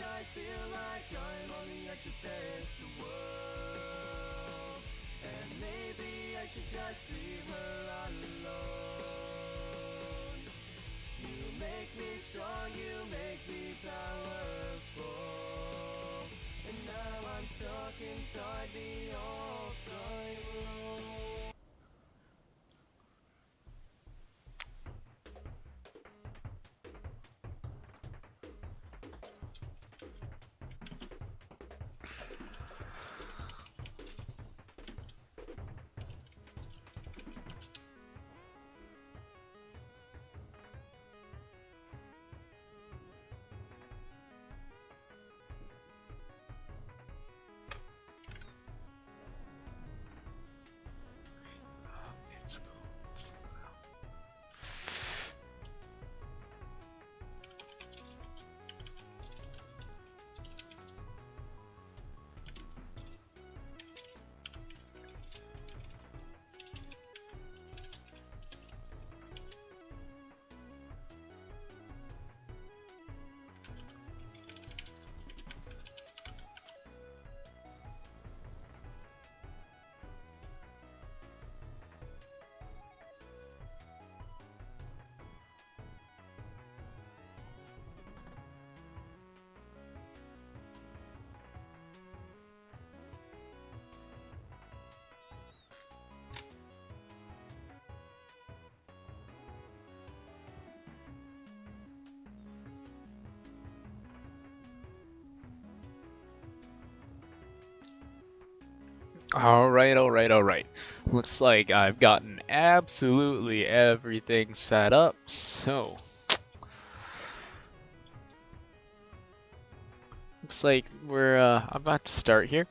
I feel like I'm on the edge of this world, and maybe I should just leave her alone. You make me strong, you make me powerful, and now I'm stuck inside the all-time low. It's Alright. Looks like I've gotten absolutely everything set up, so looks like we're about to start here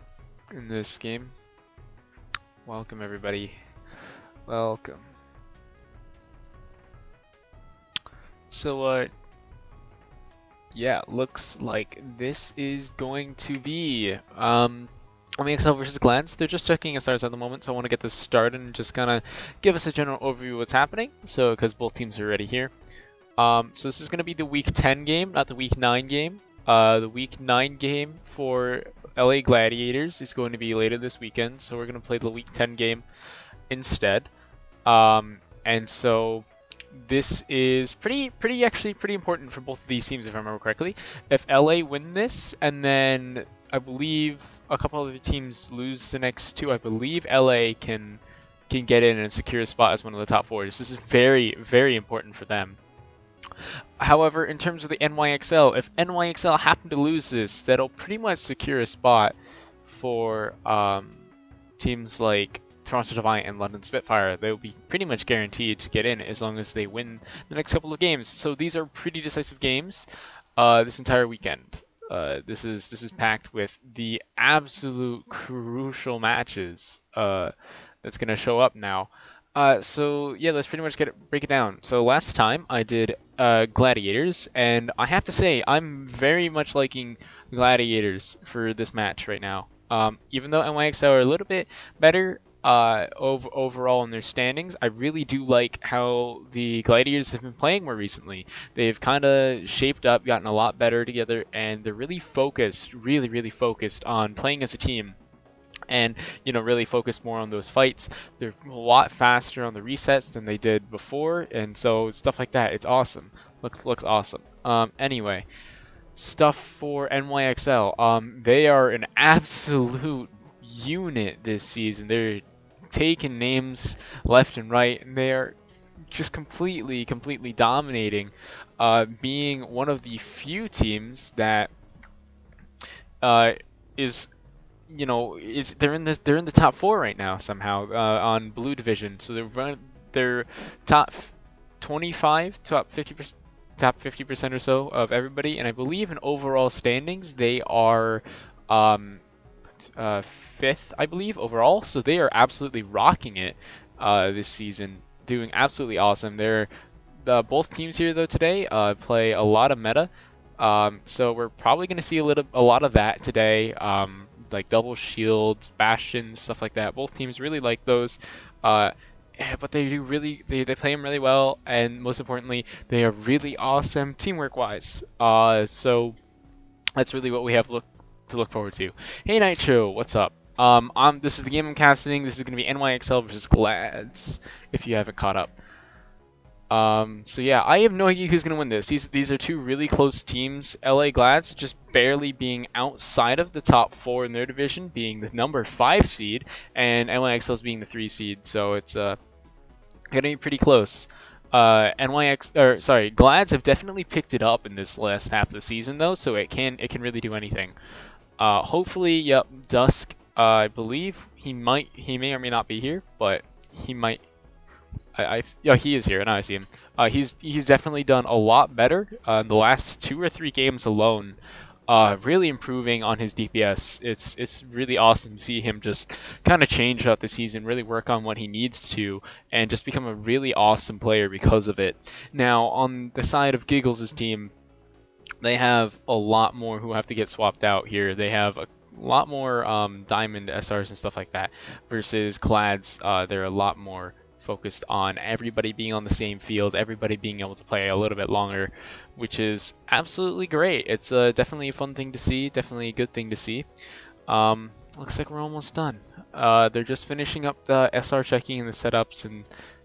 in this game. Welcome everybody. Welcome. So yeah, looks like this is going to be NYXL versus Glance. They're just checking us out at the moment, so I want to get this started and just kind of give us a general overview of what's happening. So, because both teams are already here. So this is going to be the Week 10 game, not the Week 9 game. The Week 9 game for LA Gladiators is going to be later this weekend, so we're going to play the Week 10 game instead. And so this is actually pretty important for both of these teams, if I remember correctly. If LA win this, and then I believe a couple other teams lose the next two, I believe LA can get in and secure a spot as one of the top four. This is very important for them. However, in terms of the NYXL, if NYXL happen to lose this, that'll pretty much secure a spot for teams like Toronto Defiant and London Spitfire. They'll be pretty much guaranteed to get in as long as they win the next couple of games. So these are pretty decisive games this entire weekend. This is packed with the absolute crucial matches that's going to show up now. So yeah, let's pretty much break it down. So last time I did Gladiators, and I have to say I'm very much liking Gladiators for this match right now. Even though NYXL are a little bit better overall in their standings, I really do like how the Gladiators have been playing more recently. They've kind of shaped up, gotten a lot better together, and they're really focused, really focused on playing as a team. And really focus more on those fights. They're a lot faster on the resets than they did before, and so stuff like that, it's awesome. Looks awesome. Anyway, stuff for NYXL. They are an absolute unit this season. They're taking names left and right, and they are just completely dominating, being one of the few teams that is they're in the top four right now somehow on Blue Division. So they're top 25, top 50% or so of everybody, and I believe in overall standings they are fifth, I believe, overall. So they are absolutely rocking it this season, doing absolutely awesome. Both teams here though today play a lot of meta. So we're probably going to see a lot of that today, like double shields, bastions, stuff like that. Both teams really like those, but they play them really well, and most importantly, they are really awesome teamwork wise. So That's really what we have to look forward to. Hey Nitro, what's up? This is the game I'm casting. This is going to be NYXL versus Glads, if you haven't caught up. So yeah, I have no idea who's going to win this. These are two really close teams. LA Glads just barely being outside of the top four in their division, being the number 5 seed, and NYXL's being the 3 seed. So it's gonna be pretty close. Glads have definitely picked it up in this last half of the season though, so it can really do anything. Hopefully, yep, Dusk. I believe he may or may not be here, but he might. Yeah, he is here. Now I see him. He's definitely done a lot better in the last 2 or 3 games alone. Really improving on his DPS. It's really awesome to see him just kind of change out the season, really work on what he needs to, and just become a really awesome player because of it. Now on the side of Giggles' team, they have a lot more who have to get swapped out here. They have a lot more diamond SRs and stuff like that versus Clads. They're a lot more focused on everybody being on the same field, everybody being able to play a little bit longer, which is absolutely great. It's definitely a fun thing to see, definitely a good thing to see. Looks like we're almost done. They're just finishing up the SR checking and the setups, and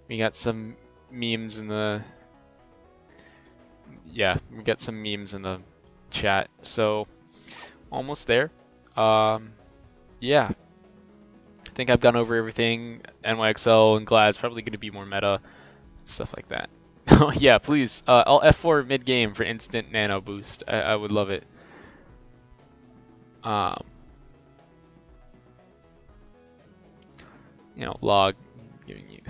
we got some memes in the we got some memes in the chat. So almost there. Yeah, I think I've gone over everything. NYXL and Glad's probably going to be more meta, stuff like that. Oh yeah, please. I'll F4 mid game for instant nano boost. I would love it. Um, log giving you.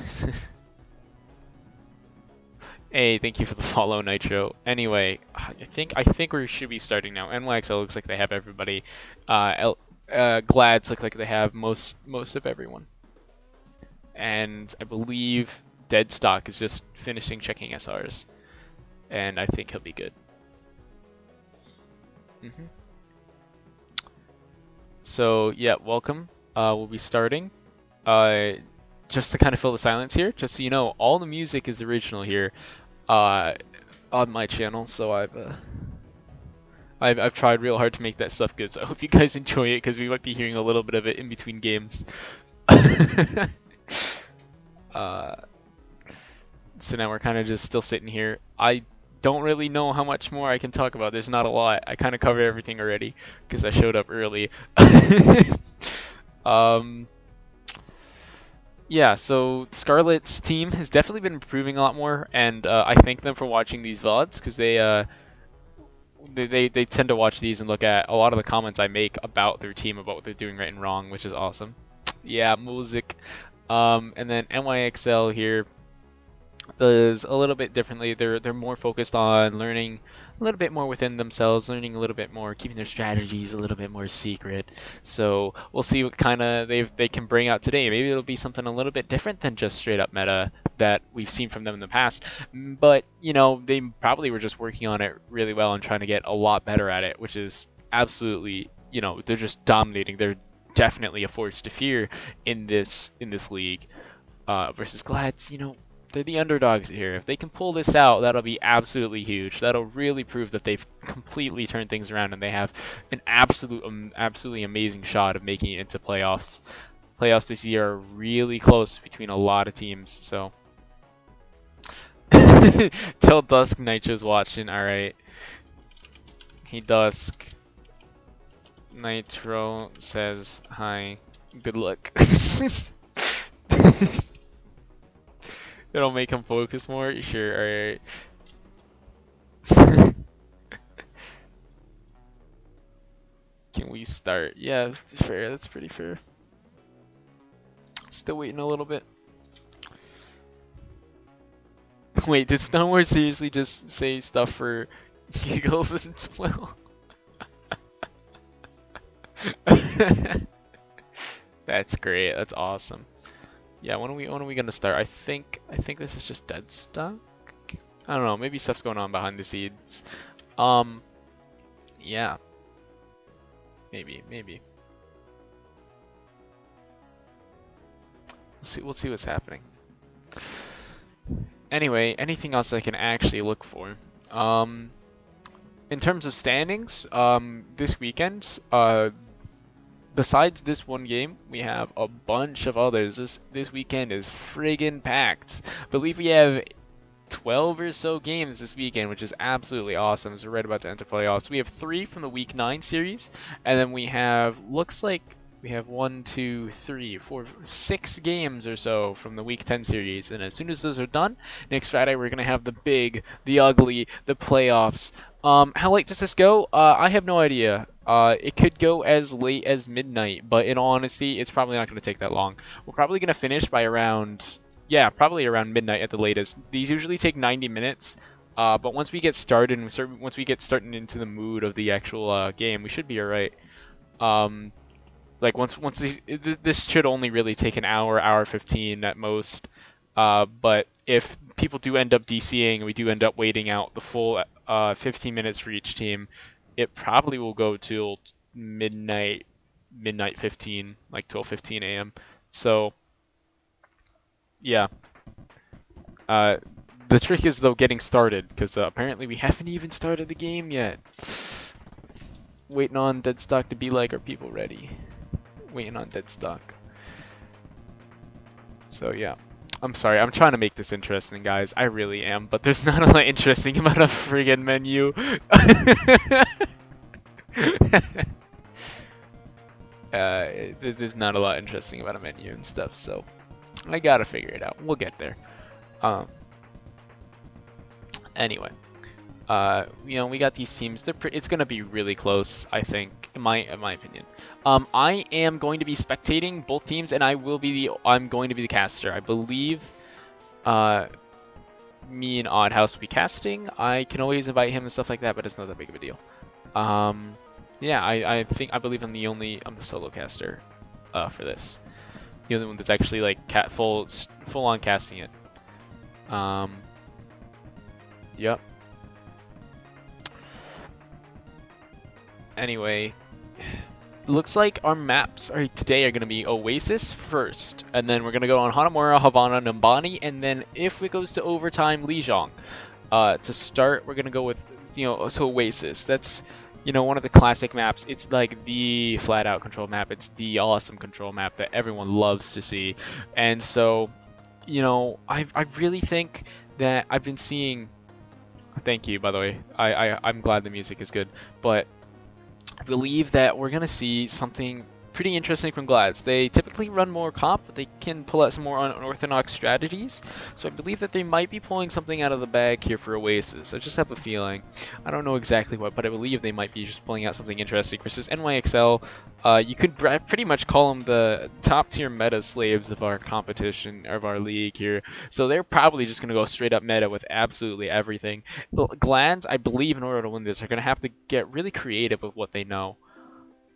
Hey, thank you for the follow, Nitro. Anyway, I think we should be starting now. NYXL looks like they have everybody. Glads look like they have most of everyone. And I believe Deadstock is just finishing checking SRs, and I think he'll be good. So yeah, welcome. We'll be starting. Just to kind of fill the silence here, just so you know, all the music is original here. On my channel, so I've tried real hard to make that stuff good. So I hope you guys enjoy it, because we might be hearing a little bit of it in between games. So now we're kind of just still sitting here. I don't really know how much more I can talk about. There's not a lot. I kind of covered everything already because I showed up early. Yeah, so Scarlet's team has definitely been improving a lot more, and I thank them for watching these VODs, because they tend to watch these and look at a lot of the comments I make about their team, about what they're doing right and wrong, which is awesome. Yeah, music. And then NYXL here does a little bit differently. They're more focused on learning a little bit more within themselves, learning a little bit more, keeping their strategies a little bit more secret. So we'll see what kind of they can bring out today. Maybe it'll be something a little bit different than just straight up meta that we've seen from them in the past. But they probably were just working on it really well and trying to get a lot better at it, which is absolutely, they're just dominating. They're definitely a force to fear in this league. Versus Glads, they're the underdogs here. If they can pull this out, that'll be absolutely huge. That'll really prove that they've completely turned things around and they have an absolutely amazing shot of making it into playoffs. Playoffs this year are really close between a lot of teams. So tell Dusk Nitro's watching. All right. Hey Dusk. Nitro says hi. Good luck. It'll make him focus more? Sure, alright. Can we start? Yeah, fair. That's pretty fair. Still waiting a little bit. Wait, did Stoneward seriously just say stuff for giggles as well? That's great. That's awesome. Yeah, when are we gonna start? I think this is just dead stock. I don't know. Maybe stuff's going on behind the scenes. Yeah. Maybe. We'll see what's happening. Anyway, anything else I can actually look for? in terms of standings, this weekend, besides this one game, we have a bunch of others. This weekend is friggin' packed. I believe we have 12 or so games this weekend, which is absolutely awesome as we're right about to enter playoffs. We have 3 from the Week 9 series, and then we have, looks like we have 1, 2, 3, 4, 6 games or so from the Week 10 series. And as soon as those are done, next Friday we're going to have the big, the ugly, the playoffs. How late does this go? I have no idea. It could go as late as midnight, but in all honesty, it's probably not going to take that long. We're probably going to finish by around, yeah, probably around midnight at the latest. These usually take 90 minutes, but once we get started and once we get starting into the mood of the actual game, we should be alright. Like once this should only really take an hour, hour 15 at most. But if people do end up DCing and we do end up waiting out the full 15 minutes for each team, it probably will go till midnight, midnight 15, like 12:15 a.m. So yeah, uh, the trick is though getting started because apparently we haven't even started the game yet. Waiting on Deadstock to be like, are people ready? Waiting on Deadstock. So yeah. I'm sorry, I'm trying to make this interesting, guys. I really am, but there's not a lot interesting about a friggin' menu. There's not a lot interesting about a menu and stuff, so I gotta figure it out. We'll get there. Anyway, we got these teams. It's gonna be really close, I think, in my opinion. I am going to be spectating both teams, and I'm going to be the caster. I believe, me and Oddhouse will be casting. I can always invite him and stuff like that, but it's not that big of a deal. Yeah, I believe I'm the solo caster, for this. The only one that's actually like full on casting it. Yep. Anyway, looks like our maps today are going to be Oasis first, and then we're going to go on Hanamura, Havana, Numbani, and then if it goes to overtime, Lijiang. To start, we're going to go with, so Oasis. That's, one of the classic maps. It's like the flat-out control map. It's the awesome control map that everyone loves to see. And so, I really think that I've been seeing... Thank you, by the way. I'm glad the music is good, but I believe that we're going to see something pretty interesting from Glads. They typically run more comp, but they can pull out some more unorthodox strategies. So I believe that they might be pulling something out of the bag here for Oasis. I just have a feeling. I don't know exactly what, but I believe they might be just pulling out something interesting. Versus NYXL, you could pretty much call them the top tier meta slaves of our competition, of our league here. So they're probably just going to go straight up meta with absolutely everything. Glads, I believe, in order to win this, are going to have to get really creative with what they know.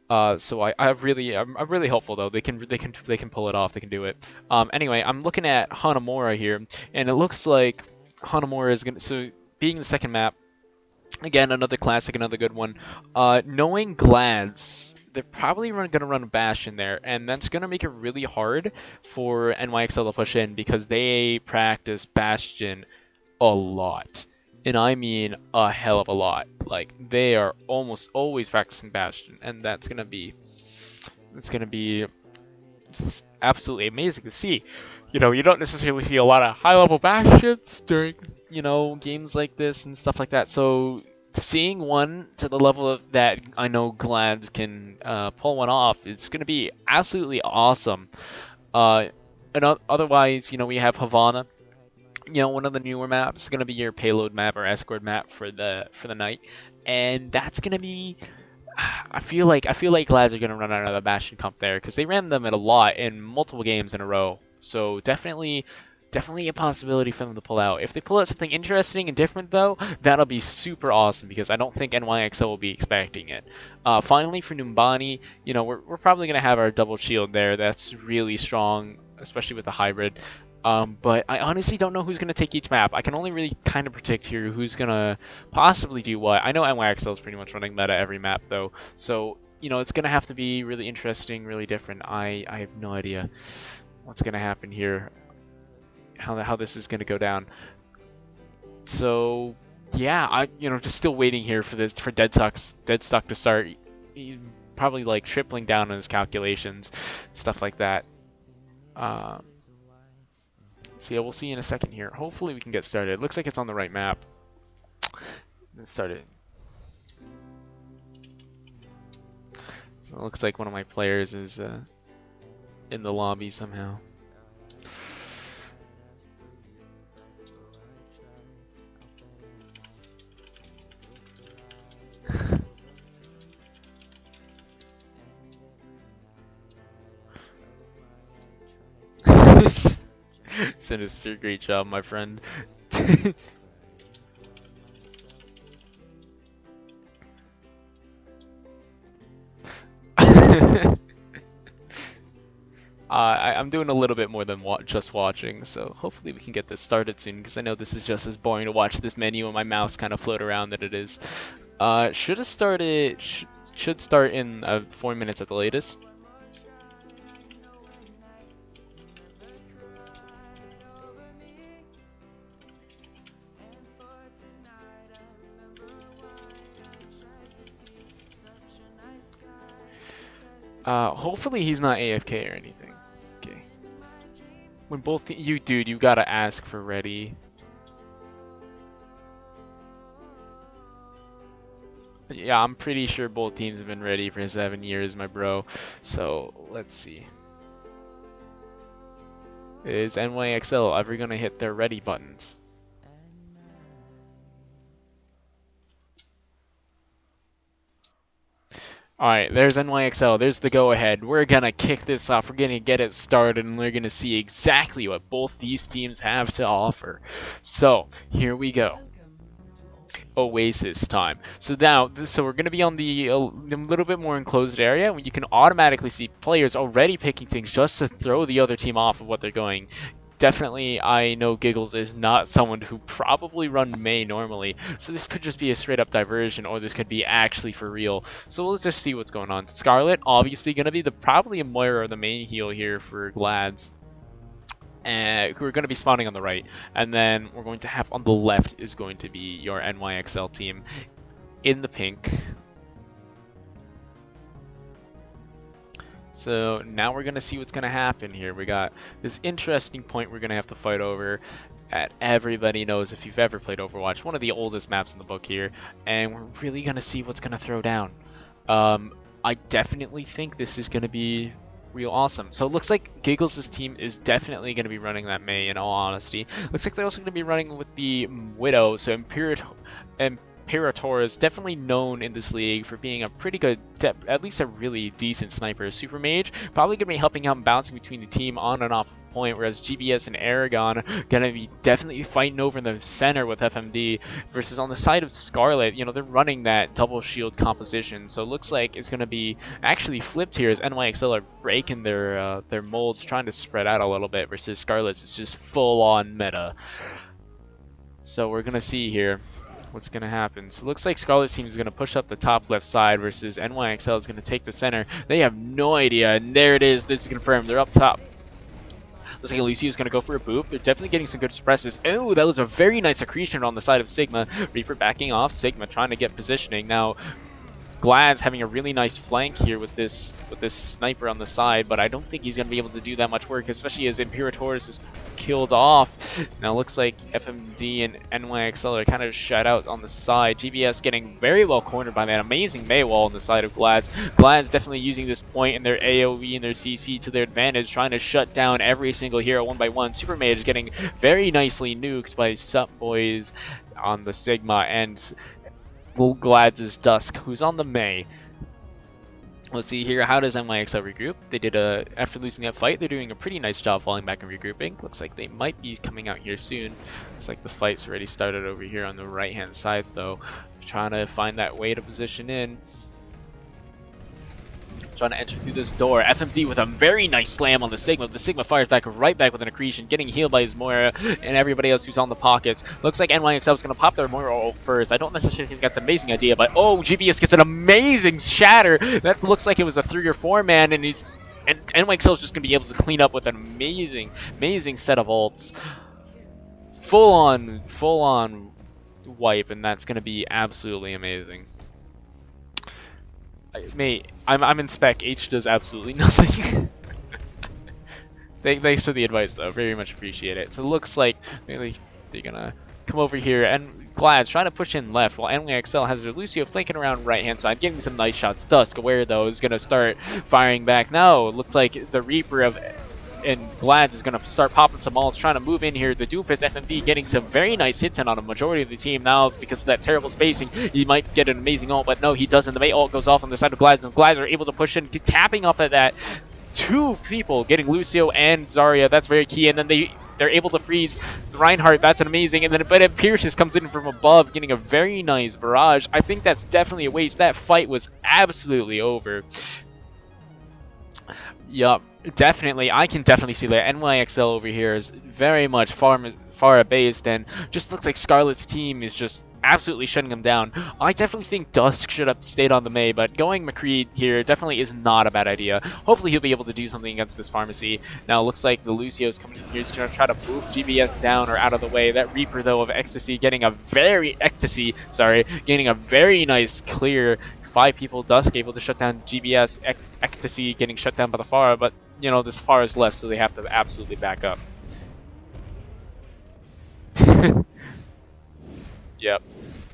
So I'm really hopeful though. They can pull it off. They can do it. Anyway, I'm looking at Hanamura here, and it looks like Hanamura is gonna. So being the second map, again another classic, another good one. Knowing Glads, they're probably gonna run a Bastion there, and that's gonna make it really hard for NYXL to push in because they practice Bastion a lot. And I mean a hell of a lot. Like, they are almost always practicing Bastion, and it's gonna be just absolutely amazing to see. You don't necessarily see a lot of high-level Bastions during, games like this and stuff like that. So seeing one to the level of that, I know Glads can pull one off. It's gonna be absolutely awesome. And otherwise, we have Havana. One of the newer maps is going to be your payload map or escort map for the night, and that's going to be. I feel like Glads are going to run out of the Bastion comp there because they ran them at a lot in multiple games in a row. So definitely a possibility for them to pull out. If they pull out something interesting and different though, that'll be super awesome because I don't think NYXL will be expecting it. Finally for Numbani, we're probably going to have our double shield there. That's really strong, especially with the hybrid. But I honestly don't know who's going to take each map. I can only really kind of predict here who's going to possibly do what. I know NYXL is pretty much running meta every map, though. So, it's going to have to be really interesting, really different. I have no idea what's going to happen here, how this is going to go down. So, Yeah, just still waiting here for Deadstock to start. Probably like tripling down on his calculations, stuff like that. Um, so yeah, we'll see in a second here. Hopefully we can get started. It looks like it's on the right map. Let's start it. So it looks like one of my players is in the lobby somehow. Sinister, great job, my friend. I'm doing a little bit more than just watching, so hopefully we can get this started soon, because I know this is just as boring to watch this menu and my mouse kind of float around that it is. Should have started, should start in 4 minutes at the latest. Hopefully he's not AFK or anything. Okay. When both dude, you gotta ask for ready. Yeah, I'm pretty sure both teams have been ready for 7 years, my bro. So let's see. Is NYXL ever gonna hit their ready buttons? Alright, there's NYXL, there's the go-ahead. We're gonna kick this off, we're gonna get it started, and we're gonna see exactly what both these teams have to offer. So, here we go. Oasis time. So now, we're going to be on the little bit more enclosed area where you can automatically see players already picking things just to throw the other team off of what they're going. Definitely, I know Giggles is not someone who probably run May normally, so this could just be a straight up diversion, or this could be actually for real. So let's just see what's going on. Scarlet, obviously going to be probably a Moira or the main heal here for Glads. Who are going to be spawning on the right, and then we're going to have on the left is going to be your NYXL team in the pink. So now we're going to see what's going to happen here. We got this interesting point we're going to have to fight over. Everybody knows, if you've ever played Overwatch, one of the oldest maps in the book here, and we're really going to see what's going to throw down. I definitely think this is going to be real awesome. So it looks like Giggles' team is definitely going to be running that May, in all honesty. Looks like they're also going to be running with the Widow, so Imperator is definitely known in this league for being a pretty good, at least a really decent sniper. Super Mage, probably going to be helping out and bouncing between the team on and off of point, whereas GBS and Aragon going to be definitely fighting over in the center with FMD, versus on the side of Scarlet, they're running that double shield composition, so it looks like it's going to be actually flipped here as NYXL are breaking their molds, trying to spread out a little bit, versus Scarlet's is just full-on meta. So we're going to see here what's going to happen. So it looks like Scarlet's team is going to push up the top left side versus NYXL is going to take the center. They have no idea, and there it is. This is confirmed. They're up top. Looks like Lucio is going to go for a boop. They're definitely getting some good suppresses. Oh, that was a very nice accretion on the side of Sigma. Reaper backing off. Sigma trying to get positioning. Now, Glad's having a really nice flank here with this sniper on the side, but I don't think he's going to be able to do that much work, especially as Imperator's is killed off. Now it looks like FMD and NYXL are kind of shut out on the side. GBS getting very well cornered by that amazing May wall on the side of Glad's. Glad's definitely using this point in their AoE and their CC to their advantage, trying to shut down every single hero one by one. Super Mage getting very nicely nuked by Sup Boys on the Sigma, and Glads' Dusk, who's on the May. Let's see here, how does NYXL regroup? They did after losing that fight, they're doing a pretty nice job falling back and regrouping. Looks like they might be coming out here soon. Looks like the fight's already started over here on the right hand side though. Trying to find that way to position in. Trying to enter through this door. FMD with a very nice slam on the Sigma. The Sigma fires back right back with an accretion, getting healed by his Moira and everybody else who's on the pockets. Looks like NYXL is going to pop their Moira ult first. I don't necessarily think that's an amazing idea, but oh, GBS gets an amazing shatter. That looks like it was a 3 or 4 man, and NYXL is just going to be able to clean up with an amazing set of ults. Full on wipe, and that's going to be absolutely amazing. Mate, I'm in spec. H does absolutely nothing. Thanks for the advice, though. Very much appreciate it. So it looks like they're gonna come over here, and Glad's trying to push in left, while NYXL has their Lucio flanking around right-hand side, getting some nice shots. Dusk, aware though, is gonna start firing back. Now it looks like the Reaper of and Glads is going to start popping some ults, trying to move in here. The Doomfist FMD getting some very nice hits in on a majority of the team now because of that terrible spacing. He might get an amazing ult, but no, he doesn't. The May ult goes off on the side of Glads, and Glads are able to push in, tapping off at that. Two people getting Lucio and Zarya. That's very key. And then they're able to freeze Reinhardt. That's an amazing. And then but Pierce just comes in from above, getting a very nice barrage. I think that's definitely a waste. That fight was absolutely over. Yup, definitely. I can definitely see that NYXL over here is very much far based, and just looks like Scarlet's team is just absolutely shutting them down. I definitely think Dusk should have stayed on the Mei, but going McCree here definitely is not a bad idea. Hopefully he'll be able to do something against this pharmacy. Now it looks like the Lucio's coming in here. He's going to try to move GBS down or out of the way. That Reaper, though, of Ecstasy getting a very nice clear. 5 people. Dusk able to shut down GBS. Ecstasy getting shut down by the Pharah, but you know this Pharah is left, so they have to absolutely back up. Yep.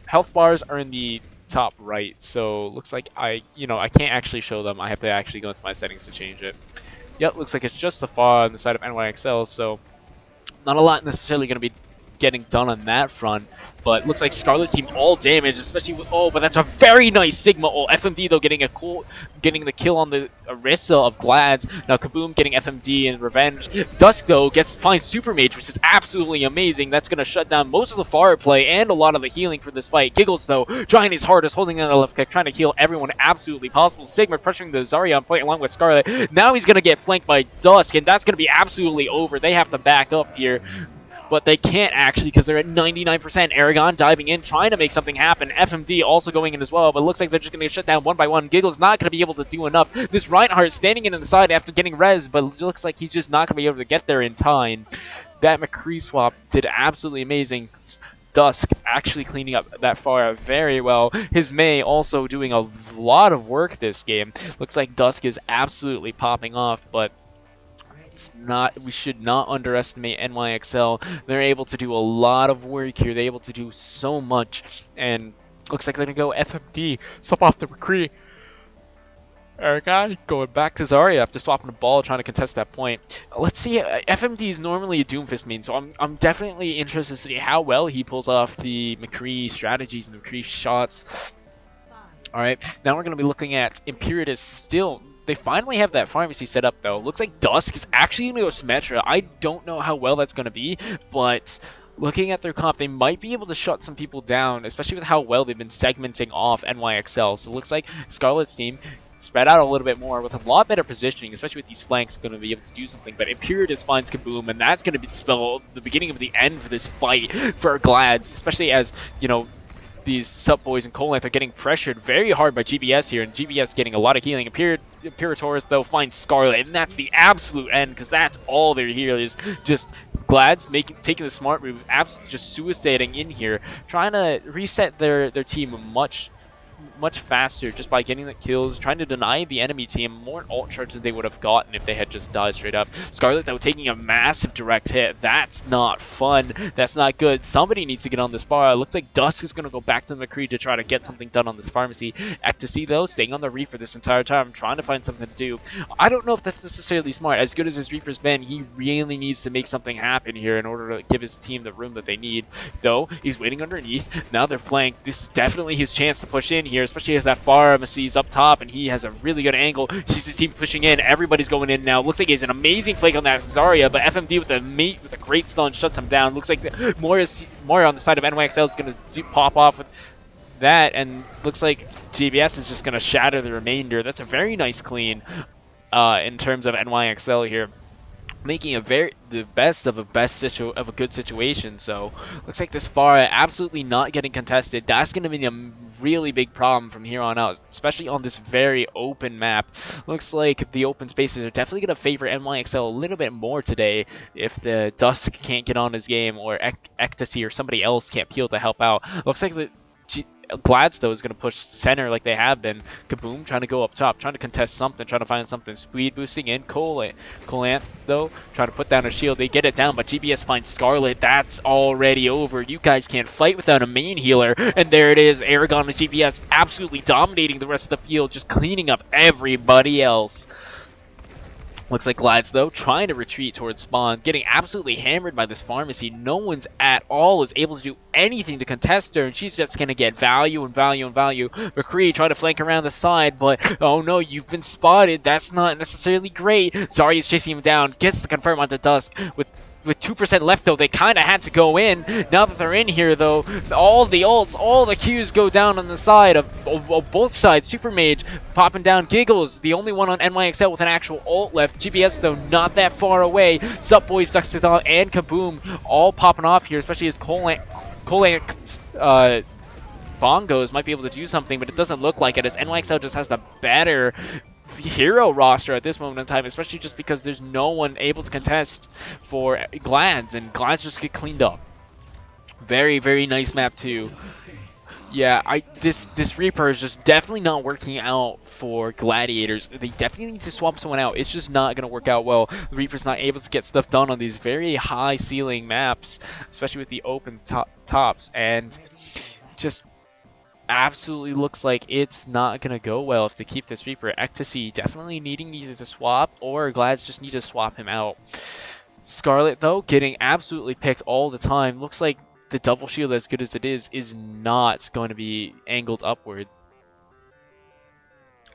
Health bars are in the top right, so looks like I can't actually show them. I have to actually go into my settings to change it. Yep, looks like it's just the Pharah on the side of NYXL, so not a lot necessarily going to be getting done on that front. But looks like Scarlet's team all damage, especially with but that's a very nice Sigma ult. FMD though getting the kill on the Orisa of Glads. Now Kaboom getting FMD and revenge. Dusk though finds Super Mage, which is absolutely amazing. That's gonna shut down most of the far play and a lot of the healing for this fight. Giggles though trying his hardest, holding on the left kick, trying to heal everyone absolutely possible. Sigma pressuring the Zarya on point along with Scarlet. Now he's gonna get flanked by Dusk, and that's gonna be absolutely over. They have to back up here. But they can't actually because they're at 99%. Aragon diving in, trying to make something happen. FMD also going in as well, but it looks like they're just going to get shut down one by one. Giggle's not going to be able to do enough. This Reinhardt standing in on the side after getting res, but it looks like he's just not going to be able to get there in time. That McCree swap did absolutely amazing. Dusk actually cleaning up that far very well. His Mei also doing a lot of work this game. Looks like Dusk is absolutely popping off, but we should not underestimate NYXL. They're able to do a lot of work here. They're able to do so much, and looks like they're gonna go FMD, swap off the McCree. Aragon going back to Zarya after swapping the ball, trying to contest that point. Let's see. FMD is normally a Doomfist main, so I'm definitely interested to see how well he pulls off the McCree strategies and the McCree shots. All right, now we're gonna be looking at Imperatus still. They finally have that pharmacy set up, though. Looks like Dusk is actually going to go Symmetra. I don't know how well that's going to be, but looking at their comp, they might be able to shut some people down, especially with how well they've been segmenting off NYXL. So it looks like Scarlet's team spread out a little bit more with a lot better positioning, especially with these flanks going to be able to do something. But Imperatus finds Kaboom, and that's going to spell the beginning of the end for this fight for Glads, especially as, you know, these Sup Boys and Colanth are getting pressured very hard by GBS here, and GBS getting a lot of healing. Imperator's, though, finds Scarlet, and that's the absolute end, because that's all they're here is just Glads taking the smart move, absolutely just suiciding in here, trying to reset their team much faster just by getting the kills, trying to deny the enemy team more ult charge than they would have gotten if they had just died straight up. Scarlet, though, taking a massive direct hit. That's not fun. That's not good. Somebody needs to get on this bar. It looks like Dusk is going to go back to McCree to try to get something done on this pharmacy. Ecstasy, though, staying on the Reaper this entire time, trying to find something to do. I don't know if that's necessarily smart. As good as his Reaper's been, he really needs to make something happen here in order to give his team the room that they need. Though, he's waiting underneath. Now they're flanked. This is definitely his chance to push in here, especially as that pharmacy's up top, and he has a really good angle. Sees his team pushing in. Everybody's going in now. Looks like he has an amazing flank on that Zarya, but FMD with a great stun shuts him down. Looks like Moira on the side of NYXL is going to pop off with that, and looks like GBS is just going to shatter the remainder. That's a very nice clean in terms of NYXL here. making the best of a good situation. So looks like this far absolutely not getting contested. That's going to be a really big problem from here on out, especially on this very open map. Looks like the open spaces are definitely going to favor NYXL a little bit more today if the Dusk can't get on his game, or Ecstasy or somebody else can't peel to help out. Looks like the Gladstone is going to push center like they have been. Kaboom trying to go up top, trying to contest something, trying to find something. Speed boosting in. Colanth, though, trying to put down a shield. They get it down, but GBS finds Scarlet. That's already over. You guys can't fight without a main healer. And there it is. Aragon and GBS absolutely dominating the rest of the field, just cleaning up everybody else. Looks like Glads, though, trying to retreat towards spawn, getting absolutely hammered by this pharmacy. No one's at all is able to do anything to contest her, and she's just going to get value and value and value. McCree trying to flank around the side, but oh no, you've been spotted. That's not necessarily great. Zarya's chasing him down, gets the confirm onto Dusk. With 2% left, though, they kind of had to go in. Now that they're in here, though, all the ults, all the Qs go down on the side of both sides. Super Mage popping down. Giggles, the only one on NYXL with an actual ult left. GBS, though, not that far away. Sup Boys, Duxadon, and Kaboom all popping off here, especially as Bongos might be able to do something, but it doesn't look like it, as NYXL just has the better hero roster at this moment in time, especially just because there's no one able to contest for Glads, and Glads just get cleaned up. Very, very nice map too. Yeah, this Reaper is just definitely not working out for Gladiators. They definitely need to swap someone out. It's just not going to work out well. The Reaper's not able to get stuff done on these very high ceiling maps, especially with the open tops, and just absolutely looks like it's not going to go well if they keep this Reaper. Ecstasy definitely needing either to swap, or Glads just need to swap him out. Scarlet, though, getting absolutely picked all the time. Looks like the double shield, as good as it is not going to be angled upward.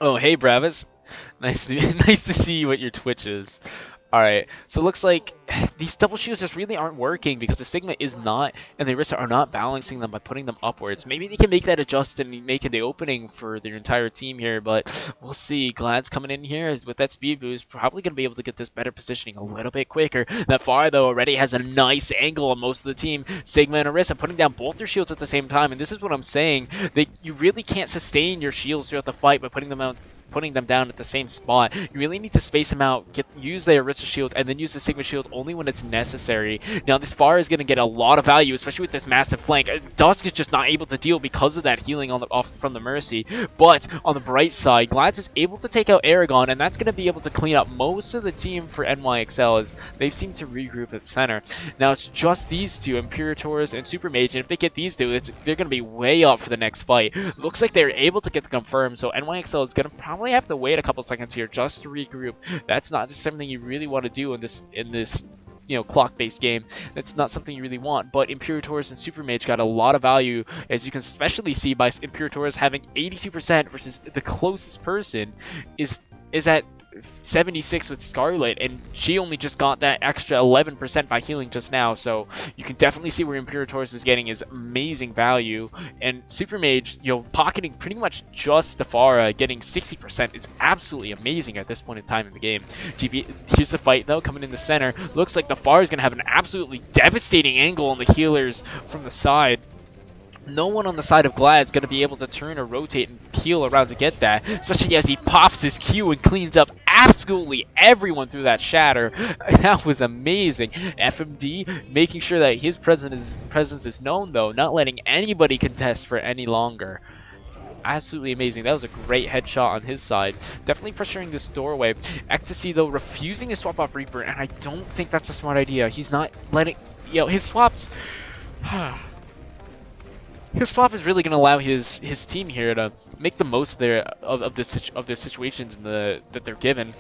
Oh, hey, Bravis. Nice to see what your Twitch is. Alright, so it looks like these double shields just really aren't working because the Sigma is not, and the Orisa are not balancing them by putting them upwards. Maybe they can make that adjust and make it the opening for their entire team here, but we'll see. Glad's coming in here with that speed boost, probably going to be able to get this better positioning a little bit quicker. That Pharah, though, already has a nice angle on most of the team. Sigma and Orisa putting down both their shields at the same time, and this is what I'm saying. You really can't sustain your shields throughout the fight by putting them down at the same spot. You really need to space them out, use the Orisa shield, and then use the Sigma shield only when it's necessary. Now, this Pharah is going to get a lot of value, especially with this massive flank. Dusk is just not able to deal because of that healing off from the Mercy. But on the bright side, Glads is able to take out Aragon, and that's going to be able to clean up most of the team for NYXL, as they've seemed to regroup at center. Now, it's just these two, Imperators and Super Mage, and if they get these two, they're going to be way up for the next fight. Looks like they're able to get the confirm, so NYXL is going to probably have to wait a couple seconds here just to regroup. That's not just something you really want to do in this clock-based game. That's not something you really want, but Imperators and Super Mage got a lot of value, as you can especially see by Imperators having 82% versus the closest person is at 76 with Scarlet, and she only just got that extra 11% by healing just now, so you can definitely see where Imperators is getting his amazing value. And Super Mage, pocketing pretty much just the Pharah, getting 60%. It's absolutely amazing at this point in time in the game. Here's the fight, though, coming in the center. Looks like the Pharah is going to have an absolutely devastating angle on the healers from the side. No one on the side of Glad is going to be able to turn or rotate and peel around to get that, especially as he pops his Q and cleans up absolutely everyone through that shatter. That was amazing. FMD making sure that his presence is known, though, not letting anybody contest for any longer. Absolutely amazing. That was a great headshot on his side. Definitely pressuring this doorway. Ecstasy, though, refusing to swap off Reaper, and I don't think that's a smart idea. He's not letting... his swaps... His swap is really going to allow his team here to make the most of their situations that they're given,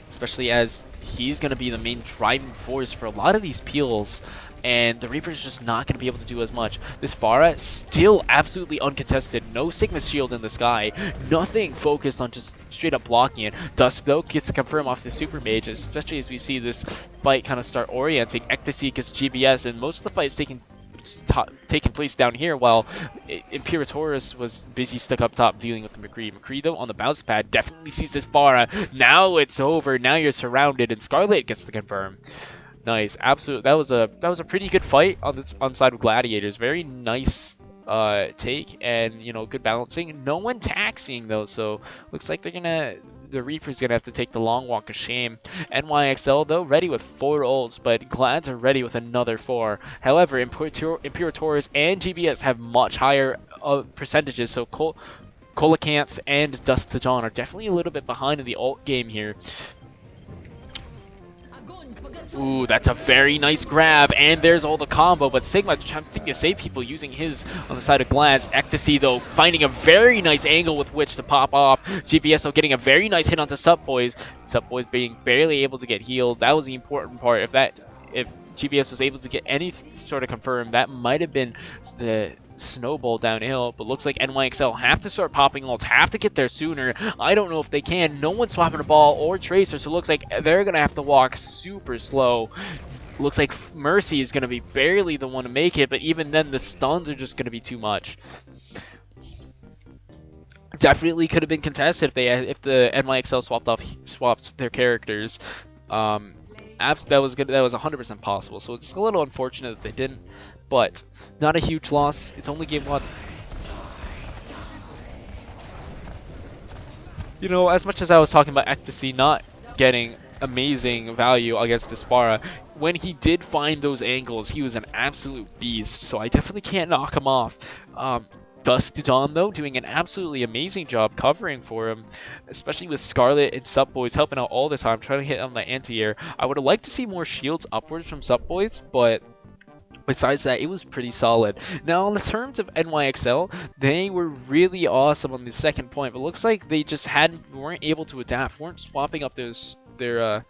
especially as he's going to be the main driving force for a lot of these peels, and the Reaper's just not going to be able to do as much. This Pharah still absolutely uncontested, no Sigma shield in the sky, nothing focused on just straight up blocking it. Dusk, though, gets to confirm off the Super Mage, especially as we see this fight kind of start orienting. Ecstasy gets GBS, and most of the fight is taking taking place down here, while Imperatoris was busy stuck up top dealing with the McCree. McCree, though, on the bounce pad, definitely sees this Pharah. Now it's over. Now you're surrounded, and Scarlet gets the confirm. Nice, absolute. That was a pretty good fight on the side of Gladiators. Very nice take, and good balancing. No one taxiing though, so looks like the Reaper's gonna have to take the long walk of shame. NYXL though ready with 4 ults, but Glads are ready with another 4. However, Imperatoris and GBS have much higher percentages, so Colacanth and Dusk to Dawn are definitely a little bit behind in the ult game here. Ooh, that's a very nice grab, and there's all the combo, but Sigma attempting to save people using his on the side of Glance. Ecstasy, though, finding a very nice angle with which to pop off. GPSO getting a very nice hit onto Supboys. Supboys being barely able to get healed. That was the important part. If GBS was able to get any sort of confirm, that might have been the snowball downhill, but looks like NYXL have to start popping ults, have to get there sooner. I don't know if they can. No one's swapping a ball or Tracer, so it looks like they're going to have to walk super slow. Looks like Mercy is going to be barely the one to make it, but even then the stuns are just going to be too much. Definitely could have been contested if the NYXL swapped their characters. That was good. That was 100% possible. So it's a little unfortunate that they didn't, but not a huge loss. It's only game 1. As much as I was talking about Ecstasy not getting amazing value against this Pharah, when he did find those angles, he was an absolute beast. So I definitely can't knock him off. Dusk to Dawn, though, doing an absolutely amazing job covering for him, especially with Scarlet and Supboys helping out all the time, trying to hit on the anti-air. I would have liked to see more shields upwards from Supboys, but besides that, it was pretty solid. Now, on the terms of NYXL, they were really awesome on the second point, but looks like they just weren't able to adapt, weren't swapping up their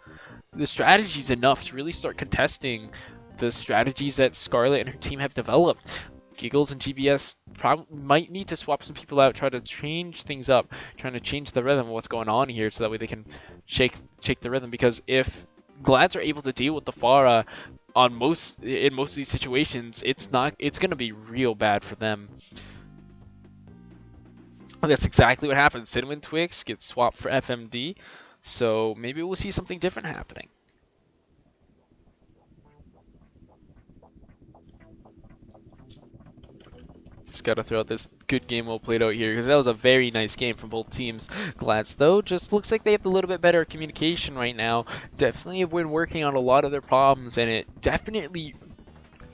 strategies enough to really start contesting the strategies that Scarlet and her team have developed. Giggles and GBS might need to swap some people out, try to change things up, trying to change the rhythm of what's going on here, so that way they can shake the rhythm. Because if Glads are able to deal with the Pharah in most of these situations, it's going to be real bad for them. And that's exactly what happened. Sidwin Twix gets swapped for FMD, so maybe we'll see something different happening. Just got to throw out this good game well played out here, because that was a very nice game from both teams. Glads, though, just looks like they have a little bit better communication right now. Definitely have been working on a lot of their problems, and it definitely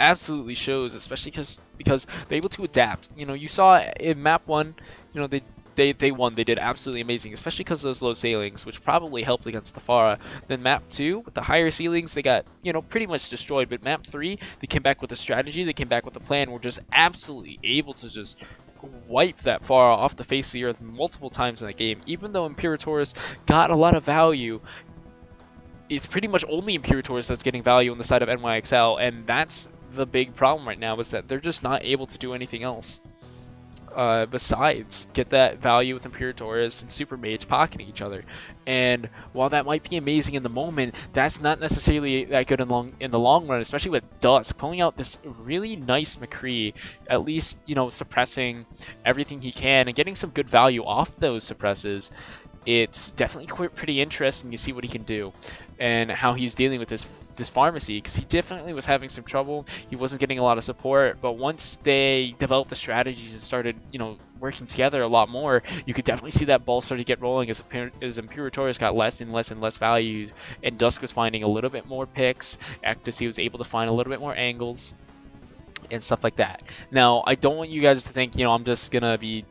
absolutely shows, especially because they're able to adapt. You saw in map 1, they won. They did absolutely amazing, especially because of those low ceilings, which probably helped against the Pharah. Then map 2, with the higher ceilings, they got, pretty much destroyed. But map 3, they came back with a strategy, they came back with a plan, were just absolutely able to just wipe that Pharah off the face of the earth multiple times in the game. Even though Imperatoris got a lot of value, it's pretty much only Imperatoris that's getting value on the side of NYXL, and that's the big problem right now, is that they're just not able to do anything else besides get that value with Imperatoris and Super Mage pocketing each other. And while that might be amazing in the moment, that's not necessarily that good in the long run, especially with Dusk pulling out this really nice McCree, at least suppressing everything he can and getting some good value off those suppresses. It's definitely pretty interesting to see what he can do and how he's dealing with this pharmacy, because he definitely was having some trouble. He wasn't getting a lot of support, but once they developed the strategies and started working together a lot more, you could definitely see that ball start to get rolling as Imperatoris got less and less and less value, and Dusk was finding a little bit more picks. Ecstasy was able to find a little bit more angles and stuff like that. Now, I don't want you guys to think I'm just gonna be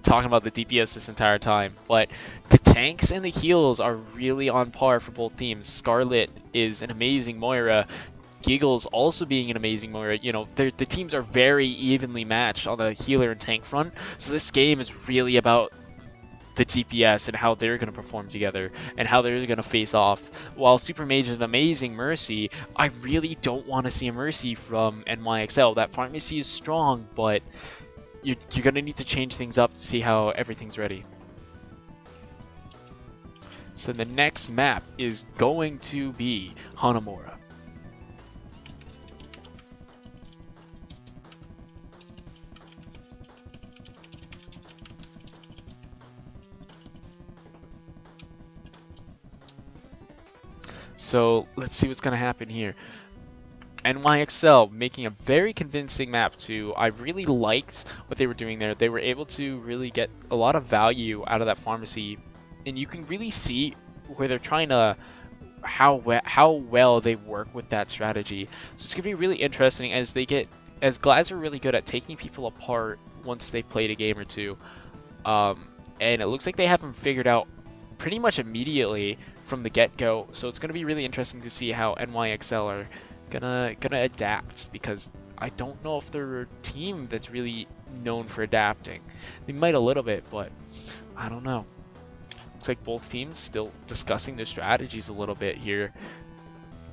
talking about the DPS this entire time, but the tanks and the heals are really on par for both teams. Scarlet is an amazing Moira, Giggles also being an amazing Moira. The teams are very evenly matched on the healer and tank front, so this game is really about the DPS and how they're going to perform together and how they're going to face off. While Super Mage is an amazing Mercy, I really don't want to see a Mercy from NYXL. That pharmacy is strong, but you're going to need to change things up to see how everything's ready. So the next map is going to be Hanamura. So let's see what's gonna happen here. NYXL making a very convincing map too. I really liked what they were doing there. They were able to really get a lot of value out of that pharmacy, and you can really see where they're trying to how well they work with that strategy. So it's gonna be really interesting as Glads are really good at taking people apart once they played a game or two. And it looks like they have them figured out pretty much immediately from the get-go. So it's gonna be really interesting to see how NYXL are gonna adapt, because I don't know if they're a team that's really known for adapting. They might a little bit, but I don't know. Looks like both teams still discussing their strategies a little bit here.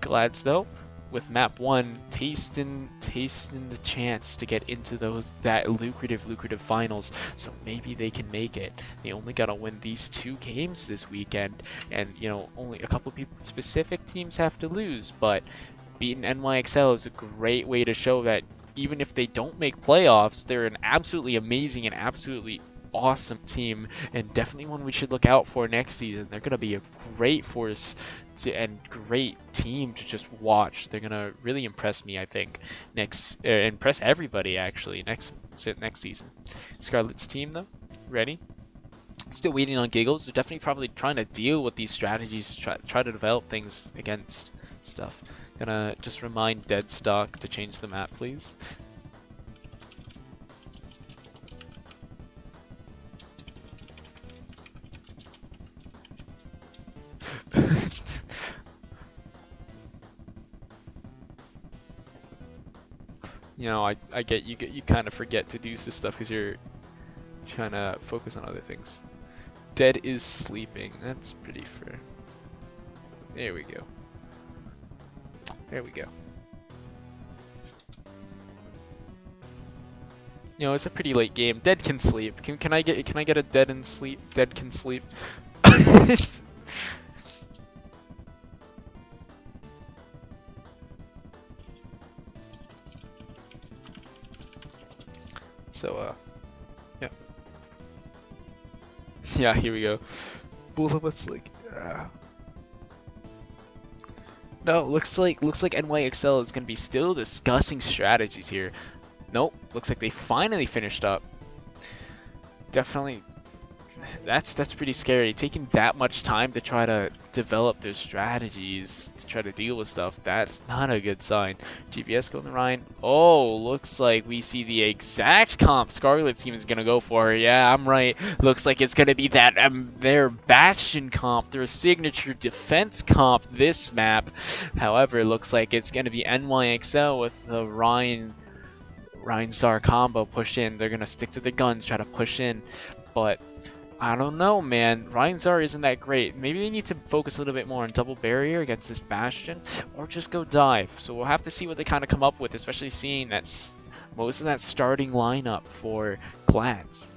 Glads though, with map 1, tasting the chance to get into that lucrative finals. So maybe they can make it. They only gotta win these 2 games this weekend, and you know, only a couple people specific teams have to lose, but beating NYXL is a great way to show that even if they don't make playoffs, they're an absolutely amazing and absolutely awesome team, and definitely one we should look out for next season. They're going to be a great force and great team to just watch. They're going to really impress me, I think, impress everybody actually next season. Scarlet's team though, ready? Still waiting on Giggles. They're definitely probably trying to deal with these strategies, try to develop things against stuff. Gonna just remind Deadstock to change the map, please. You know, I get you kind of forget to do this stuff because you're trying to focus on other things. Dead is sleeping. That's pretty fair. There we go. There we go. You know, it's a pretty late game. Dead can sleep. Can I get a dead and sleep? Dead can sleep. So yeah. Yeah, here we go. Both of us like No, looks like NYXL is gonna be still discussing strategies here. Nope, looks like they finally finished up. Definitely, that's pretty scary. Taking that much time to try to develop their strategies, to try to deal with stuff, that's not a good sign. GBS going the Rhine. Oh, looks like we see the exact comp Scarlet's team is gonna go for. Yeah, I'm right. Looks like it's gonna be that their Bastion comp, their signature defense comp this map. However, it looks like it's gonna be NYXL with the Rhine-Zar combo push in. They're gonna stick to the guns, try to push in, but I don't know, man. Rhine-Zar isn't that great. Maybe they need to focus a little bit more on double barrier against this Bastion, or just go dive. So we'll have to see what they kind of come up with, especially seeing that most of that starting lineup for Glads.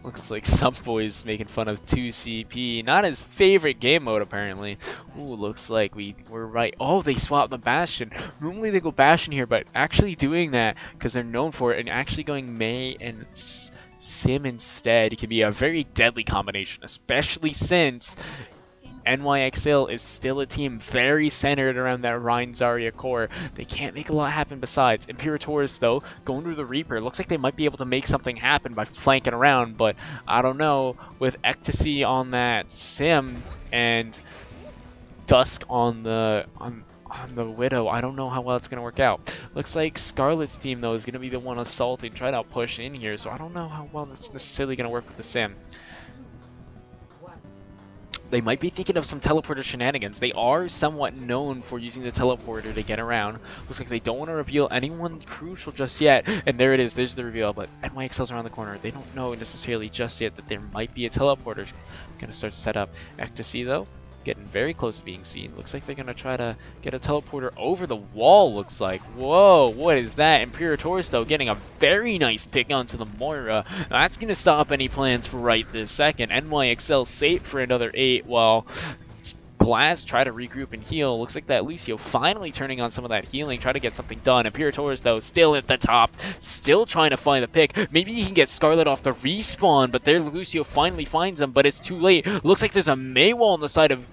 Looks like some boys making fun of 2CP. Not his favorite game mode, apparently. Ooh, looks like we're right. Oh, they swapped the Bastion. Normally they go Bastion here, but actually doing that, because they're known for it, and actually going Mei and Sim instead can be a very deadly combination, especially since NYXL is still a team very centered around that Rhine Zarya core. They can't make a lot happen besides. Imperators, though, going through the Reaper, looks like they might be able to make something happen by flanking around, but I don't know. With Ecstasy on that Sim and Dusk on the Widow, I don't know how well it's going to work out. Looks like Scarlet's team, though, is going to be the one assaulting, try to push in here, so I don't know how well that's necessarily going to work with the Sim. They might be thinking of some teleporter shenanigans. They are somewhat known for using the teleporter to get around. Looks like they don't want to reveal anyone crucial just yet. And there it is. There's the reveal. But NYXL's around the corner. They don't know necessarily just yet that there might be a teleporter going to start to set up. Ecstasy, though, getting very close to being seen. Looks like they're going to try to get a teleporter over the wall, looks like. Whoa, what is that? Imperators, though, getting a very nice pick onto the Moira. That's going to stop any plans for right this second. NYXL safe for another 8, while Glass try to regroup and heal. Looks like that Lucio finally turning on some of that healing, try to get something done. Imperators, though, still at the top, still trying to find the pick. Maybe he can get Scarlet off the respawn, but there Lucio finally finds him, but it's too late. Looks like there's a Mei wall on the side of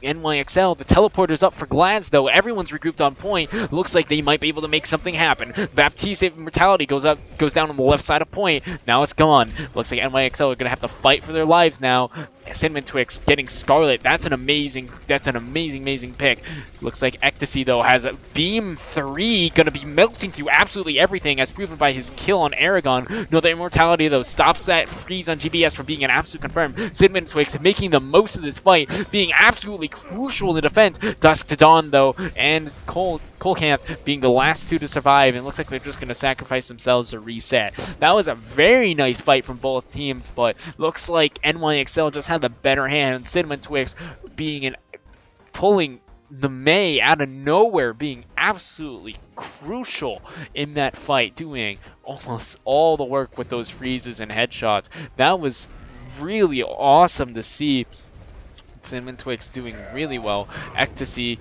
NYXL. The teleporter's up for Glads, though. Everyone's regrouped on point. Looks like they might be able to make something happen. Baptiste Immortality goes down on the left side of point. Now it's gone. Looks like NYXL are going to have to fight for their lives now. Cinnamon Twix getting Scarlet. That's an amazing pick. Looks like Ecstasy, though, has a Beam 3 going to be melting through absolutely everything, as proven by his kill on Aragon. No, the Immortality, though, stops that freeze on GBS from being an absolute confirm. Cinnamon Twix making the most of this fight, being absolutely crucial in the defense. Dusk to Dawn, though, and Cole Camp being the last two to survive, and it looks like they're just going to sacrifice themselves to reset. That was a very nice fight from both teams, but looks like NYXL just had the better hand. Cinnamon Twix pulling the Mei out of nowhere, being absolutely crucial in that fight, doing almost all the work with those freezes and headshots. That was really awesome to see. Cinnamon Twix doing really well. Ecstasy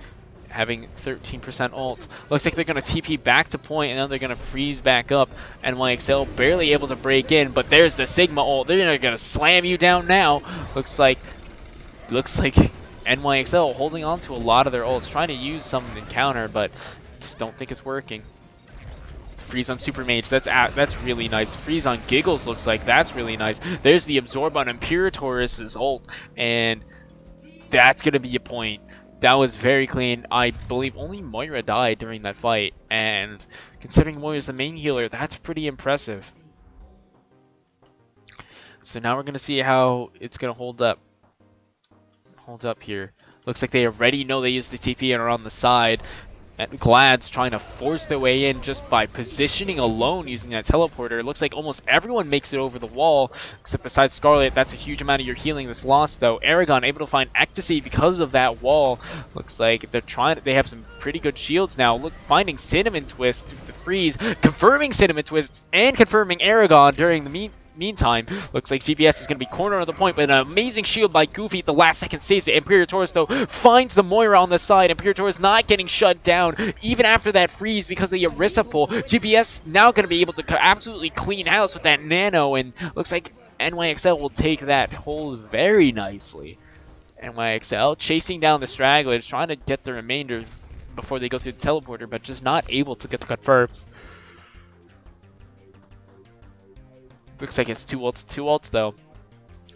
having 13% ult. Looks like they're going to TP back to point, and then they're going to freeze back up. NYXL barely able to break in, but there's the Sigma ult. They're going to slam you down now. Looks like NYXL holding on to a lot of their ults, trying to use some in counter, but just don't think it's working. Freeze on Super Mage, that's really nice. Freeze on Giggles looks like that's really nice. There's the Absorb on Imperatoris' ult, and that's going to be a point. That was very clean. I believe only Moira died during that fight, and considering Moira's the main healer, that's pretty impressive. So now we're going to see how it's going to hold up. Here. Looks like they already know they used the TP and are on the side. And Glad's trying to force their way in just by positioning alone using that teleporter. It looks like almost everyone makes it over the wall, except besides Scarlet. That's a huge amount of your healing that's lost, though. Aragon able to find Ecstasy because of that wall. Looks like they have some pretty good shields now. Look, finding Cinnamon Twist through the freeze, confirming Cinnamon Twist and confirming Aragon during the meantime. Looks like GBS is going to be cornered on the point, but an amazing shield by Goofy at the last second saves it. Imperatoris, though, finds the Moira on the side. Imperatoris not getting shut down even after that freeze because of the Orisa pull. GBS now going to be able to absolutely clean house with that Nano, and looks like NYXL will take that hold very nicely. NYXL chasing down the stragglers, trying to get the remainder before they go through the teleporter, but just not able to get the confirms. Looks like it's two ults though.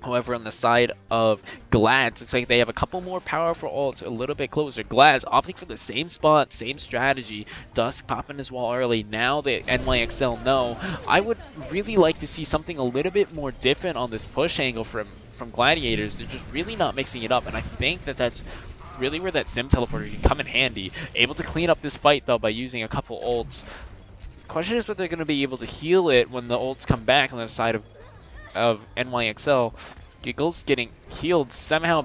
However, on the side of Glads, looks like they have a couple more powerful ults a little bit closer. Glads opting for the same spot, same strategy. Dusk popping his wall early. Now that NYXL know, I would really like to see something a little bit more different on this push angle from Gladiators. They're just really not mixing it up, and I think that's really where that Sim teleporter can come in handy. Able to clean up this fight though by using a couple ults. Question is whether they're going to be able to heal it when the ults come back on the side of NYXL. Giggles getting healed somehow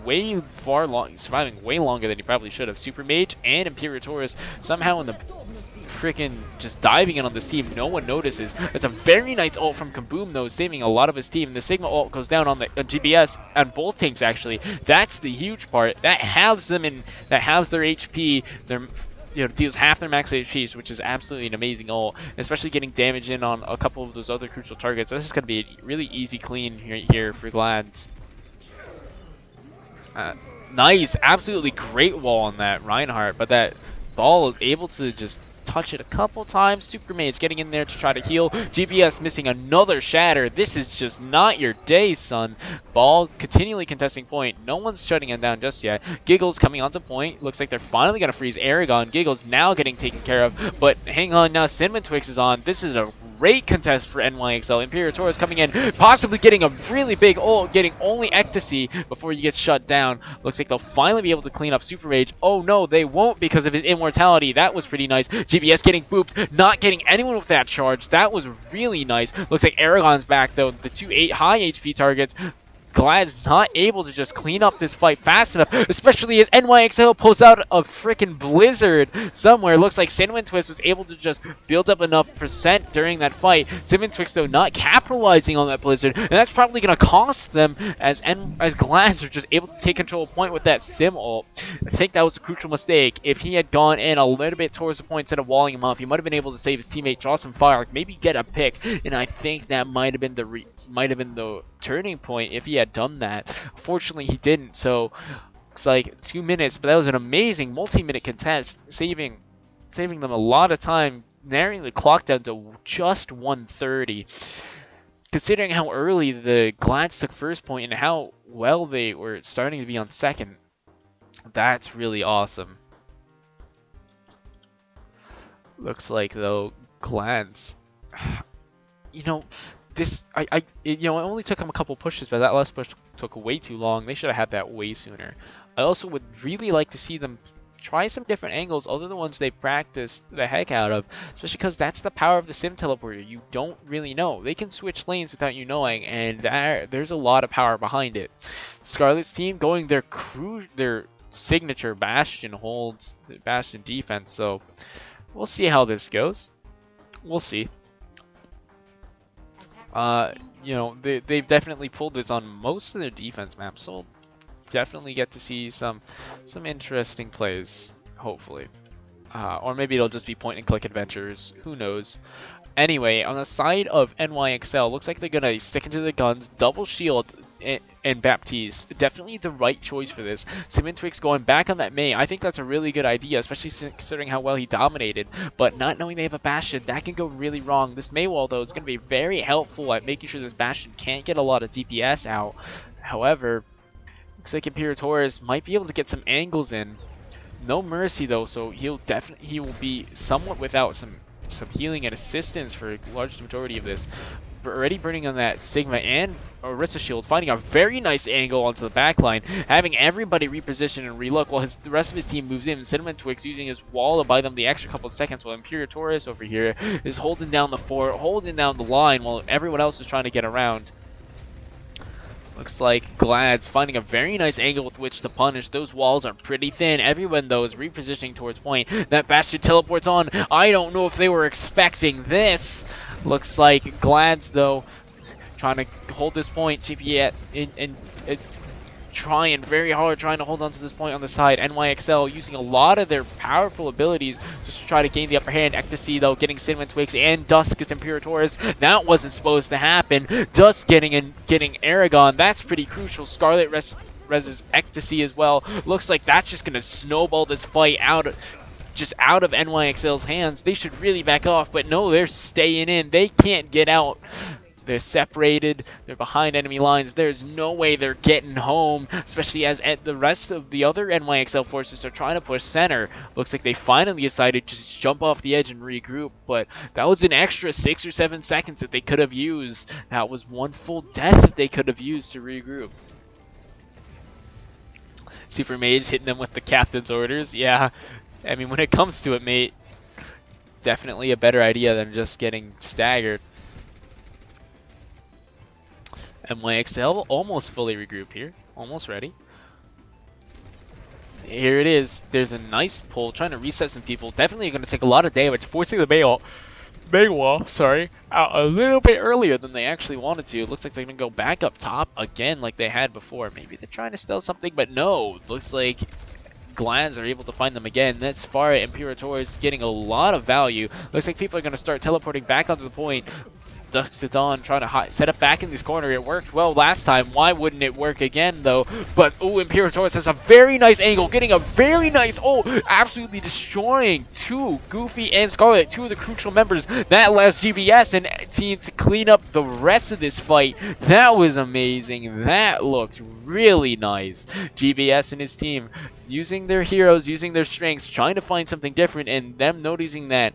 surviving way longer than he probably should have. Super Mage and Imperatoris somehow in the freaking just diving in on this team. No one notices. It's a very nice ult from Kaboom though, saving a lot of his team. The Sigma ult goes down on the GBS on both tanks actually. That's the huge part. That halves their HP. Deals half their max HPs, which is absolutely an amazing ult, especially getting damage in on a couple of those other crucial targets. This is going to be a really easy clean here for Glads. Nice, absolutely great wall on that Reinhardt, but that ball is able to just touch it a couple times. Super Mage getting in there to try to heal. GBS missing another shatter. This is just not your day, son. Ball continually contesting point. No one's shutting him down just yet. Giggles coming onto point. Looks like they're finally going to freeze Aragon. Giggles now getting taken care of. But hang on now. Cinnamon Twix is on. This is a great contest for NYXL. Imperatoris coming in. Possibly getting a really big ult. Getting only Ecstasy before he gets shut down. Looks like they'll finally be able to clean up Super Rage. Oh no, they won't because of his immortality. That was pretty nice. GBS getting booped. Not getting anyone with that charge. That was really nice. Looks like Aragon's back though. The two high HP targets. Glad's not able to just clean up this fight fast enough, especially as NYXL pulls out a freaking blizzard somewhere. Looks like Cinnamon Twist was able to just build up enough percent during that fight. Cinnamon Twist, though, not capitalizing on that blizzard, and that's probably going to cost them as Glads are just able to take control of point with that Sim ult. I think that was a crucial mistake. If he had gone in a little bit towards the point instead of walling him off, he might have been able to save his teammate, draw some fire, maybe get a pick, and I think that might have been the turning point if he had done that. Fortunately, he didn't, so it's like 2 minutes, but that was an amazing multi-minute contest, saving them a lot of time, narrowing the clock down to just 1:30. Considering how early the Glads took first point and how well they were starting to be on second, that's really awesome. Looks like, though, Glads, you know, it only took them a couple pushes, but that last push took way too long. They should have had that way sooner. I also would really like to see them try some different angles other than the ones they practiced the heck out of, especially because that's the power of the Sim Teleporter. You don't really know. They can switch lanes without you knowing, and there's a lot of power behind it. Scarlet's team going their signature Bastion holds, Bastion defense, so we'll see how this goes. We'll see. They've definitely pulled this on most of their defense maps, so we'll definitely get to see some interesting plays, hopefully. Or maybe it'll just be point-and-click adventures. Who knows? Anyway, on the side of NYXL, looks like they're going to stick into the guns, double shield, and Baptiste. Definitely the right choice for this. Simon Twix going back on that Mei. I think that's a really good idea, especially considering how well he dominated. But not knowing they have a Bastion, that can go really wrong. This Mei wall, though, is going to be very helpful at making sure this Bastion can't get a lot of DPS out. However, looks like Imperator's might be able to get some angles in. No Mercy, though, so he will be somewhat without some healing and assistance for a large majority of this. Already burning on that Sigma and Orisa shield, finding a very nice angle onto the backline, having everybody reposition and relook while the rest of his team moves in. Cinnamon Twix using his wall to buy them the extra couple of seconds, while Imperator over here is holding down the fort, holding down the line while everyone else is trying to get around. Looks like Glad's finding a very nice angle with which to punish. Those walls are pretty thin. Everyone, though, is repositioning towards point. That Bastion teleports on. I don't know if they were expecting this. Looks like Glad's, though, trying to hold this point. GP and it's trying very hard, trying to hold on to this point on the side. NYXL using a lot of their powerful abilities just to try to gain the upper hand. Ecstasy, though, getting Cinnamon Twigs and Dusk as Imperators. That wasn't supposed to happen. Dusk getting Aragon. That's pretty crucial. Scarlet reses Ecstasy as well. Looks like that's just going to snowball this fight out of NYXL's hands. They should really back off, but no, they're staying in. They can't get out. They're separated. They're behind enemy lines. There's no way they're getting home, especially as the rest of the other NYXL forces are trying to push center. Looks like they finally decided to just jump off the edge and regroup, but that was an extra 6 or 7 seconds that they could have used. That was one full death that they could have used to regroup. Super Mage hitting them with the captain's orders. Yeah, I mean, when it comes to it, mate, definitely a better idea than just getting staggered. NYXL almost fully regrouped here. Almost ready. Here it is. There's a nice pull, trying to reset some people. Definitely going to take a lot of damage, forcing the Mei wall, out a little bit earlier than they actually wanted to. Looks like they're going to go back up top again like they had before. Maybe they're trying to steal something, but no. Looks like Glands are able to find them again. That's far. Imperator is getting a lot of value. Looks like people are going to start teleporting back onto the point. Dusk to Dawn trying to set up back in this corner. It worked well last time. Why wouldn't it work again, though? But, oh, Imperator has a very nice angle, getting a very nice, absolutely destroying Goofy and Scarlet, two of the crucial members. That allows GBS and team to clean up the rest of this fight. That was amazing. That looked really nice. GBS and his team using their heroes, using their strengths, trying to find something different, and them noticing that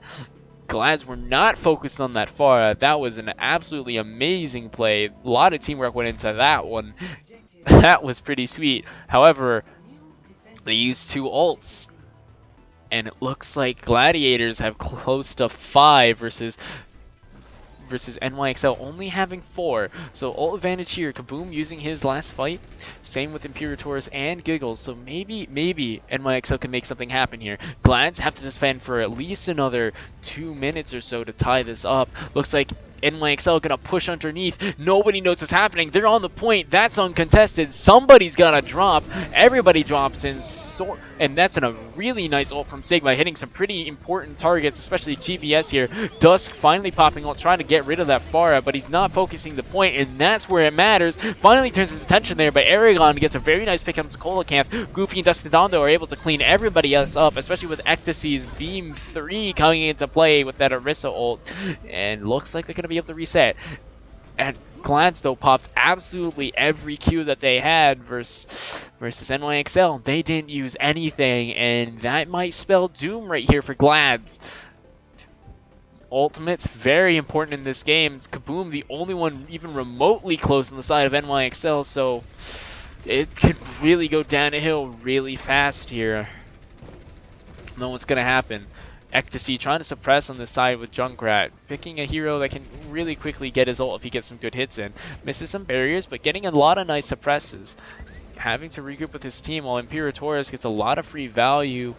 Glads were not focused on that far. That was an absolutely amazing play. A lot of teamwork went into that one. That was pretty sweet. However, they used 2 ults. And it looks like Gladiators have close to 5 versus versus NYXL only having 4. So ult advantage here. Kaboom using his last fight. Same with Imperators and Giggles. So maybe NYXL can make something happen here. Glads have to defend for at least another 2 minutes or so to tie this up. Looks like NYXL gonna push underneath. Nobody knows what's happening. They're on the point. That's uncontested. Somebody's gotta drop. Everybody drops in. And that's a really nice ult from Sigma, hitting some pretty important targets, especially GBS here. Dusk finally popping ult, trying to get rid of that Pharah, but he's not focusing the point, and that's where it matters. Finally turns his attention there, but Aragon gets a very nice pick up to Colacanth. Goofy and Duskadando are able to clean everybody else up, especially with Ectasy's Beam 3 coming into play with that Orisa ult. And looks like they're going to be able to reset. And Glads, though, popped absolutely every Q that they had versus NYXL. They didn't use anything, and that might spell doom right here for Glads. Ultimate's very important in this game. Kaboom, the only one even remotely close on the side of NYXL, so it could really go down a hill really fast here. Know what's going to happen. Ecstasy trying to suppress on the side with Junkrat, picking a hero that can really quickly get his ult if he gets some good hits in. Misses some barriers, but getting a lot of nice suppresses. Having to regroup with his team while Imperators gets a lot of free value.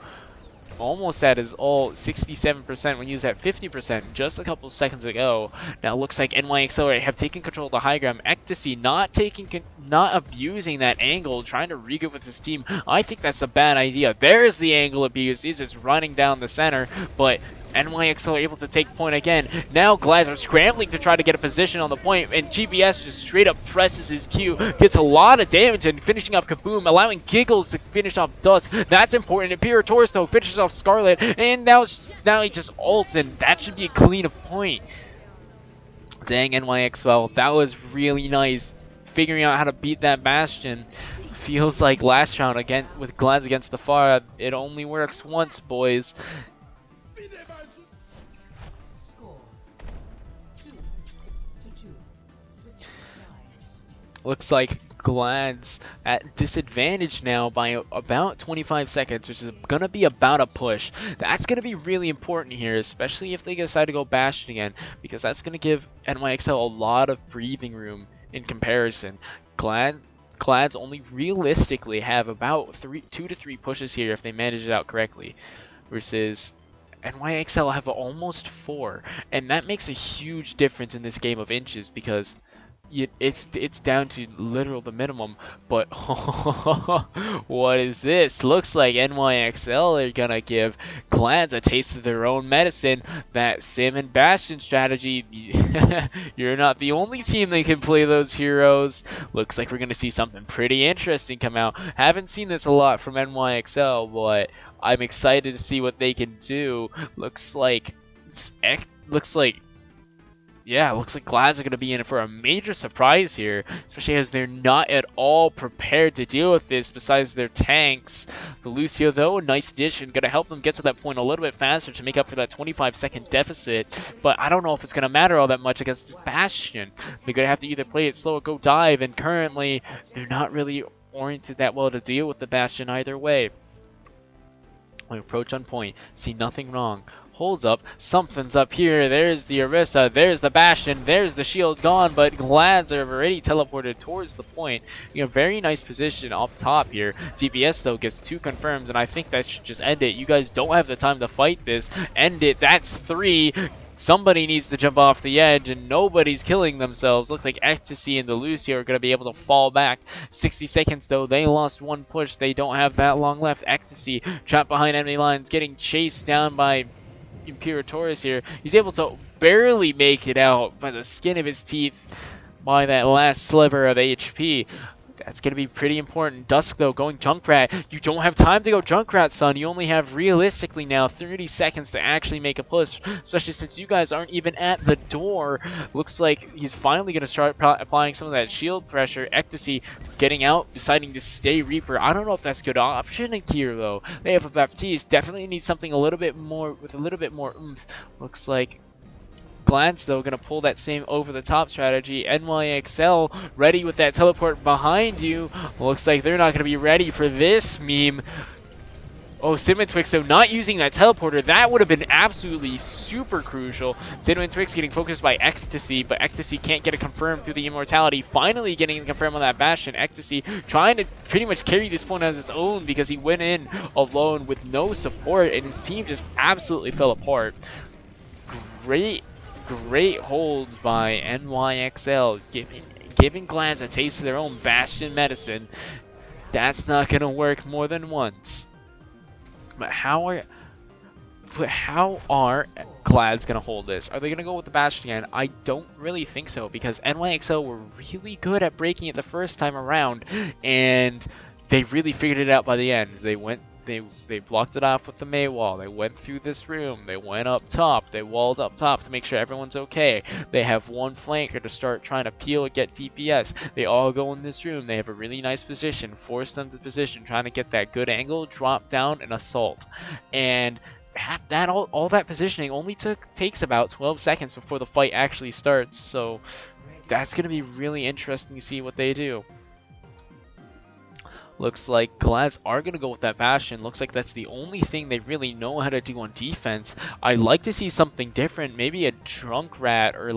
Almost at his ult, 67% when he was at 50% just a couple seconds ago. Now it looks like NYXL have taken control of the high ground. Ecstasy not abusing that angle, trying to regroup with his team. I think that's a bad idea. There's the angle abuse. He's just running down the center, but NYXL are able to take point again. Now Glads are scrambling to try to get a position on the point, and GBS just straight up presses his Q, gets a lot of damage, and finishing off Kaboom, allowing Giggles to finish off Dusk. That's important. Imperators, though, finishes off Scarlet, and now he just ults, and that should be a clean of point. Dang, NYXL, that was really nice. Figuring out how to beat that Bastion. Feels like last round again with Glads against the Pharah, it only works once, boys. Looks like Glads at disadvantage now by about 25 seconds, which is going to be about a push. That's going to be really important here, especially if they decide to go Bastion again, because that's going to give NYXL a lot of breathing room in comparison. Glads only realistically have about 2 to 3 pushes here if they manage it out correctly, versus NYXL have almost 4, and that makes a huge difference in this game of inches, because it's down to literal the minimum. But what is this? Looks like NYXL are gonna give Glads a taste of their own medicine. That Sim and Bastion strategy. You're not the only team that can play those heroes. Looks like we're gonna see something pretty interesting come out. Haven't seen this a lot from NYXL, but I'm excited to see what they can do. Looks like Glads are going to be in for a major surprise here, especially as they're not at all prepared to deal with this besides their tanks. The Luzio, though, a nice addition, going to help them get to that point a little bit faster to make up for that 25-second deficit, but I don't know if it's going to matter all that much against this Bastion. They're going to have to either play it slow or go dive, and currently they're not really oriented that well to deal with the Bastion either way. We approach on point, see nothing wrong. Holds up, something's up here. There's the Orisa, there's the Bastion, there's the shield gone, but Glads are already teleported towards the point. You know, very nice position up top here. GBS, though, gets 2 confirms, and I think that should just end it. You guys don't have the time to fight this. End it. That's 3. Somebody needs to jump off the edge, and nobody's killing themselves. Looks like Ecstasy and the Luzio are going to be able to fall back. 60 seconds, though. They lost 1 push. They don't have that long left. Ecstasy trapped behind enemy lines, getting chased down by Imperators here. He's able to barely make it out by the skin of his teeth by that last sliver of HP. That's going to be pretty important. Dusk, though, going Junkrat. You don't have time to go Junkrat, son. You only have, realistically now, 30 seconds to actually make a push, especially since you guys aren't even at the door. Looks like he's finally going to start applying some of that shield pressure. Ecstasy getting out, deciding to stay Reaper. I don't know if that's a good option in here, though. They have a Baptiste. Definitely need something a little bit more, with a little bit more oomph. Looks like Glance, though, going to pull that same over-the-top strategy. NYXL ready with that teleport behind you. Looks like they're not going to be ready for this meme. Oh, Cinnamon Twix, so not using that teleporter, that would have been absolutely super crucial. Cinnamon Twix getting focused by Ecstasy, but Ecstasy can't get it confirmed through the Immortality. Finally getting it confirmed on that Bastion. Ecstasy trying to pretty much carry this point as its own because he went in alone with no support, and his team just absolutely fell apart. Great holds by NYXL, giving Glance a taste of their own Bastion medicine. That's not going to work more than once. But how are Glads gonna hold this? Are they gonna go with the Bastion again? I don't really think so, because NYXL were really good at breaking it the first time around, and they really figured it out by the end. They blocked it off with the May wall. They went through this room. They went up top. They walled up top to make sure everyone's okay. They have one flanker to start trying to peel and get DPS. They all go in this room. They have a really nice position. Force them to position, trying to get that good angle, drop down, and assault. And that all that positioning only takes about 12 seconds before the fight actually starts. So that's going to be really interesting to see what they do. Looks like Glads are going to go with that Bastion. Looks like that's the only thing they really know how to do on defense. I'd like to see something different. Maybe a Drunk Rat or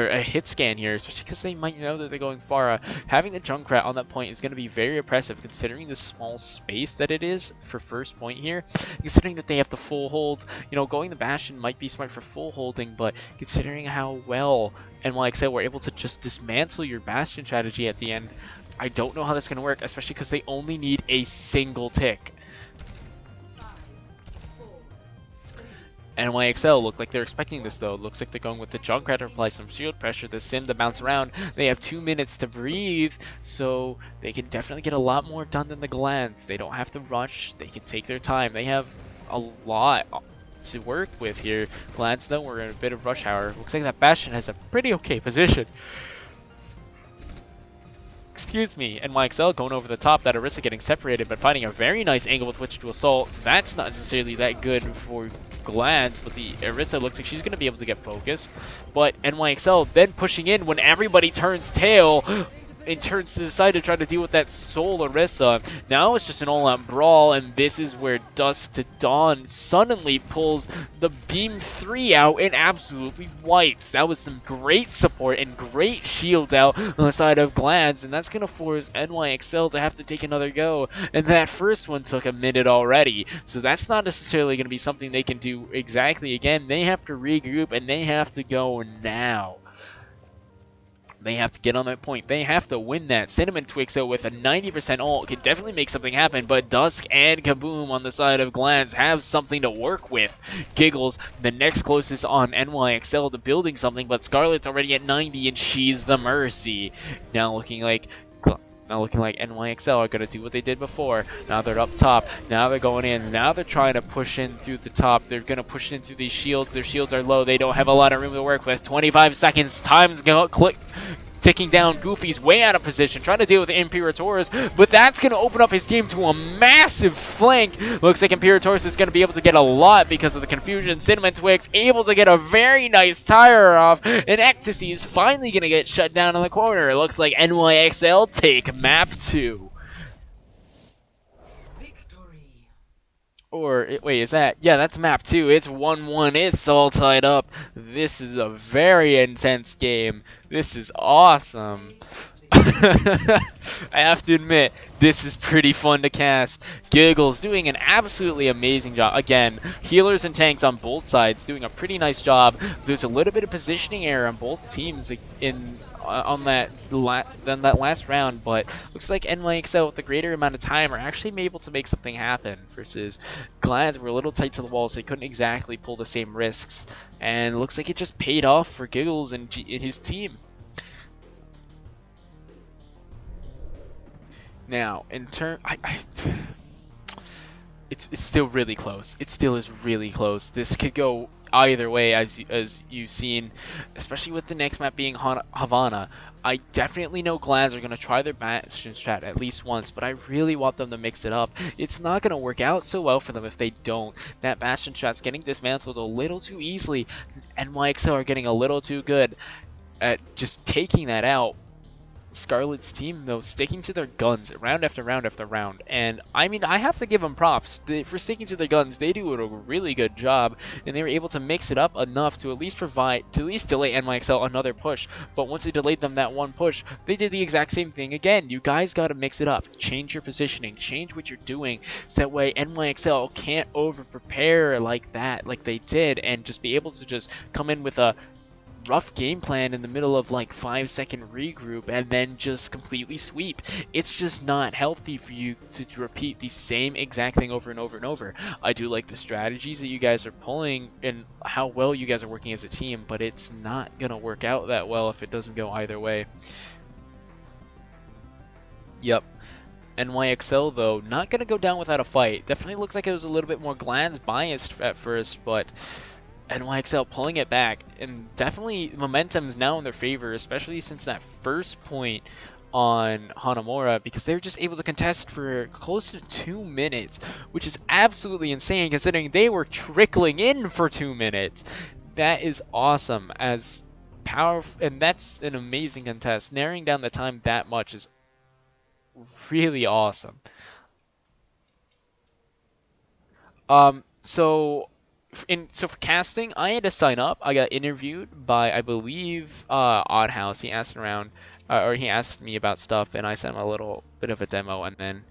a hit scan here, especially because they might know that they're going far. Having the Junkrat on that point is going to be very oppressive considering the small space that it is for first point here. Considering that they have the full hold, going the Bastion might be smart for full holding, but considering how well NYXL were able to just dismantle your Bastion strategy at the end, I don't know how that's going to work, especially because they only need a single tick. NYXL look like they're expecting this though. Looks like they're going with the Junkrat to apply some shield pressure, the Sim to bounce around. They have 2 minutes to breathe, so they can definitely get a lot more done than the Glance. They don't have to rush. They can take their time. They have a lot to work with here. Glance though, we're in a bit of rush hour. Looks like that Bastion has a pretty okay position. Excuse me, NYXL going over the top, that Orisa getting separated, but finding a very nice angle with which to assault. That's not necessarily that good for Glance, but the Orisa looks like she's going to be able to get focused. But NYXL then pushing in when everybody turns tail and turns to decide to try to deal with that Soul Orisa. Now it's just an all-out brawl, and this is where Dusk to Dawn suddenly pulls the Beam 3 out and absolutely wipes. That was some great support and great shield out on the side of Glance, and that's going to force NYXL to have to take another go. And that first one took a minute already, so that's not necessarily going to be something they can do exactly again. They have to regroup, and they have to go now. They have to get on that point. They have to win that. Cinnamon Twixo with a 90% ult can definitely make something happen, but Dusk and Kaboom on the side of Glance have something to work with. Giggles, the next closest on NYXL to building something, but Scarlet's already at 90 and she's the Mercy. Now looking like NYXL are going to do what they did before. Now they're up top. Now they're going in. Now they're trying to push in through the top. They're going to push in through these shields. Their shields are low. They don't have a lot of room to work with. 25 seconds. Time's ticking down. Goofy's way out of position, trying to deal with the Imperators, but that's going to open up his team to a massive flank. Looks like Imperators is going to be able to get a lot because of the confusion. Cinnamon Twix able to get a very nice tire off, and Ecstasy is finally going to get shut down in the corner. It looks like NYXL take map 2. Or, wait, is that? Yeah, that's map 2. It's 1-1. It's all tied up. This is a very intense game. This is awesome. I have to admit, this is pretty fun to cast. Giggles doing an absolutely amazing job. Again, healers and tanks on both sides doing a pretty nice job. There's a little bit of positioning error on both teams on that last round, but looks like NYXL with a greater amount of time are actually able to make something happen versus Glads were a little tight to the wall, so they couldn't exactly pull the same risks. And looks like it just paid off for Giggles and his team. Now, in turn, it's still really close. It still is really close. This could go either way, as you've seen, especially with the next map being Havana. I definitely know Glads are going to try their Bastion strat at least once, but I really want them to mix it up. It's not going to work out so well for them if they don't. That Bastion strat's getting dismantled a little too easily. NYXL are getting a little too good at just taking that out. Scarlet's team, though, sticking to their guns round after round after round. And I mean, I have to give them props. For sticking to their guns, they do a really good job, and they were able to mix it up enough to at least delay NYXL another push. But once they delayed them that one push, they did the exact same thing again. You guys got to mix it up. Change your positioning. Change what you're doing, so that way NYXL can't over-prepare like that, like they did, and just be able to just come in with a rough game plan in the middle of like 5-second regroup and then just completely sweep. It's just not healthy for you to repeat the same exact thing over and over and over. I do like the strategies that you guys are pulling and how well you guys are working as a team, but it's not gonna work out that well if it doesn't go either way. Yep. NYXL though, not gonna go down without a fight. Definitely looks like it was a little bit more Glands biased at first, but NYXL pulling it back, and definitely momentum's now in their favor, especially since that first point on Hanamura, because they were just able to contest for close to 2 minutes, which is absolutely insane considering they were trickling in for 2 minutes. That is awesome, as powerful, and that's an amazing contest. Narrowing down the time that much is really awesome. So for casting, I had to sign up. I got interviewed by, I believe, Odd House. He asked around, or he asked me about stuff, and I sent him a little bit of a demo, and then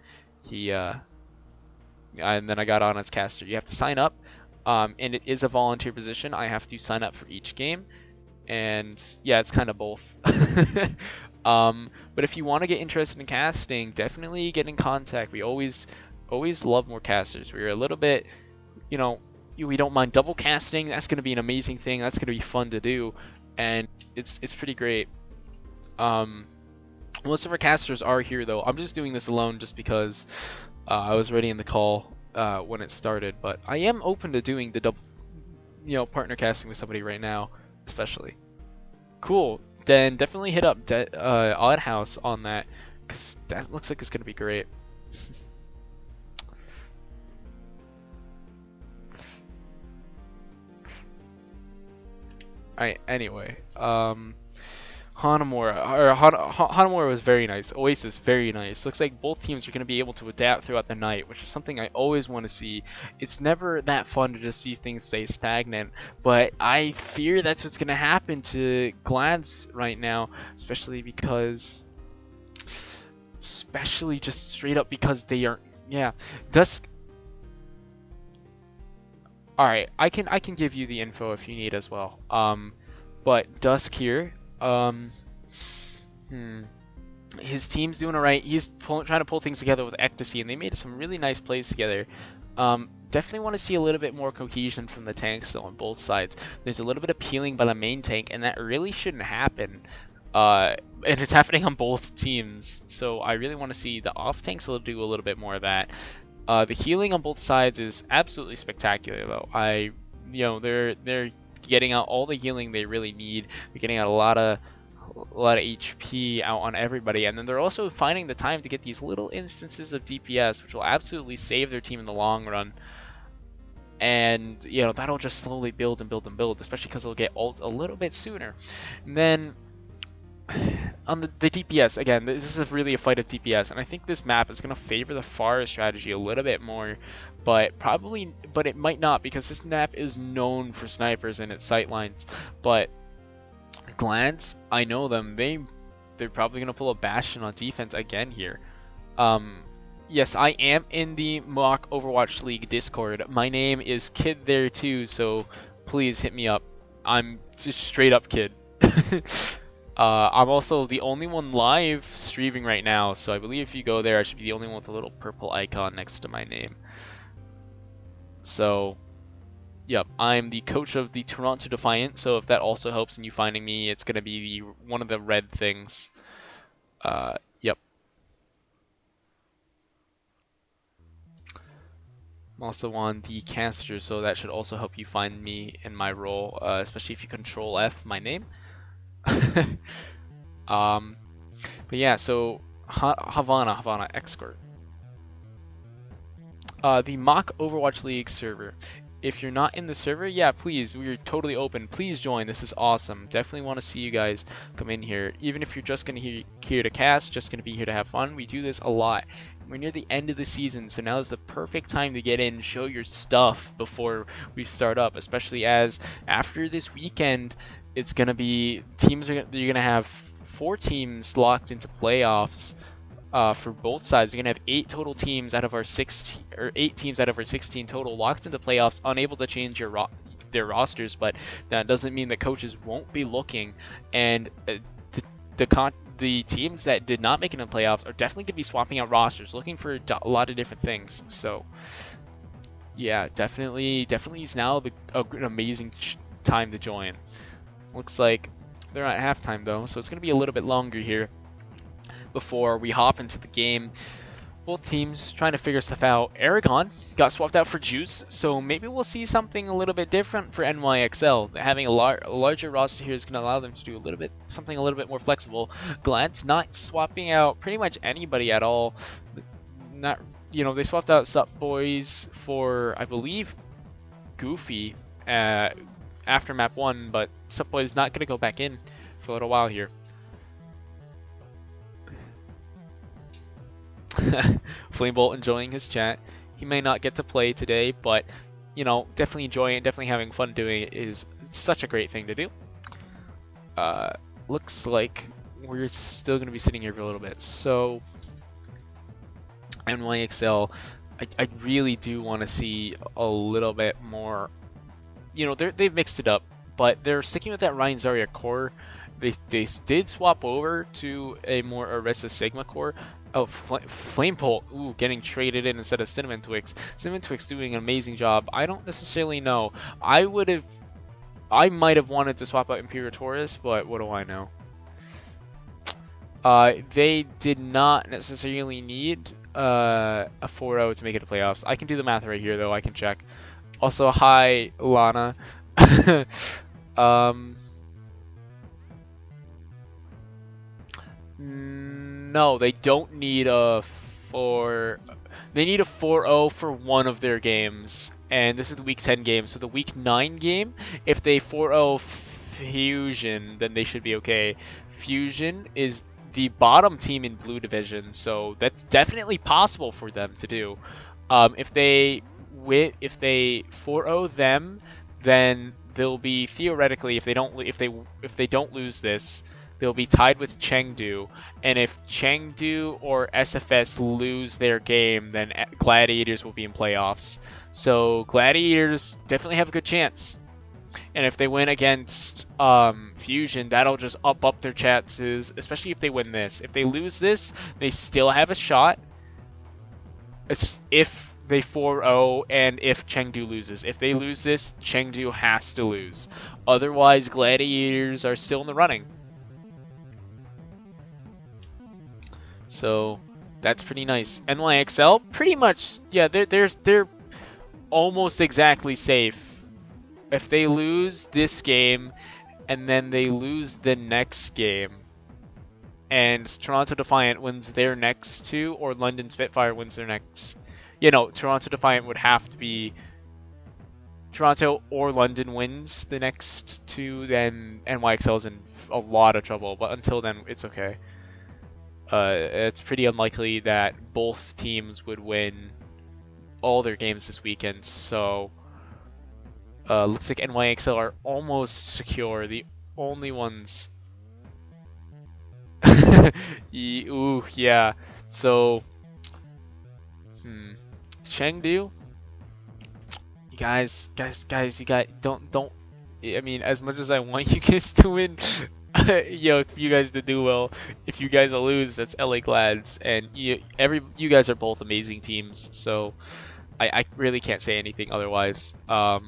I got on as caster. You have to sign up, and it is a volunteer position. I have to sign up for each game, and yeah, it's kind of both. But if you want to get interested in casting, definitely get in contact. We always love more casters. We're a little bit, you know, we don't mind double casting. That's going to be an amazing thing. That's going to be fun to do, and it's pretty great. Most of our casters are here though. I'm just doing this alone just because I was ready in the call when it started, but I am open to doing the double, partner casting with somebody right now, especially. Cool. Then definitely hit up Odd House on that, because that looks like it's going to be great. Alright, anyway, Hanamura was very nice. Oasis, very nice. Looks like both teams are going to be able to adapt throughout the night, which is something I always want to see. It's never that fun to just see things stay stagnant, but I fear that's what's going to happen to Glads right now, especially just straight up because they aren't. Yeah, Dusk. All right, I can give you the info if you need as well. But Dusk here, his team's doing alright. He's trying to pull things together with Ecstasy, and they made some really nice plays together. Definitely want to see a little bit more cohesion from the tanks though on both sides. There's a little bit of peeling by the main tank, and that really shouldn't happen. And it's happening on both teams, so I really want to see the off tanks do a little bit more of that. The healing on both sides is absolutely spectacular though. They're getting out all the healing they really need. They're getting out a lot of HP out on everybody, and then they're also finding the time to get these little instances of DPS, which will absolutely save their team in the long run. And that'll just slowly build and build and build, especially because they'll get ult a little bit sooner. And then on the DPS, again, this is really a fight of DPS, and I think this map is going to favor the Pharah strategy a little bit more, but it might not, because this map is known for snipers and its sightlines. But Glance, I know them. They're probably going to pull a Bastion on defense again here. Yes, I am in the mock Overwatch League Discord. My name is Kid there too, so please hit me up. I'm just straight up Kid. I'm also the only one live streaming right now, so I believe if you go there, I should be the only one with a little purple icon next to my name. So, yep, I'm the coach of the Toronto Defiant, so if that also helps in you finding me, it's going to be one of the red things. Yep. I'm also on the caster, so that should also help you find me in my role, especially if you control F my name. But yeah, so Havana escort. The mock Overwatch League server. if you're not in the server, yeah, please, we're totally open. Please join. This is awesome. Definitely want to see you guys come in here. Even if you're just going to here to cast, just going to be here to have fun, we do this a lot. We're near the end of the season, so now is the perfect time to get in, show your stuff before we start up, especially as after this weekend, it's going to be, you're going to have 4 teams locked into playoffs. For both sides, you're gonna have 8 total teams out of our 16, or 8 teams out of our 16 total locked into playoffs, unable to change their rosters. But that doesn't mean that coaches won't be looking, and the teams that did not make it in the playoffs are definitely gonna be swapping out rosters, looking for a lot of different things. So yeah, definitely is now an amazing time to join. Looks like they're at halftime though, so it's gonna be a little bit longer here before we hop into the game. Both teams trying to figure stuff out. Aragon got swapped out for Juice, so maybe we'll see something a little bit different for NYXL. Having a larger roster here is going to allow them to do something a little bit more flexible. Glance not swapping out pretty much anybody at all. Not, they swapped out Sup Boys for, I believe, Goofy after map 1, but Sup Boys not going to go back in for a little while here. Flamebolt enjoying his chat. He may not get to play today, but definitely enjoying it, definitely having fun doing it is such a great thing to do. Looks like we're still going to be sitting here for a little bit. So NYXL, I really do want to see a little bit more. They've mixed it up, but they're sticking with that Ryan Zarya core. They did swap over to a more Orisa Sigma core. Oh, Flamebolt, ooh, getting traded in instead of Cinnamon Twix. Cinnamon Twix doing an amazing job. I don't necessarily know. I might have wanted to swap out Imperial Taurus, but what do I know? They did not necessarily need a 4-0 to make it to playoffs. I can do the math right here, though. I can check. Also, hi, Lana. No, they don't need a 4. They need a 4-0 for one of their games, and this is the Week 10 game. So the Week 9 game, if they 4-0 Fusion, then they should be okay. Fusion is the bottom team in Blue Division, so that's definitely possible for them to do. If they 4-0 them, then they'll be theoretically, if they don't lose this, they'll be tied with Chengdu, and if Chengdu or SFS lose their game, then Gladiators will be in playoffs. So Gladiators definitely have a good chance, and if they win against Fusion, that'll just up their chances, especially if they win this. If they lose this, they still have a shot. It's if they 4-0 and if Chengdu loses. If they lose this, Chengdu has to lose. Otherwise, Gladiators are still in the running. So that's pretty nice. NYXL, pretty much, yeah, they're almost exactly safe. If they lose this game and then they lose the next game, and Toronto Defiant wins their next 2, or London Spitfire wins their next, Toronto Defiant would have to be Toronto or London wins the next 2, then NYXL's in a lot of trouble. But until then, it's okay. It's pretty unlikely that both teams would win all their games this weekend, so looks like NYXL are almost secure. The only ones... Ooh, yeah. So, Chengdu? You guys, don't... I mean, as much as I want you guys to win... if you guys do well, if you guys lose, that's LA Glads, and you guys are both amazing teams, so I really can't say anything otherwise. A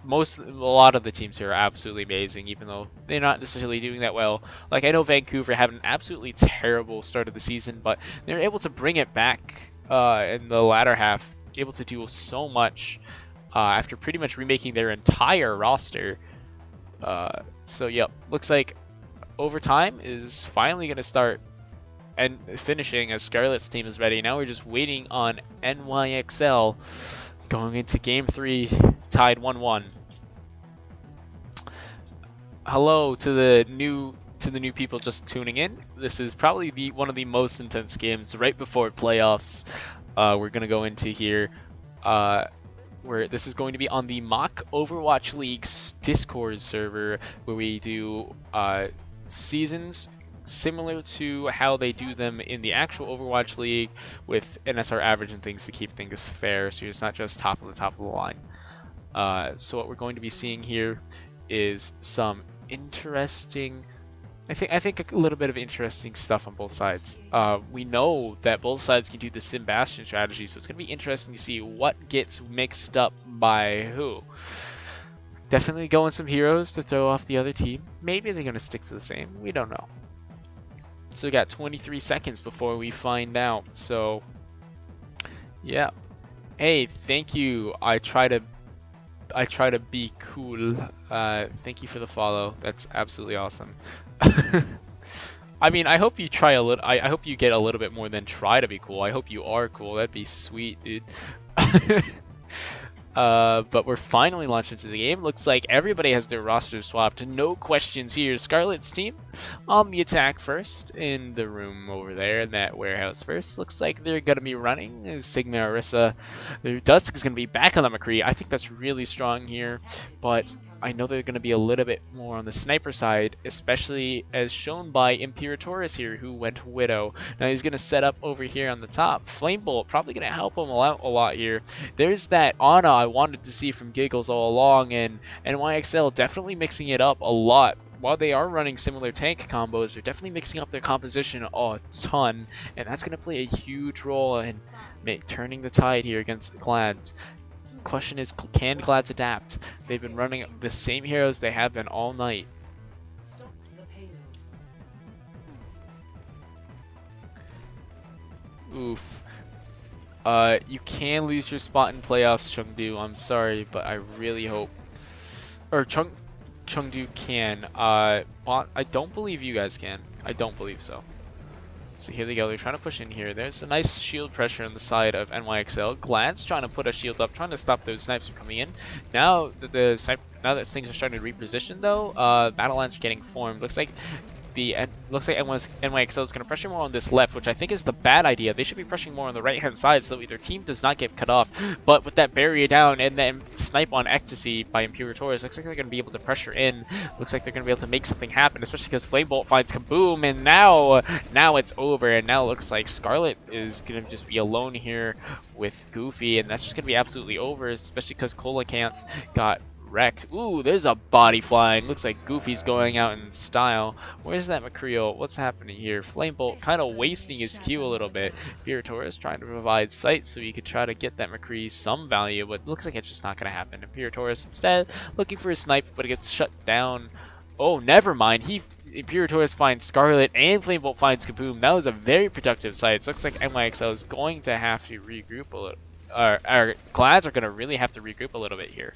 lot of the teams here are absolutely amazing, even though they're not necessarily doing that well. Like, I know Vancouver had an absolutely terrible start of the season, but they're able to bring it back in the latter half, able to do so much after pretty much remaking their entire roster. So yep, looks like overtime is finally going to start and finishing as Scarlet's team is ready. Now we're just waiting on NYXL going into game 3. tied 1-1. Hello to the new people just tuning in. This is probably one of the most intense games right before playoffs. We're gonna go into here. Where this is going to be on the Mock Overwatch League's Discord server, where we do seasons similar to how they do them in the actual Overwatch League, with NSR average and things to keep things fair, so it's not just top of the line. So what we're going to be seeing here is some interesting, I think a little bit of interesting stuff on both sides. We know that both sides can do the Sim Bastion strategy, so it's going to be interesting to see what gets mixed up by who. Definitely going some heroes to throw off the other team. Maybe they're going to stick to the same. We don't know. So we got 23 seconds before we find out. So, yeah. Hey, thank you. I try to be cool. Thank you for the follow. That's absolutely awesome. I mean, I hope you try a little. I hope you get a little bit more than try to be cool. I hope you are cool. That'd be sweet, dude. But we're finally launched into the game. Looks like everybody has their roster swapped. No questions here. Scarlet's team on the attack first in the room over there in that warehouse first. Looks like they're going to be running Sigma Orisa. Dusk is going to be back on the McCree. I think that's really strong here, but I know they're going to be a little bit more on the sniper side, especially as shown by Imperatoris here, who went Widow. Now he's going to set up over here on the top. Flamebolt probably going to help him out a lot here. There's that Ana I wanted to see from Giggles all along, and NYXL definitely mixing it up a lot. While they are running similar tank combos, they're definitely mixing up their composition a ton, and that's going to play a huge role in turning the tide here against Glads. Question is, can Glads adapt? They've been running the same heroes they have been all night. Oof. You can lose your spot in playoffs, Chengdu. I'm sorry, but I really hope. Or Chengdu can. I don't believe you guys can. I don't believe so. So here they go. They're trying to push in here. There's a nice shield pressure on the side of NYXL. Glad's trying to put a shield up, trying to stop those snipes from coming in. Now that things are starting to reposition, though, battle lines are getting formed. Looks like NYXL is going to pressure more on this left, which I think is the bad idea. They should be pressuring more on the right-hand side so that their team does not get cut off. But with that barrier down and then snipe on Ecstasy by Imperatoris, looks like they're going to be able to pressure in. Looks like they're going to be able to make something happen, especially because Flamebolt finds Kaboom, and now it's over. And now it looks like Scarlet is going to just be alone here with Goofy, and that's just going to be absolutely over, especially because Coelacanth got wrecked. Ooh, there's a body flying. Looks like Goofy's going out in style. Where's that McCreel? What's happening here? Flamebolt kind of wasting his Q a little bit. Imperator trying to provide sight so he could try to get that McCree some value, but looks like it's just not going to happen. Imperator instead looking for a snipe, but it gets shut down. Oh, never mind. Imperator finds Scarlet and Flamebolt finds Kaboom. That was a very productive sight. Looks like NYXL is going to have to regroup a little. Our Glads are going to really have to regroup a little bit here.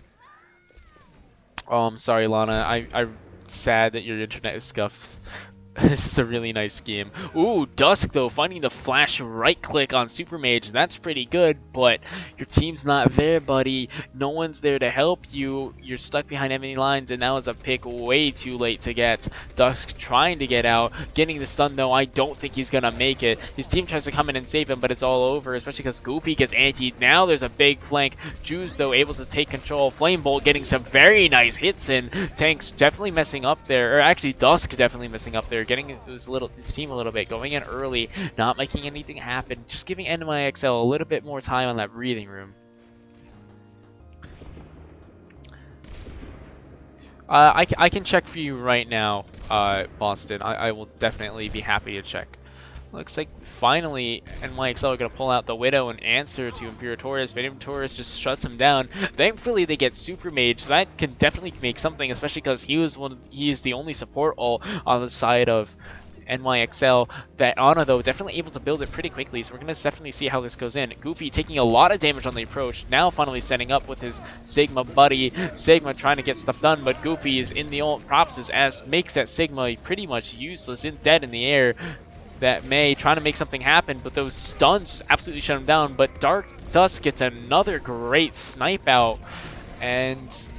Oh, I'm sorry, Lana. I'm sad that your internet is scuffed. This is a really nice game. Ooh, Dusk, though, finding the flash right-click on Super Mage. That's pretty good, but your team's not there, buddy. No one's there to help you. You're stuck behind enemy lines, and that was a pick way too late to get. Dusk trying to get out, getting the stun, though. I don't think he's going to make it. His team tries to come in and save him, but it's all over, especially because Goofy gets antied. Now there's a big flank. Juice, though, able to take control. Flamebolt getting some very nice hits in. Tank's definitely messing up there, or actually Dusk definitely messing up there. Getting into his team a little bit, going in early, not making anything happen, just giving NYXL a little bit more time on that breathing room. I can check for you right now, Boston. I will definitely be happy to check. Looks like finally NYXL are going to pull out the Widow and answer to Imperatoris, but Imperatoris just shuts him down. Thankfully, they get Super Mage, so that can definitely make something, especially because he is the only support ult on the side of NYXL. That Ana, though, definitely able to build it pretty quickly, so we're going to definitely see how this goes in. Goofy taking a lot of damage on the approach, now finally setting up with his Sigma buddy. Sigma trying to get stuff done, but Goofy is in the ult. Props his ass, makes that Sigma pretty much useless, dead in the air. That May trying to make something happen, but those stunts absolutely shut him down. But Dusk gets another great snipe out. And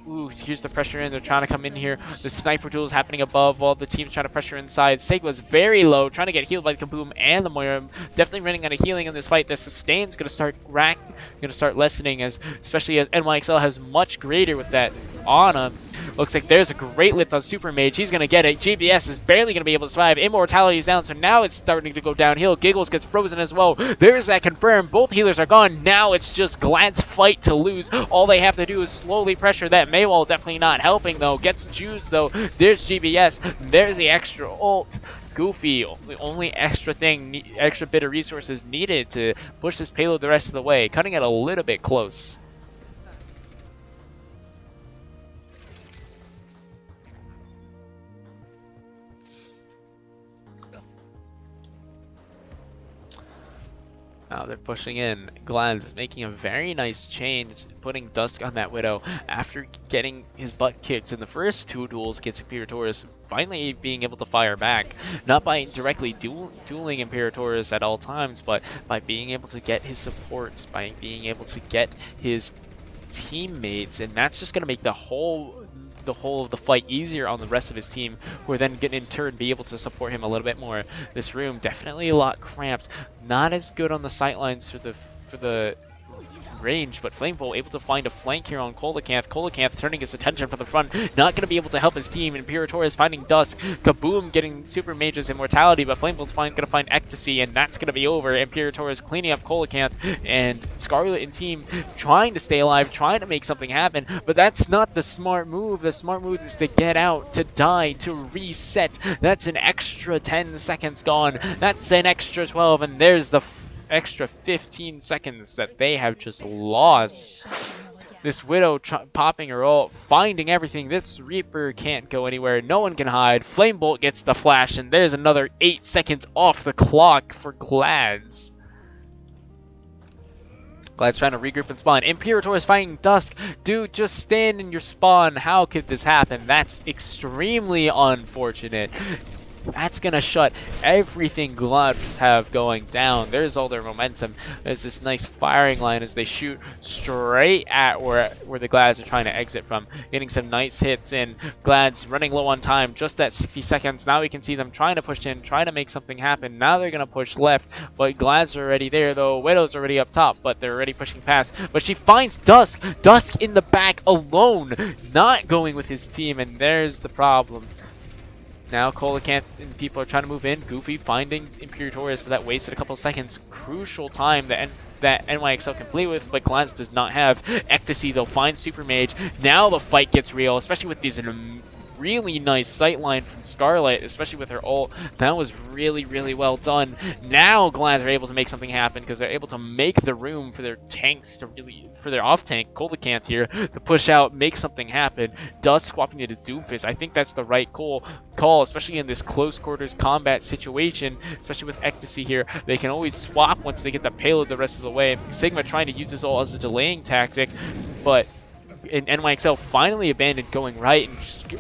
ooh, here's the pressure in. They're trying to come in here. The sniper duel is happening above while the team's trying to pressure inside. Sigma's very low, trying to get healed by the Kaboom and the Moira. Definitely running out of healing in this fight. The sustain's going to start lessening, as especially as NYXL has much greater with that on him. Looks like there's a great lift on Super Mage. He's going to get it. GBS is barely going to be able to survive. Immortality is down, so now it's starting to go downhill. Giggles gets frozen as well. There's that confirmed. Both healers are gone. Now it's just Glad's fight to lose. All they have to do is slowly pressure that Maywall. Definitely not helping, though. Gets Juice, though. There's GBS. There's the extra ult. Goofy, the only extra bit of resources needed to push this payload the rest of the way. Cutting it a little bit close. Now they're pushing in. Glad's making a very nice change, putting Dusk on that Widow after getting his butt kicked in the first two duels against Imperatorus, finally being able to fire back. Not by directly dueling Imperatorus at all times, but by being able to get his supports, by being able to get his teammates, and that's just going to make the whole of the fight easier on the rest of his team, who are then going to in turn be able to support him a little bit more. This room definitely a lot cramped, not as good on the sightlines for the range, but Flamebolt able to find a flank here on Kolakanth. Kolakanth turning his attention from the front, not going to be able to help his team. Imperator is finding Dusk. Kaboom getting Super Mage's immortality, but Flamebolt's going to find Ecstasy, and that's going to be over. Imperator is cleaning up Kolakanth, and Scarlet and team trying to stay alive, trying to make something happen, but that's not the smart move. The smart move is to get out, to die, to reset. That's an extra 10 seconds gone. That's an extra 12, and there's the extra 15 seconds that they have just lost. This Widow popping her ult, finding everything. This Reaper can't go anywhere. No one can hide. Flamebolt gets the flash, and there's another 8 seconds off the clock for Glad's. Glad's trying to regroup and spawn. Imperator is fighting Dusk. Dude, just stand in your spawn. How could this happen? That's extremely unfortunate. That's going to shut everything Gloves have going down. There's all their momentum. There's this nice firing line as they shoot straight at where the Glads are trying to exit from. Getting some nice hits in. Glads running low on time, just at 60 seconds. Now we can see them trying to push in, trying to make something happen. Now they're going to push left, but Glads are already there, though. Widow's already up top, but they're already pushing past. But she finds Dusk. Dusk in the back alone, not going with his team, and there's the problem. Now Kolakanth and people are trying to move in. Goofy finding Imperatorus, but that wasted a couple seconds. Crucial time that NYXL can play with, but Glance does not have. Ecstasy, though, finds Super Mage. Now the fight gets real, especially with these really nice sightline from Scarlet, especially with her ult. That was really, really well done. Now Glans are able to make something happen because they're able to make the room for their tanks to for their off-tank, Kolakanth here, to push out, make something happen. Dusk swapping into Doomfist. I think that's the right call, especially in this close quarters combat situation, especially with Ecstasy here. They can always swap once they get the payload the rest of the way. Sigma trying to use this all as a delaying tactic, but NYXL finally abandoned going right,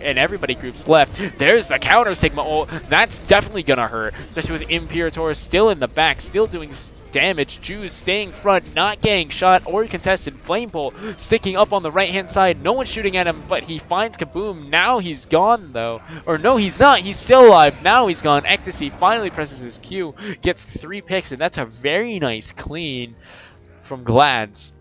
and everybody groups left. There's the counter Sigma ult. That's definitely gonna hurt, especially with Imperator still in the back, still doing damage. Juice staying front, not getting shot or contested. Flamebolt sticking up on the right hand side. No one's shooting at him, but he finds Kaboom. Now he's gone, though. Or no, he's not. He's still alive. Now he's gone. Ecstasy finally presses his Q, gets 3 picks, and that's a very nice clean from Glads.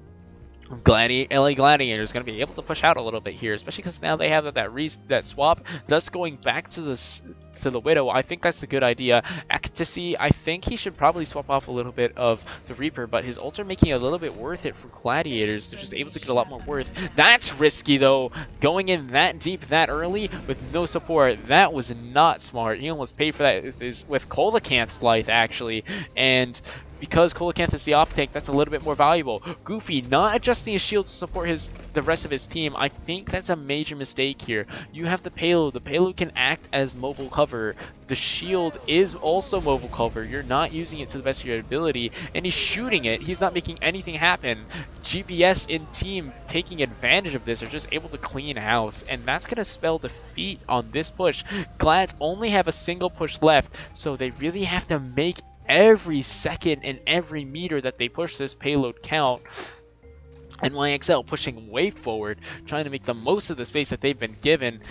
LA Gladiators going to be able to push out a little bit here, especially because now they have that swap. Thus going back to the Widow, I think that's a good idea. Ecstasy, I think he should probably swap off a little bit of the Reaper, but his ult are making it a little bit worth it for Gladiators. They're just able to get a lot more worth. That's risky, though. Going in that deep that early with no support, that was not smart. He almost paid for that with Kolakanth's life, actually, and because Kolakanth is the off-tank, that's a little bit more valuable. Goofy not adjusting his shield to support the rest of his team. I think that's a major mistake here. You have the payload. The payload can act as mobile cover. The shield is also mobile cover. You're not using it to the best of your ability, and he's shooting it. He's not making anything happen. GPS and team taking advantage of this are just able to clean house, and that's going to spell defeat on this push. Glads only have a single push left, so they really have to make every second and every meter that they push this payload count. NYXL pushing way forward, trying to make the most of the space that they've been given.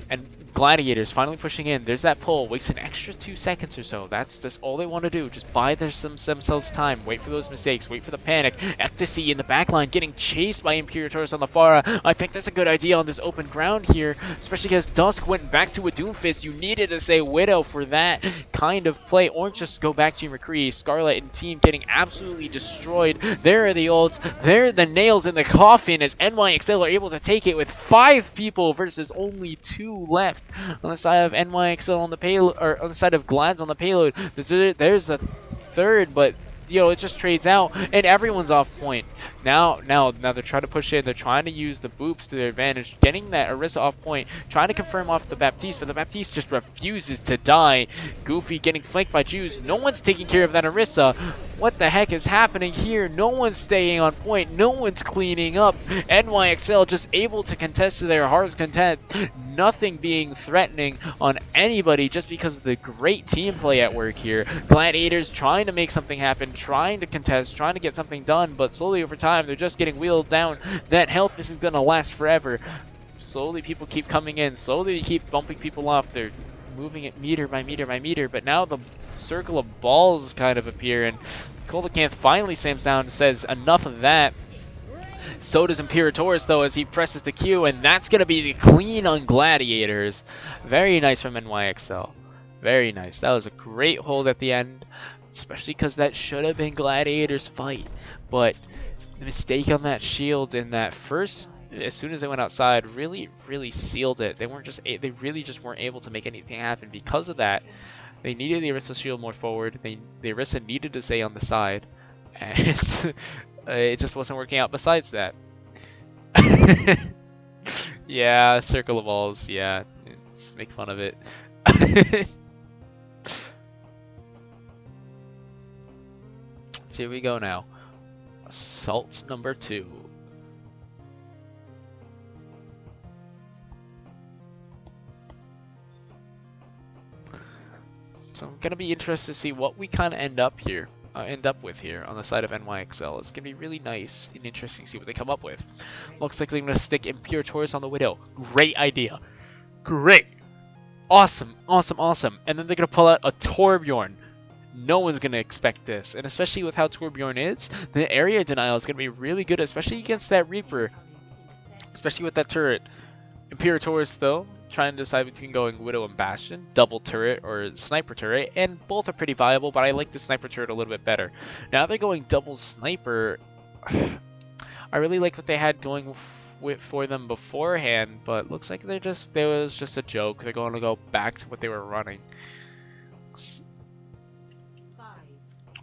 And Gladiators finally pushing in. There's that pull. Wastes an extra 2 seconds or so. That's just all they want to do. Just buy themselves time. Wait for those mistakes. Wait for the panic. Ecstasy in the backline getting chased by Imperator's on the far. I think that's a good idea on this open ground here, especially because Dusk went back to a Doomfist. You needed to say Widow for that kind of play, or just go back to your McCree. Scarlet and team getting absolutely destroyed. There are the ults. There are the nails in the coffin as NYXL are able to take it with 5 people versus only 2 left. On the side of NYXL on the payload, or on the side of Glads on the payload, there's a third, but you know, it just trades out and everyone's off point. Now they're trying to push in. They're trying to use the boops to their advantage, getting that Orisa off point, trying to confirm off the Baptiste, but the Baptiste just refuses to die. Goofy getting flanked by Jews. No one's taking care of that Orisa. What the heck is happening here? No one's staying on point. No one's cleaning up. NYXL just able to contest to their heart's content. Nothing being threatening on anybody just because of the great team play at work here. Gladiators trying to make something happen, trying to contest, trying to get something done, but slowly over time they're just getting wheeled down. That health isn't going to last forever. Slowly people keep coming in. Slowly they keep bumping people off. They're moving it meter by meter by meter, but now the circle of balls kind of appear, and Kolakanth finally slams down and says enough of that. So does Imperator's though as he presses the Q, and that's going to be the clean on Gladiators. Very nice from NYXL. Very nice. That was a great hold at the end, especially because that should have been Gladiators' fight. But the mistake on that shield in that first, as soon as they went outside, really sealed it. They really just weren't able to make anything happen because of that. They needed the Orisa shield more forward. The Orisa needed to stay on the side, and it just wasn't working out besides that. Yeah, circle of balls. Yeah, just make fun of it. So here we go now. Assault number 2. So I'm gonna be interested to see what we kind of end up with here on the side of NYXL. It's gonna be really nice and interesting to see what they come up with. Looks like they're gonna stick Imperator's on the Widow. Great idea. Great. Awesome. And then they're gonna pull out a Torbjorn. No one's gonna expect this, and especially with how Torbjorn is, the area denial is gonna be really good, especially against that Reaper, especially with that turret. Imperator's though, trying to decide between going Widow and Bastion, double turret or sniper turret, and both are pretty viable, but I like the sniper turret a little bit better. Now they're going double sniper. I really like what they had going for them beforehand, but looks like there was just a joke. They're going to go back to what they were running.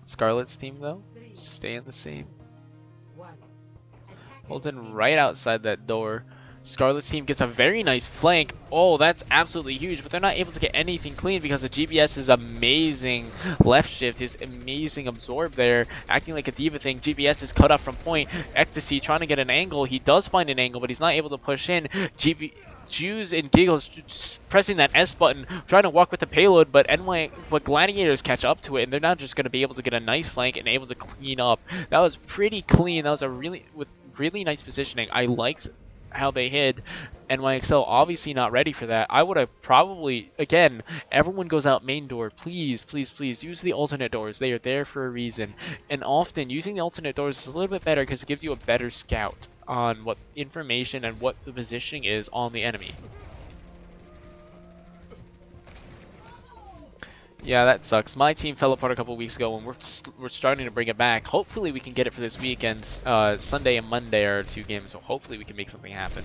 Scarlet's team though, staying the same. Holding right outside that door. Scarlet's team gets a very nice flank. Oh, that's absolutely huge, but they're not able to get anything clean because of GBS's amazing left shift, his amazing absorb there, acting like a diva thing. GBS is cut off from point. Ecstasy trying to get an angle. He does find an angle, but he's not able to push in. Jews and Giggles pressing that S button, trying to walk with the payload, but Gladiators catch up to it, and they're now just going to be able to get a nice flank and able to clean up. That was pretty clean. That was with really nice positioning. I liked how they hid. NYXL obviously not ready for that. I would have probably, again, everyone goes out main door. Please use the alternate doors. They are there for a reason. And often using the alternate doors is a little bit better because it gives you a better scout on what information and what the positioning is on the enemy. Yeah, that sucks. My team fell apart a couple weeks ago, and we're starting to bring it back. Hopefully we can get it for this weekend. Sunday and Monday are 2 games, so hopefully we can make something happen.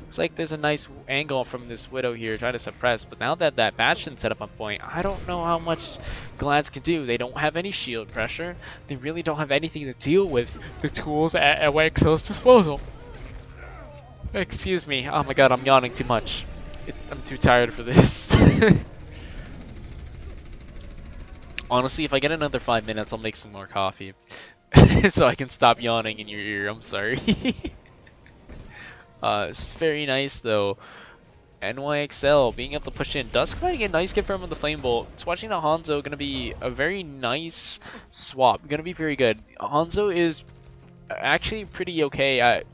Looks like there's a nice angle from this Widow here, trying to suppress, but now that that Bastion's set up on point, I don't know how much Glads can do. They don't have any shield pressure. They really don't have anything to deal with the tools at NYXL's disposal. Excuse me. Oh my god, I'm yawning too much. I'm too tired for this. Honestly, if I get another 5 minutes, I'll make some more coffee. So I can stop yawning in your ear. I'm sorry. It's very nice, though. NYXL being able to push in. Dusk finding a nice confirm on the Flame Bolt. Swatching the Hanzo going to be a very nice swap. Going to be very good. Hanzo is actually pretty okay at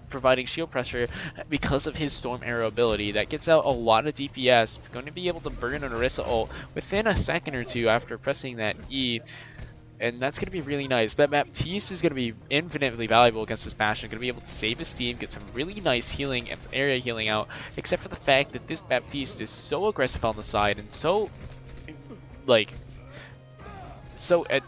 providing shield pressure because of his Storm Arrow ability. That gets out a lot of DPS. Going to be able to burn an Orisa ult within a second or two after pressing that E. And that's going to be really nice. That Baptiste is going to be infinitely valuable against this Bastion. Going to be able to save his team, get some really nice healing and area healing out, except for the fact that this Baptiste is so aggressive on the side and so, like, so at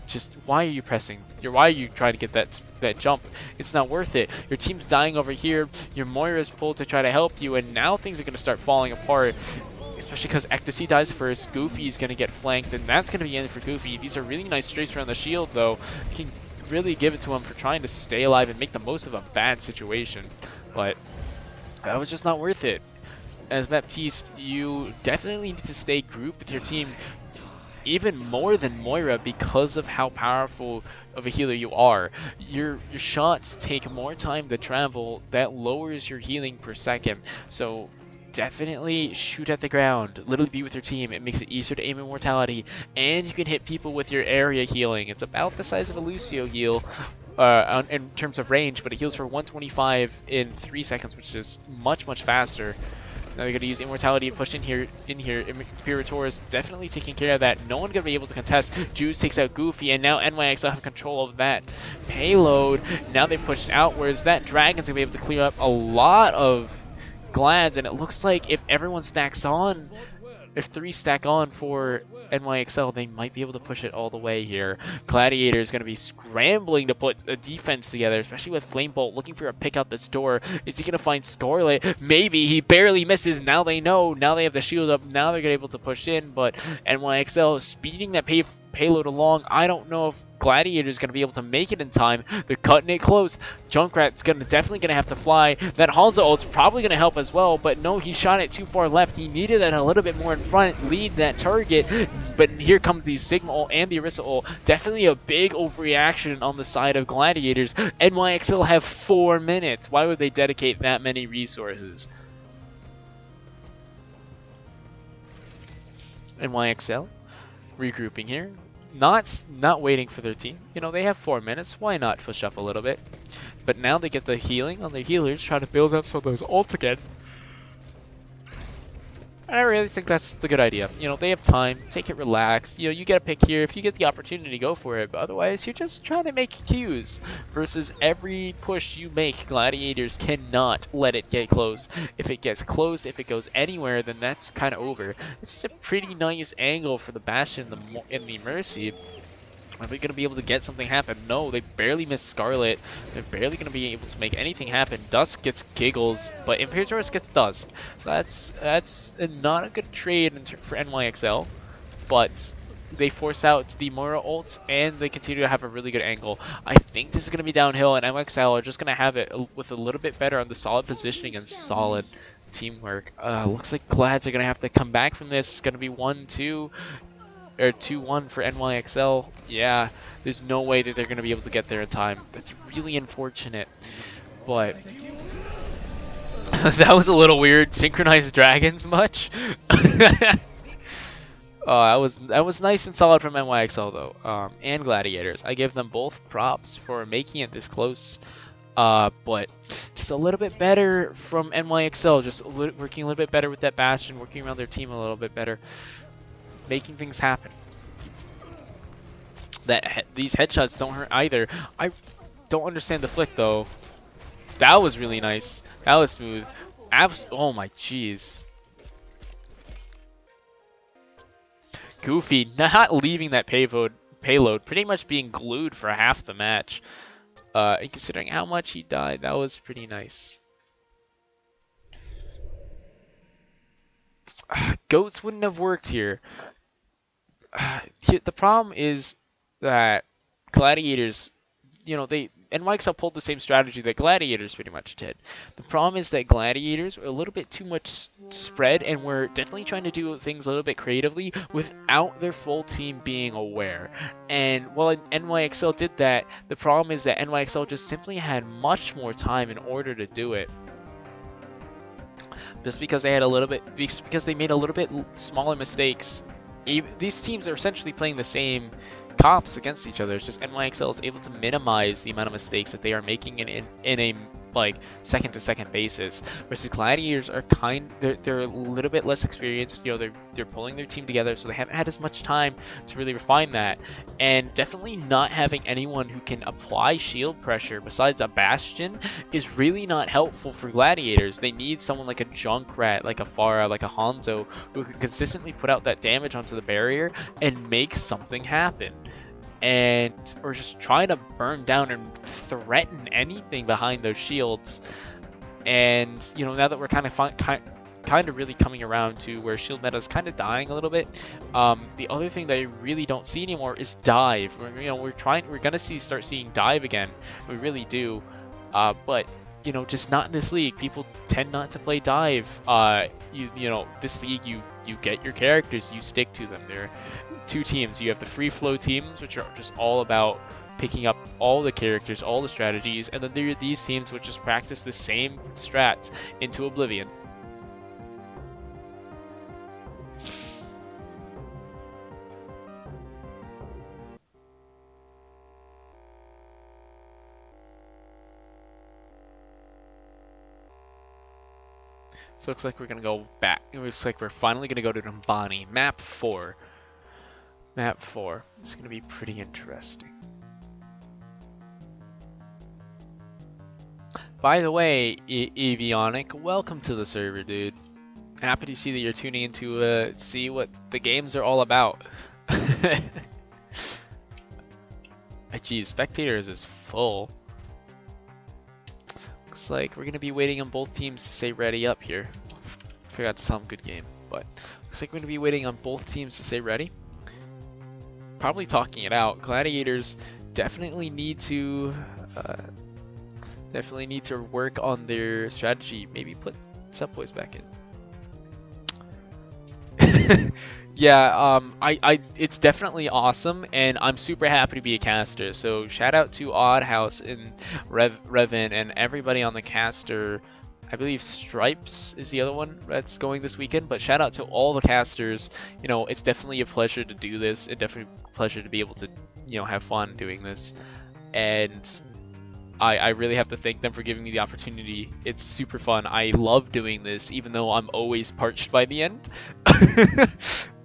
just why are you pressing? Why are you trying to get that jump? It's not worth it. Your team's dying over here. Your Moira's pulled to try to help you, and now things are going to start falling apart. Especially because Ecstasy dies first. Goofy's going to get flanked, and that's going to be the end for Goofy. These are really nice strafes around the shield, though. You can really give it to him for trying to stay alive and make the most of a bad situation. But that was just not worth it. As Baptiste, you definitely need to stay grouped with your team even more than Moira because of how powerful of a healer you are. Your shots take more time to travel. That lowers your healing per second. So definitely shoot at the ground. Literally be with your team. It makes it easier to aim Immortality. And you can hit people with your area healing. It's about the size of a Luzio heal in terms of range, but it heals for 125 in 3 seconds, which is much, much faster. Now they're going to use Immortality and push in here. Imperator is definitely taking care of that. No one going to be able to contest. Juice takes out Goofy, and now NYXL have control of that payload. Now they pushed outwards. That Dragon's going to be able to clear up a lot of Glads, and it looks like if everyone stacks on, if 3 stack on for NYXL, they might be able to push it all the way here. Gladiator is going to be scrambling to put a defense together, especially with Flamebolt looking for a pick out this door. Is he going to find Scarlet? Maybe. He barely misses. Now they know. Now they have the shield up. Now they're able to push in, but NYXL speeding that payload along. I don't know if Gladiator is going to be able to make it in time. They're cutting it close. Junkrat's definitely going to have to fly. That Hanzo ult's probably going to help as well, but no, he shot it too far left. He needed that a little bit more in front, lead that target, but here comes the Sigma ult and the Orisa ult. Definitely a big overreaction on the side of Gladiators. NYXL have 4 minutes. Why would they dedicate that many resources? NYXL regrouping here. Not waiting for their team. You know, they have 4 minutes. Why not push up a little bit? But now they get the healing on their healers, try to build up some of those ults again. I really think that's the good idea. You know, they have time. Take it relaxed. You know, you get a pick here. If you get the opportunity, go for it. But otherwise, you're just trying to make queues. Versus every push you make, Gladiators cannot let it get close. If it gets close, if it goes anywhere, then that's kind of over. It's a pretty nice angle for the Bastion in the Mercy. Are they going to be able to get something happen? No, they barely missed Scarlet. They're barely going to be able to make anything happen. Dusk gets Giggles, but Imperator's gets Dusk. So that's not a good trade for NYXL, but they force out the Moira ults, and they continue to have a really good angle. I think this is going to be downhill, and NYXL are just going to have it with a little bit better on the solid positioning and solid teamwork. Looks like Glads are going to have to come back from this. It's going to be 1-2. Or 2-1 for NYXL. Yeah, there's no way that they're going to be able to get there in time. That's really unfortunate. But that was a little weird. Synchronized dragons much? That was nice and solid from NYXL though, and Gladiators. I give them both props for making it this close. But just a little bit better from NYXL. Just working a little bit better with that Bastion, working around their team a little bit better. Making things happen. These headshots don't hurt either. I don't understand the flick though. That was really nice. That was smooth. Oh my jeez. Goofy not leaving that payload, pretty much being glued for half the match. And considering how much he died, that was pretty nice. Goats wouldn't have worked here. The problem is that Gladiators, you know, NYXL pulled the same strategy that Gladiators pretty much did. The problem is that Gladiators were a little bit too much spread, and were definitely trying to do things a little bit creatively without their full team being aware. And while NYXL did that, the problem is that NYXL just simply had much more time in order to do it. Just because they made a little bit smaller mistakes. These teams are essentially playing the same cops against each other. It's just NYXL is able to minimize the amount of mistakes that they are making in a like second to second basis. Versus Gladiators are they're a little bit less experienced. You know, they're pulling their team together, so they haven't had as much time to really refine that. And definitely not having anyone who can apply shield pressure besides a Bastion is really not helpful for Gladiators. They need someone like a Junkrat, like a Pharah, like a Hanzo, who can consistently put out that damage onto the barrier and make something happen. And or just try to burn down and threaten anything behind those shields. And you know, now that we're kind of really coming around to where shield meta is kind of dying a little bit, the other thing that I really don't see anymore is dive. We're gonna start seeing dive again. We really do, but you know, just not in this league. People tend not to play dive. You know, this league you get your characters, you stick to them. There are two teams. You have the free flow teams, which are just all about picking up all the characters, all the strategies, and then there are these teams which just practice the same strats into oblivion. So it looks like we're gonna go back. It looks like we're finally gonna go to Numbani, map 4. Map 4. It's gonna be pretty interesting. By the way, Avionic, welcome to the server, dude. Happy to see that you're tuning in to see what the games are all about. Geez, spectators is full. Looks like we're gonna be waiting on both teams to say ready up here. Forgot to tell them good game, but looks like we're gonna be waiting on both teams to say ready. Probably talking it out. Gladiators definitely need to work on their strategy. Maybe put Subboys back in. Yeah, it's definitely awesome, and I'm super happy to be a caster. So shout out to Odd House and Revin and everybody on the caster. I believe Stripes is the other one that's going this weekend, but shout out to all the casters. You know, it's definitely a pleasure to do this. It's definitely a pleasure to be able to, you know, have fun doing this. And I really have to thank them for giving me the opportunity. It's super fun. I love doing this, even though I'm always parched by the end.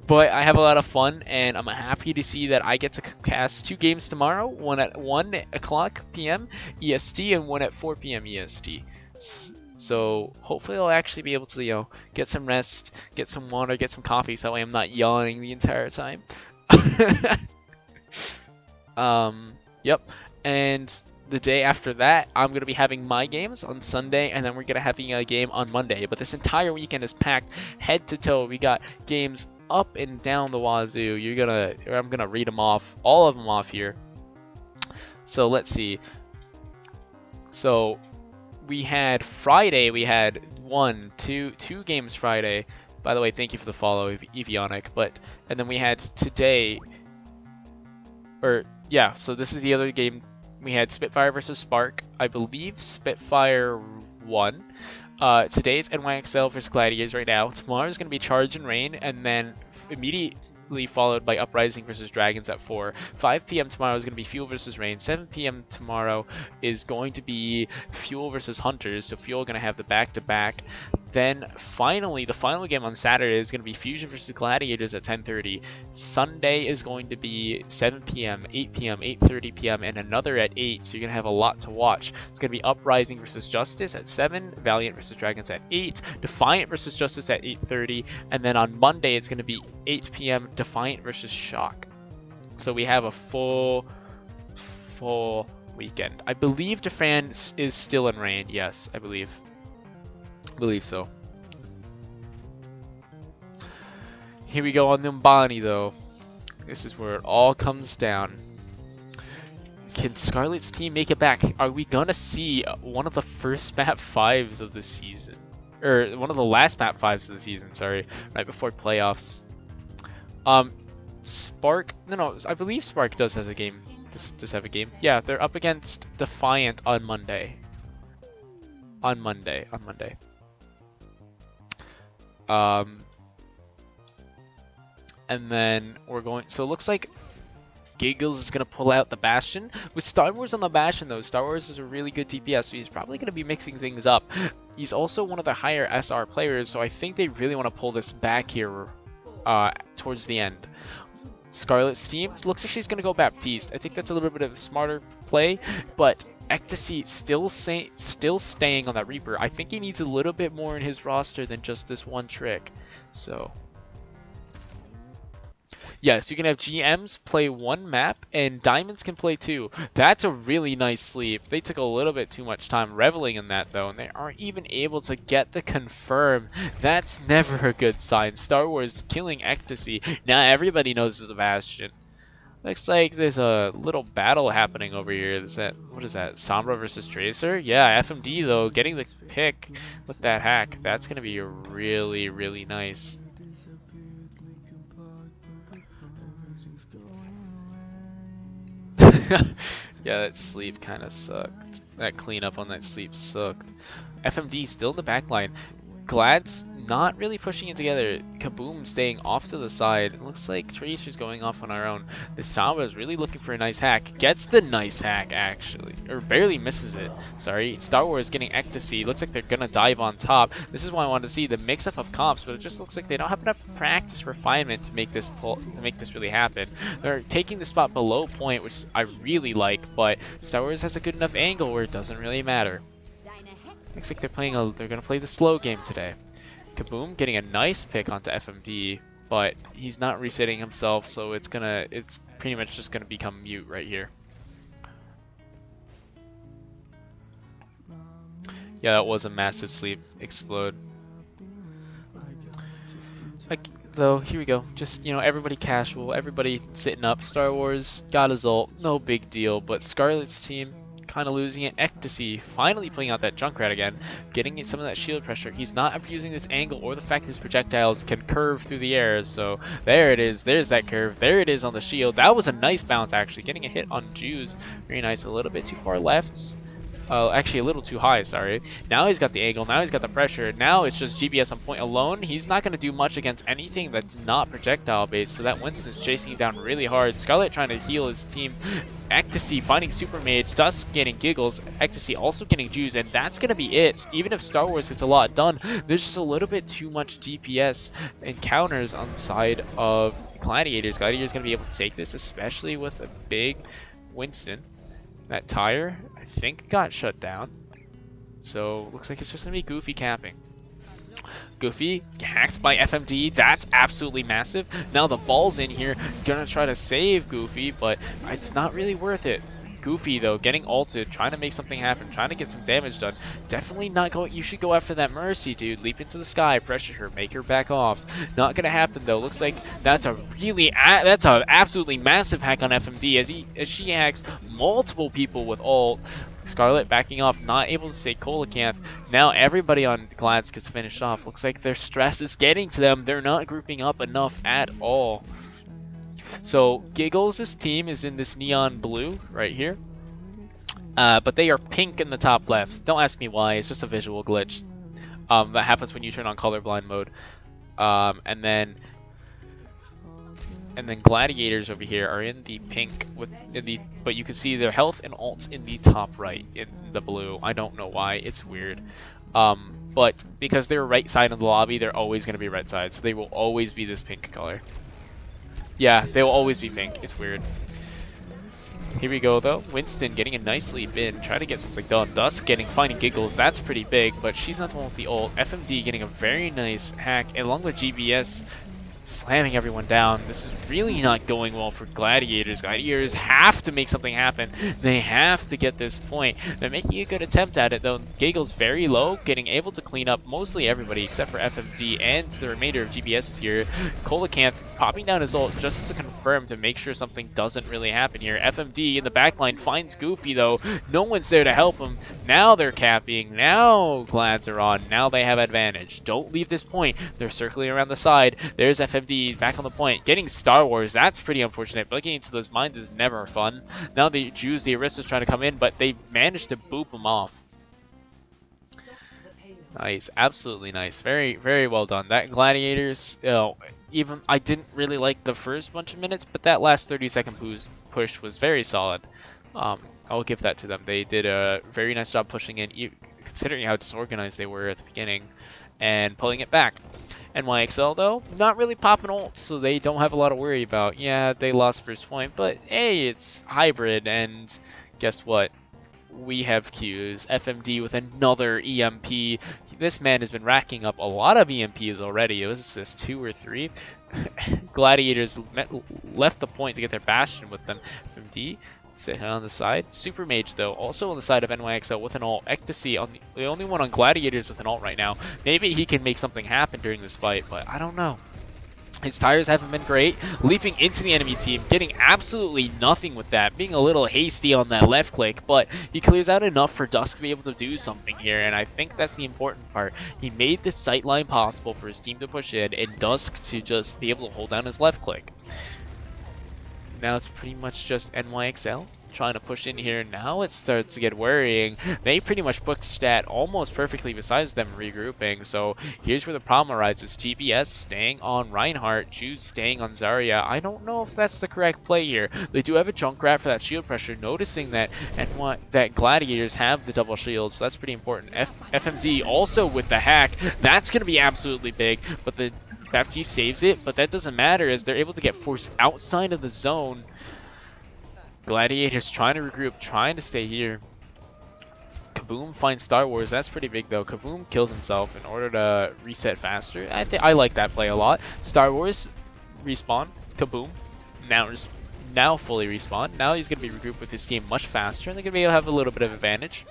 But I have a lot of fun, and I'm happy to see that I get to cast 2 games tomorrow, one at 1 o'clock p.m. EST and one at 4 p.m. EST. So hopefully I'll actually be able to, you know, get some rest, get some water, get some coffee, so I'm not yawning the entire time. Yep. And the day after that, I'm going to be having my games on Sunday, and then we're going to having a game on Monday. But this entire weekend is packed head to toe. We got games up and down the wazoo. I'm gonna read them off, all of them off here. So let's see. So we had Friday, we had two games Friday. By the way, thank you for the follow, Evionic. And then we had today, so this is the other game. We had Spitfire versus Spark. I believe Spitfire won. Today's NYXL versus Gladiators right now. Tomorrow is going to be Charge and Rain, and then immediately followed by Uprising versus Dragons at 4. 5 p.m. tomorrow is going to be Fuel versus Rain. 7 p.m. tomorrow is going to be Fuel versus Hunters. So Fuel going to have the back-to-back. Then finally, the final game on Saturday is going to be Fusion versus Gladiators at 10:30. Sunday is going to be 7 p.m., 8 p.m., 8:30 p.m., and another at 8. So you're going to have a lot to watch. It's going to be Uprising versus Justice at 7, Valiant versus Dragons at 8, Defiant versus Justice at 8:30, and then on Monday it's going to be 8 p.m. Defiant versus Shock. So we have a full weekend. I believe Defran is still in rain. Yes, I believe so. Here we go on Numbani though. This is where it all comes down. Can Scarlet's team make it back? Are we gonna see one of the first map 5s of the season? Or one of the last map 5s of the season, sorry. Right before playoffs. Spark, no, I believe Spark does have a game. Does have a game. Yeah, they're up against Defiant on Monday. On Monday. And then we're going, so it looks like Giggles is going to pull out the Bastion. With Star Wars on the Bastion, though, Star Wars is a really good DPS, so he's probably going to be mixing things up. He's also one of the higher SR players, so I think they really want to pull this back here towards the end. Scarlet's team looks like she's going to go Baptiste. I think that's a little bit of a smarter play, but Ecstasy still staying on that Reaper. I think he needs a little bit more in his roster than just this one trick. So yes, you can have GMs play one map and Diamonds can play two. That's a really nice sleep. They took a little bit too much time reveling in that though, and they aren't even able to get the confirm. That's never a good sign. Star Wars killing Ecstasy. Now everybody knows it's a Bastion. Looks like there's a little battle happening over here. Is that, what is that? Sombra versus Tracer? Yeah, FMD though, getting the pick with that hack. That's gonna be really, really nice. Yeah, that sleep kind of sucked. That cleanup on that sleep sucked. FMD still in the back line. Glad's not really pushing it together. Kaboom staying off to the side. It looks like Tracer's going off on our own. This Samba is really looking for a nice hack. Gets the nice hack, actually. Or barely misses it. Sorry. Star Wars getting Ecstasy. Looks like they're going to dive on top. This is why I wanted to see the mix-up of comps, but it just looks like they don't have enough practice refinement to make this really happen. They're taking the spot below point, which I really like, but Star Wars has a good enough angle where it doesn't really matter. Looks like they're gonna play the slow game today. Kaboom getting a nice pick onto FMD, but he's not resetting himself, so it's pretty much just gonna become mute right here. Yeah, that was a massive sleep explode. Though, here we go. Just, you know, everybody casual, everybody sitting up. Star Wars got his ult, no big deal, but Scarlet's team kind of losing it. Ecstasy finally pulling out that Junkrat again, getting some of that shield pressure. He's not abusing this angle or the fact his projectiles can curve through the air. So there it is. There's that curve. There it is on the shield. That was a nice bounce actually. Getting a hit on Jews. Very nice. A little bit too far left. Actually a little too high, sorry. Now he's got the angle, now he's got the pressure, now it's just GBS on point alone. He's not going to do much against anything that's not projectile based, so that Winston's chasing him down really hard. Scarlet trying to heal his team. Ecstasy finding Super Mage, Dusk getting Giggles, Ecstasy also getting Jews, and that's going to be it. Even if Star Wars gets a lot done, there's just a little bit too much DPS encounters on the side of Gladiators. Gladiators going to be able to take this, especially with a big Winston. That tire, I think, got shut down. So, looks like it's just going to be Goofy capping. Goofy, hacked by FMD. That's absolutely massive. Now the ball's in here. Gonna try to save Goofy, but it's not really worth it. Goofy, though, getting ulted, trying to make something happen, trying to get some damage done. Definitely not going. You should go after that Mercy, dude. Leap into the sky, pressure her, make her back off. Not gonna happen, though. Looks like that's a absolutely massive hack on FMD as she hacks multiple people with ult. Scarlet backing off, not able to say Colacanth. Now everybody on Glads gets finished off. Looks like their stress is getting to them. They're not grouping up enough at all. So Giggles' team is in this neon blue right here, but they are pink in the top left. Don't ask me why, it's just a visual glitch that happens when you turn on colorblind mode. And then Gladiators over here are in the pink but you can see their health and ults in the top right in the blue. I don't know why, it's weird. But because they're right side of the lobby, they're always going to be right side, so they will always be this pink color. Yeah, they will always be pink. It's weird. Here we go, though. Winston getting a nice leap in, trying to get something done. Dusk finding Giggles. That's pretty big, but she's not the one with the ult. FMD getting a very nice hack, along with GBS slamming everyone down. This is really not going well for Gladiators. Gladiators have to make something happen. They have to get this point. They're making a good attempt at it, though. Giggles very low, getting able to clean up mostly everybody except for FMD and the remainder of GBS here. Colacanth popping down his ult just as a confirm to make sure something doesn't really happen here. FMD in the backline finds Goofy, though. No one's there to help him. Now they're capping. Now Glads are on. Now they have advantage. Don't leave this point. They're circling around the side. There's FMD back on the point. Getting Star Wars, that's pretty unfortunate. But getting into those mines is never fun. Now the Jews, the Aristas trying to come in, but they managed to boop them off. Nice, absolutely nice. Very, very well done. That Gladiators, you know, even I didn't really like the first bunch of minutes, but that last 30-second push was very solid. I'll give that to them. They did a very nice job pushing in, considering how disorganized they were at the beginning, and pulling it back. NYXL though, not really popping ults, so they don't have a lot to worry about. Yeah, they lost first point, but hey, it's hybrid, and guess what? We have Qs. FMD with another EMP. This man has been racking up a lot of EMPs already. It was this 2 or 3. Gladiators left the point to get their Bastion with them. FMD sitting on the side. Super Mage though, also on the side of NYXL with an ult. Ecstasy, on the only one on Gladiators with an ult right now. Maybe he can make something happen during this fight, but I don't know. His tires haven't been great, leaping into the enemy team, getting absolutely nothing with that, being a little hasty on that left click, but he clears out enough for Dusk to be able to do something here, and I think that's the important part. He made the sight line possible for his team to push in, and Dusk to just be able to hold down his left click. Now it's pretty much just NYXL trying to push in here. Now it starts to get worrying. They pretty much booked that almost perfectly besides them regrouping. So here's where the problem arises. GBS staying on Reinhardt, Juice staying on Zarya. I don't know if that's the correct play here. They do have a Junkrat for that shield pressure, noticing that that Gladiators have the double shield, so that's pretty important. FMD also with the hack. That's going to be absolutely big, but the FT saves it, but that doesn't matter as they're able to get forced outside of the zone. Gladiators trying to regroup, trying to stay here. Kaboom finds Star Wars. That's pretty big though. Kaboom kills himself in order to reset faster. I like that play a lot. Star Wars respawn. Kaboom now fully respawn. Now he's gonna be regrouped with his team much faster, and they're gonna be able to have a little bit of advantage.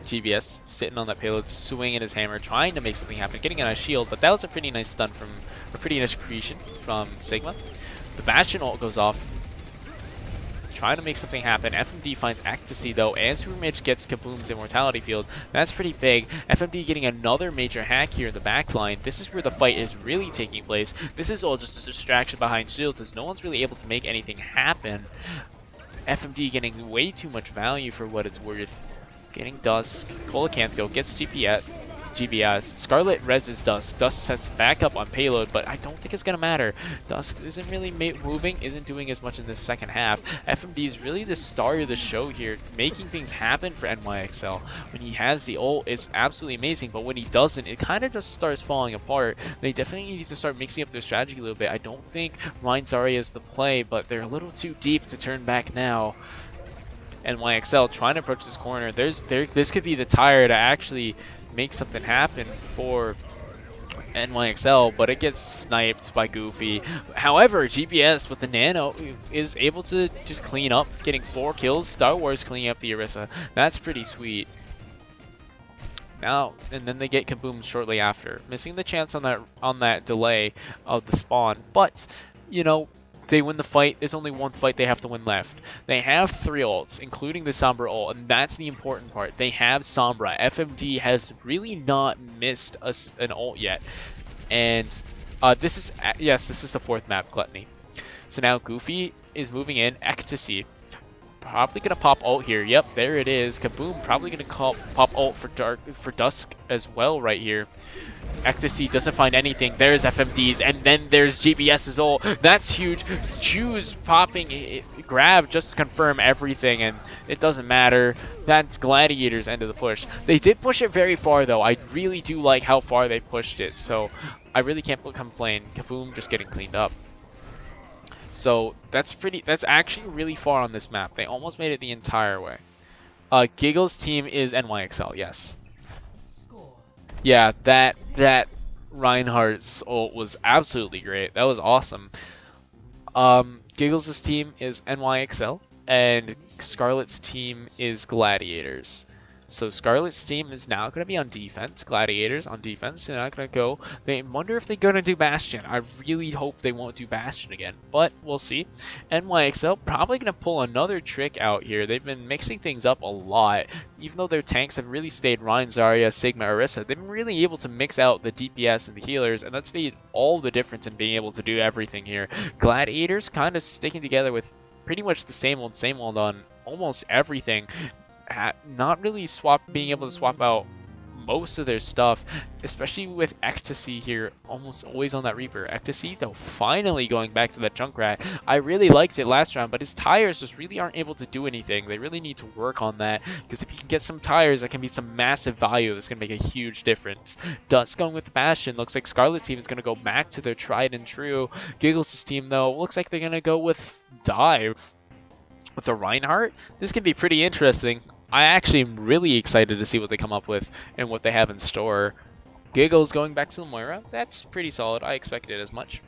GBS sitting on that payload, swinging his hammer, trying to make something happen, getting on a shield, but that was a pretty nice stun from, a pretty nice creation from Sigma. The Bastion ult goes off, trying to make something happen. FMD finds Ecstasy though, and Super Mage gets Kaboom's Immortality Field. That's pretty big. FMD getting another major hack here in the backline. This is where the fight is really taking place. This is all just a distraction behind shields as no one's really able to make anything happen. FMD getting way too much value for what it's worth. Getting Dusk, Colacanto gets GBS, Scarlet reses Dusk, Dusk sets back up on payload, but I don't think it's going to matter. Dusk isn't really moving, isn't doing as much in the second half. FMD is really the star of the show here, making things happen for NYXL. When he has the ult, it's absolutely amazing, but when he doesn't, it kind of just starts falling apart. They definitely need to start mixing up their strategy a little bit. I don't think Ryan Zarya is the play, but they're a little too deep to turn back now. NYXL trying to approach this corner. This could be the tire to actually make something happen for NYXL, but it gets sniped by Goofy. However, GBS with the Nano is able to just clean up, getting 4 kills. Star Wars cleaning up the Orisa. That's pretty sweet. Now, and then they get Kaboom shortly after, missing the chance on that delay of the spawn. But, you know, they win the fight. There's only one fight they have to win left. They have 3 ults, including the Sombra ult, and that's the important part. They have Sombra. FMD has really not missed an ult yet. And this is the 4th map, Gluttony. So now Goofy is moving in. Ecstasy. Probably gonna pop ult here. Yep, there it is. Kaboom probably gonna pop ult for Dusk as well right here. Ecstasy doesn't find anything. There's FMD's, and then there's GBS's ult. That's huge. Choose popping grab just to confirm everything, and it doesn't matter. That's Gladiator's end of the push. They did push it very far though. I really do like how far they pushed it, so I really can't complain. Kaboom just getting cleaned up. So that's actually really far on this map. They almost made it the entire way. Giggle's team is NYXL, yes. Yeah, that Reinhardt's ult was absolutely great. That was awesome. Giggles' team is NYXL, and Scarlet's team is Gladiators. So Scarlet's team is now going to be on defense. Gladiators on defense. They're not going to go. They wonder if they're going to do Bastion. I really hope they won't do Bastion again, but we'll see. NYXL probably going to pull another trick out here. They've been mixing things up a lot. Even though their tanks have really stayed Ryan, Zarya, Sigma, Orisa, they've been really able to mix out the DPS and the healers, and that's made all the difference in being able to do everything here. Gladiators kind of sticking together with pretty much the same old on almost everything. Not really being able to swap out most of their stuff, especially with Ecstasy here, almost always on that Reaper. Ecstasy, though, finally going back to that Junkrat. I really liked it last round, but his tires just really aren't able to do anything. They really need to work on that, because if you can get some tires, that can be some massive value that's going to make a huge difference. Dust going with the Bastion. Looks like Scarlet's team is going to go back to their tried and true. Giggles' team, though, looks like they're going to go with Dive. With the Reinhardt, this can be pretty interesting. I actually am really excited to see what they come up with and what they have in store. Giggles going back to the Moira. That's pretty solid. I expected as much.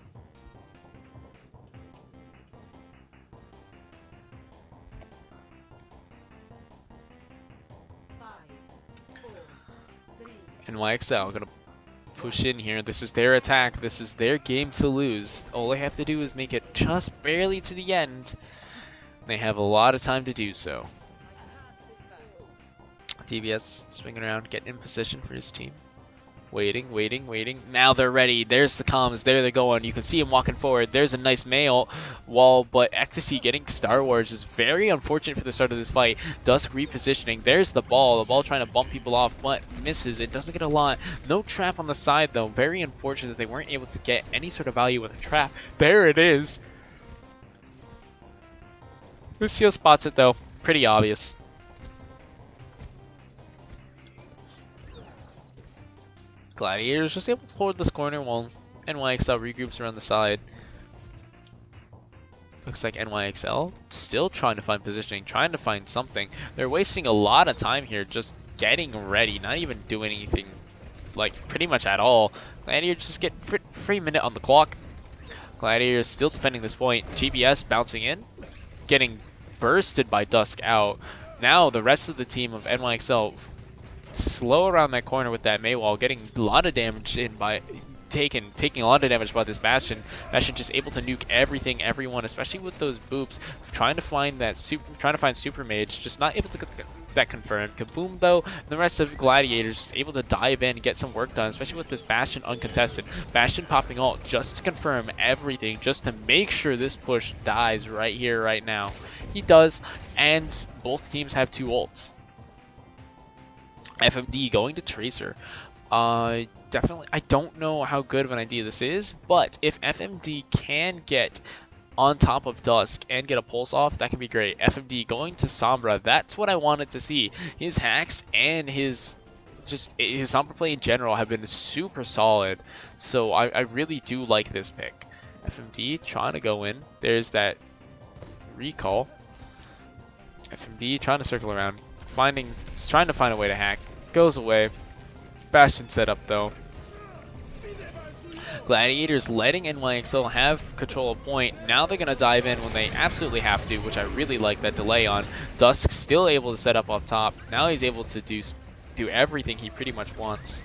NYXL gonna push in here. This is their attack. This is their game to lose. All they have to do is make it just barely to the end. They have a lot of time to do so. DBS swinging around, getting in position for his team. Waiting, waiting, waiting. Now they're ready. There's the comms. There they're going. You can see him walking forward. There's a nice mail wall, but Ecstasy getting Star Wars is very unfortunate for the start of this fight. Dusk repositioning. There's the ball. The ball trying to bump people off, but misses. It doesn't get a lot. No trap on the side, though. Very unfortunate that they weren't able to get any sort of value with a trap. There it is. Luzio spots it, though. Pretty obvious. Gladiators just able to hold this corner while NYXL regroups around the side. Looks like NYXL still trying to find positioning, trying to find something. They're wasting a lot of time here just getting ready, not even doing anything like pretty much at all. Gladiators just get free minute on the clock. Gladiators still defending this point. GBS bouncing in, getting bursted by Dusk out. Now the rest of the team of NYXL slow around that corner with that Maywall, getting a lot of damage in by taking a lot of damage by this Bastion. Bastion just able to nuke everything, everyone, especially with those boops. Trying to find Super Mage, just not able to get that confirmed. Kaboom though, and the rest of Gladiators just able to dive in and get some work done, especially with this Bastion uncontested. Bastion popping ult just to confirm everything, just to make sure this push dies right here, right now. He does, and both teams have 2 ults. FMD going to Tracer. Definitely, I don't know how good of an idea this is, but if FMD can get on top of Dusk and get a pulse off, that can be great. FMD going to Sombra, that's what I wanted to see. His hacks and his Sombra play in general have been super solid, so I really do like this pick. FMD trying to go in. There's that recall. FMD trying to circle around, trying to find a way to hack. Goes away. Bastion setup though. Gladiators letting NYXL have control of point. Now they're gonna dive in when they absolutely have to, which I really like that delay on. Dusk still able to set up top. Now he's able to do everything he pretty much wants.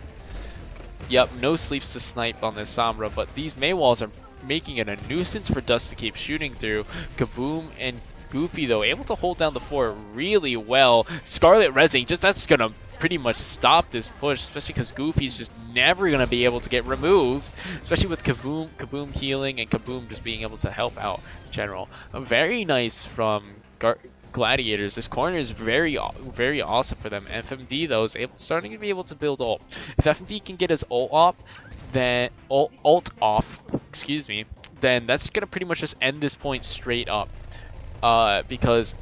Yep, no sleeps to snipe on this Sombra, but these Maywalls are making it a nuisance for Dusk to keep shooting through. Kaboom and Goofy though able to hold down the fort really well. Scarlet rezzing, that's gonna pretty much stop this push, especially because Goofy's just never gonna be able to get removed, especially with Kaboom healing and Kaboom just being able to help out in general. Very nice from Gladiators. This corner is very awesome for them. FMD though is starting to be able to build ult. If FMD can get his ult off, then then that's gonna pretty much just end this point straight up. Because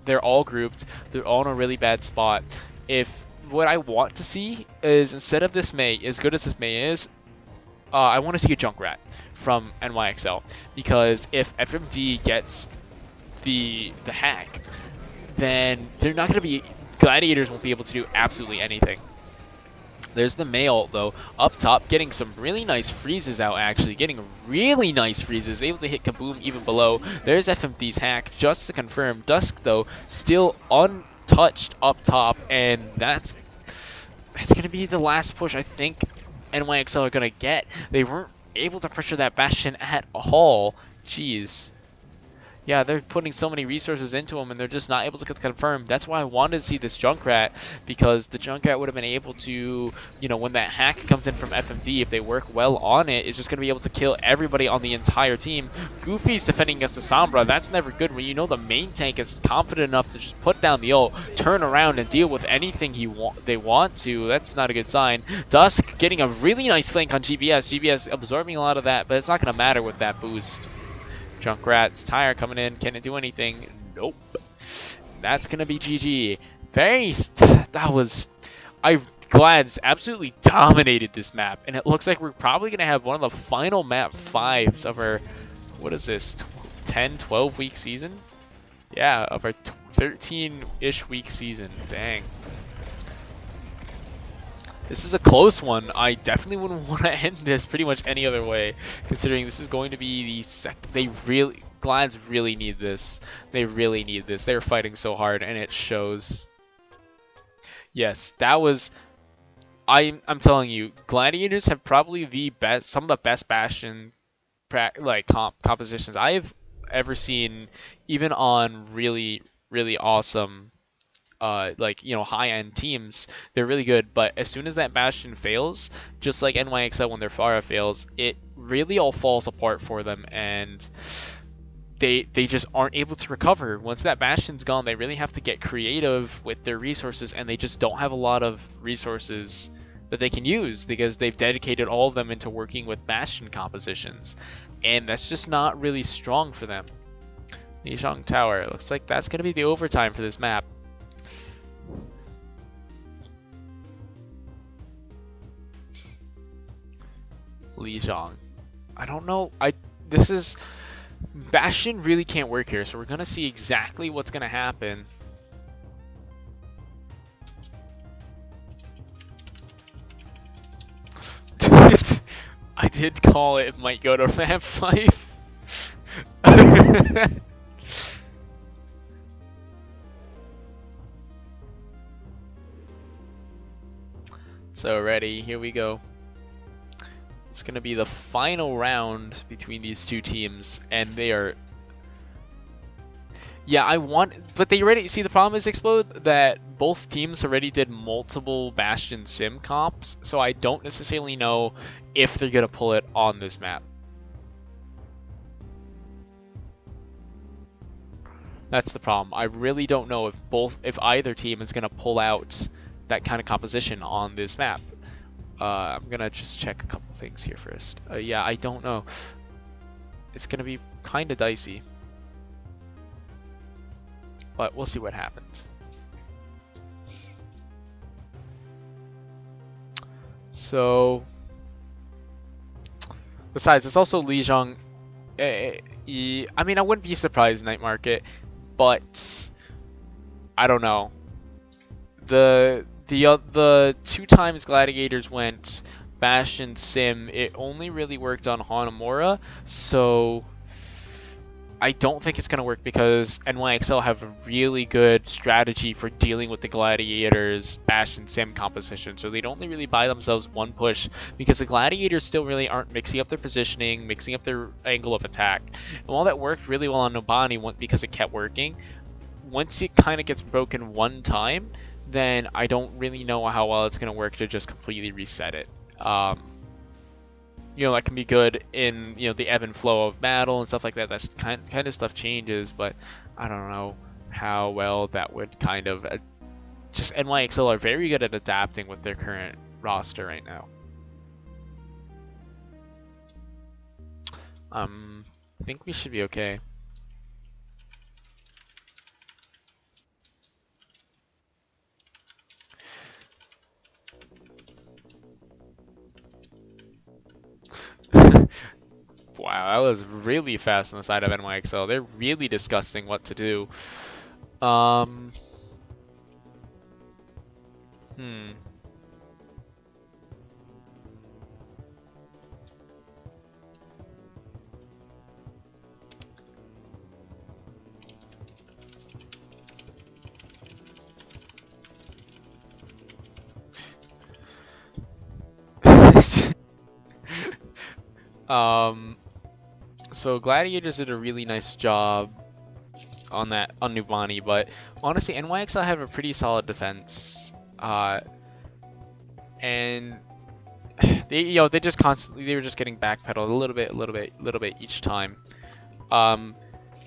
they're all grouped, they're all in a really bad spot. If what I want to see is, instead of this Mei, as good as this Mei is, I want to see a Junkrat from NYXL, because if FMD gets the hack, then they're not going to be, Gladiators won't be able to do absolutely anything. There's the Mei ult though, up top, getting some really nice freezes out actually, getting really nice freezes, able to hit Kaboom even below. There's FMD's hack, just to confirm. Dusk though, still untouched up top, and that's going to be the last push I think NYXL are going to get. They weren't able to pressure that Bastion at all. Jeez. Yeah, they're putting so many resources into them, and they're just not able to confirm. That's why I wanted to see this Junkrat, because the Junkrat would have been able to, when that hack comes in from FMD, if they work well on it, it's just going to be able to kill everybody on the entire team. Goofy's defending against the Sombra. That's never good when you know the main tank is confident enough to just put down the ult, turn around, and deal with anything they want to. That's not a good sign. Dusk getting a really nice flank on GBS. GBS absorbing a lot of that, but it's not going to matter with that boost. Junkrat's tire coming in. Can it do anything? Nope. That's going to be GG. That was... Glad's absolutely dominated this map. And it looks like we're probably going to have one of the final map 5s of our... What is this? 10, 12-week season? Yeah, of our 13-ish week season. Dang. This is a close one. I definitely wouldn't want to end this pretty much any other way, considering this is going to be the Glads really need this. They really need this. They're fighting so hard, and it shows. Yes, that was. I'm telling you, Gladiators have probably some of the best Bastion compositions I've ever seen, even on really awesome high-end teams. They're really good, but as soon as that Bastion fails, just like NYXL when their Pharah fails, it really all falls apart for them, and they just aren't able to recover. Once that Bastion's gone, they really have to get creative with their resources, and they just don't have a lot of resources that they can use because they've dedicated all of them into working with Bastion compositions, and that's just not really strong for them. Nishang Tower, looks like that's going to be the overtime for this map. Lijiang. I don't know. Bastion really can't work here, so we're gonna see exactly what's gonna happen. I did call it might go to map 5. So ready, here we go. It's going to be the final round between these two teams, and they are... Yeah, but they already... See, the problem is, Explode, that both teams already did multiple Bastion Sim comps, so I don't necessarily know if they're going to pull it on this map. That's the problem. I really don't know if either team is going to pull out that kind of composition on this map. I'm gonna just check a couple things here first. Yeah, I don't know. It's gonna be kind of dicey, but we'll see what happens. So, besides, it's also Lijiang. I mean, I wouldn't be surprised, Night Market, but I don't know. The 2 times Gladiators went Bastion Sim, it only really worked on Hanamura, so I don't think it's going to work because NYXL have a really good strategy for dealing with the Gladiators Bastion Sim composition, so they'd only really buy themselves one push because the Gladiators still really aren't mixing up their positioning, mixing up their angle of attack. And while that worked really well on Nobani because it kept working, once it kind of gets broken one time, then I don't really know how well it's going to work to just completely reset it. That can be good in, the ebb and flow of battle and stuff like that. That's kind of stuff changes, but I don't know how well that would kind of... just NYXL are very good at adapting with their current roster right now. I think we should be okay. Wow, that was really fast on the side of NYXL. They're really discussing what to do. So Gladiators did a really nice job on that on Nubani, but honestly, NYXL have a pretty solid defense, and they just constantly they were just getting backpedaled a little bit each time.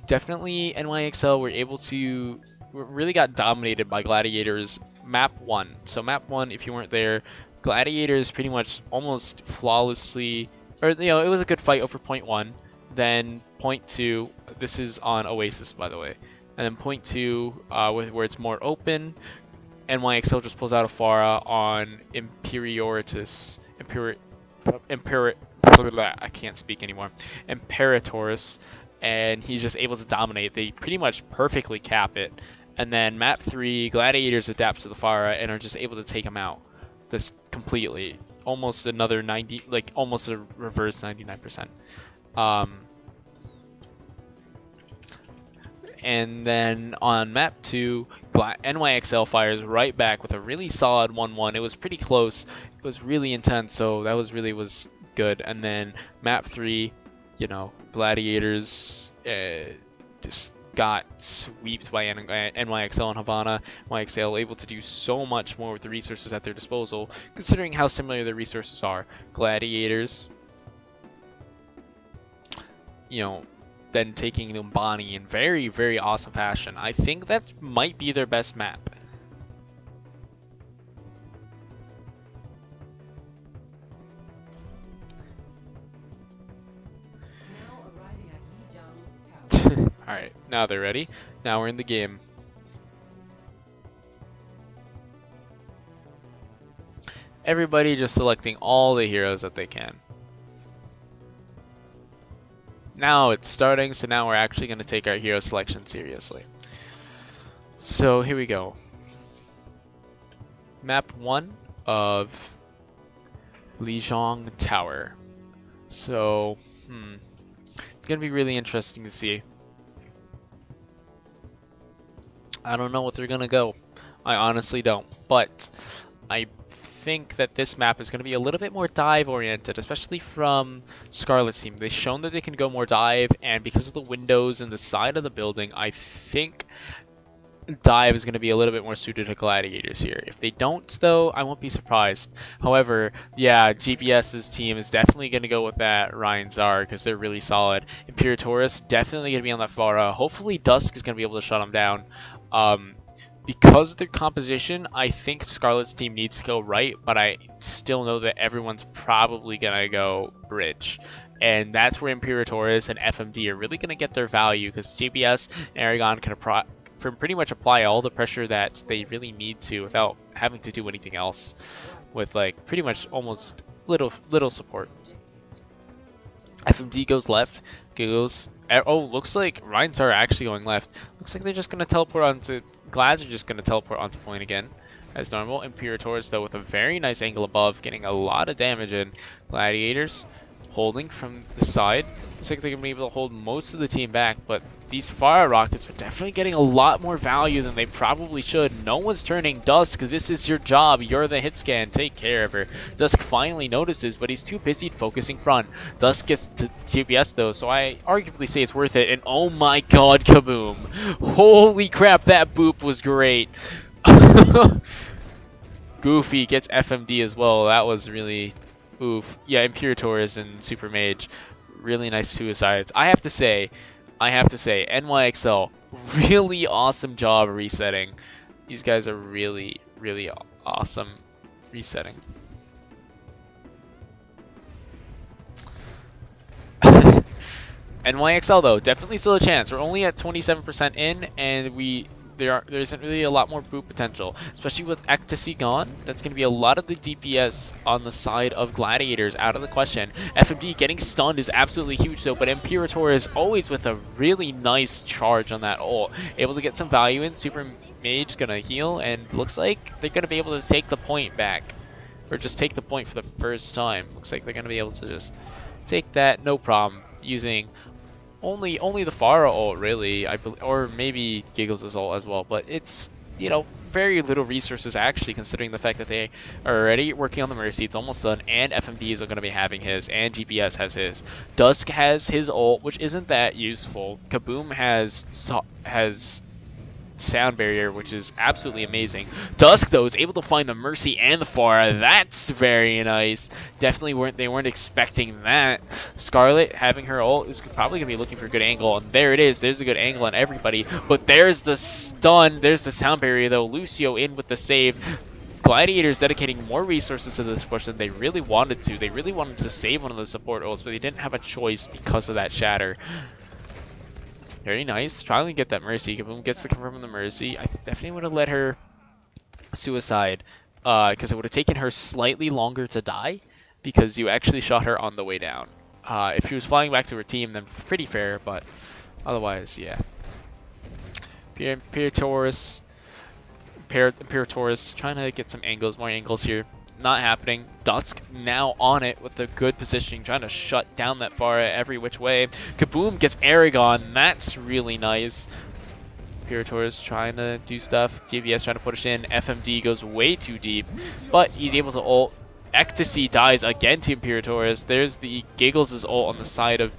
Definitely NYXL were able to really got dominated by Gladiators map 1. So map 1, if you weren't there, Gladiators pretty much almost flawlessly, or it was a good fight over point 1. Then point 2, this is on Oasis by the way, and then point 2 where it's more open, NYXL just pulls out a Pharah on I can't speak anymore. Imperators, and he's just able to dominate. They pretty much perfectly cap it. And then map 3, Gladiators adapt to the Pharah and are just able to take him out. This completely. Almost another 90, like almost a reverse 99%. And then on map 2, NYXL fires right back with a really solid 1-1. It was pretty close. It was really intense, so that was good. And then map 3, Gladiators just got swept by NYXL and Havana. NYXL able to do so much more with the resources at their disposal, considering how similar their resources are. Gladiators, then taking Lumbani in very, very awesome fashion. I think that might be their best map. Alright, now they're ready. Now we're in the game. Everybody just selecting all the heroes that they can. Now it's starting, so now we're actually going to take our hero selection seriously. So here we go. Map 1 of Lijiang Tower. So, it's going to be really interesting to see. I don't know what they're going to go. I honestly don't. But I think that this map is going to be a little bit more dive oriented, especially from Scarlet's team. They've shown that they can go more dive, and because of the windows and the side of the building, I think dive is going to be a little bit more suited to Gladiators here. If they don't, though, I won't be surprised. However, yeah, GBS's team is definitely going to go with that Ryan Czar because they're really solid. Imperators definitely going to be on that Pharah. Hopefully Dusk is going to be able to shut them down. Because of their composition, I think Scarlet's team needs to go right, but I still know that everyone's probably going to go bridge. And that's where Imperators and FMD are really going to get their value, because GBS and Aragon can pretty much apply all the pressure that they really need to without having to do anything else, with like pretty much almost little support. FMD goes left, looks like Ryan's are actually going left. Looks like they're just going to teleport onto, Glads are just going to teleport onto point again, as normal. Imperators, though, with a very nice angle above, getting a lot of damage in. Gladiators holding from the side. Looks like they're going to be able to hold most of the team back, but these fire rockets are definitely getting a lot more value than they probably should. No one's turning. Dusk, this is your job. You're the hit scan. Take care of her. Dusk finally notices, but he's too busy focusing front. Dusk gets to GPS, though, so I arguably say it's worth it. And oh my god, kaboom. Holy crap, that boop was great. Goofy gets FMD as well. That was really... oof. Yeah, Imperators and Super Mage, really nice suicides. I have to say, NYXL, really awesome job resetting. These guys are really, really awesome resetting. NYXL though, definitely still a chance. We're only at 27% in, and there isn't really a lot more boot potential, especially with Ecstasy gone. That's going to be a lot of the DPS on the side of Gladiators out of the question. FMD getting stunned is absolutely huge though, but Imperator is always with a really nice charge on that ult. Able to get some value in. Super Mage going to heal, and looks like they're going to be able to take the point back, or just take the point for the first time. Looks like they're going to be able to just take that, no problem, using only the Pharah ult, really, or maybe Giggles' ult as well, but it's, very little resources actually, considering the fact that they are already working on the Mercy. It's almost done, and FMD is going to be having his, and GPS has his. Dusk has his ult, which isn't that useful. Kaboom has sound barrier, which is absolutely amazing. Dusk, though, is able to find the Mercy and the Pharah. That's very nice. Definitely weren't expecting that. Scarlet having her ult is probably gonna be looking for a good angle, and there it is. There's a good angle on everybody, but there's the stun. There's the sound barrier, though. Lucio in with the save. Gladiators dedicating more resources to this push than they really wanted to. They really wanted to save one of the support ults, but they didn't have a choice because of that shatter. Very nice. Trying to get that Mercy. Kaboom gets the confirm on the Mercy. I definitely would have let her suicide, because it would have taken her slightly longer to die, because you actually shot her on the way down. If she was flying back to her team, then pretty fair, but otherwise, yeah. Imperator's trying to get some angles, more angles here. Not happening. Dusk now on it with a good positioning, trying to shut down that Pharah every which way. Kaboom gets Aragon. That's really nice. Imperator is trying to do stuff. JVS trying to push in. FMD goes way too deep, but he's able to ult. Ecstasy dies again to Imperator's. There's the Giggles' ult on the side of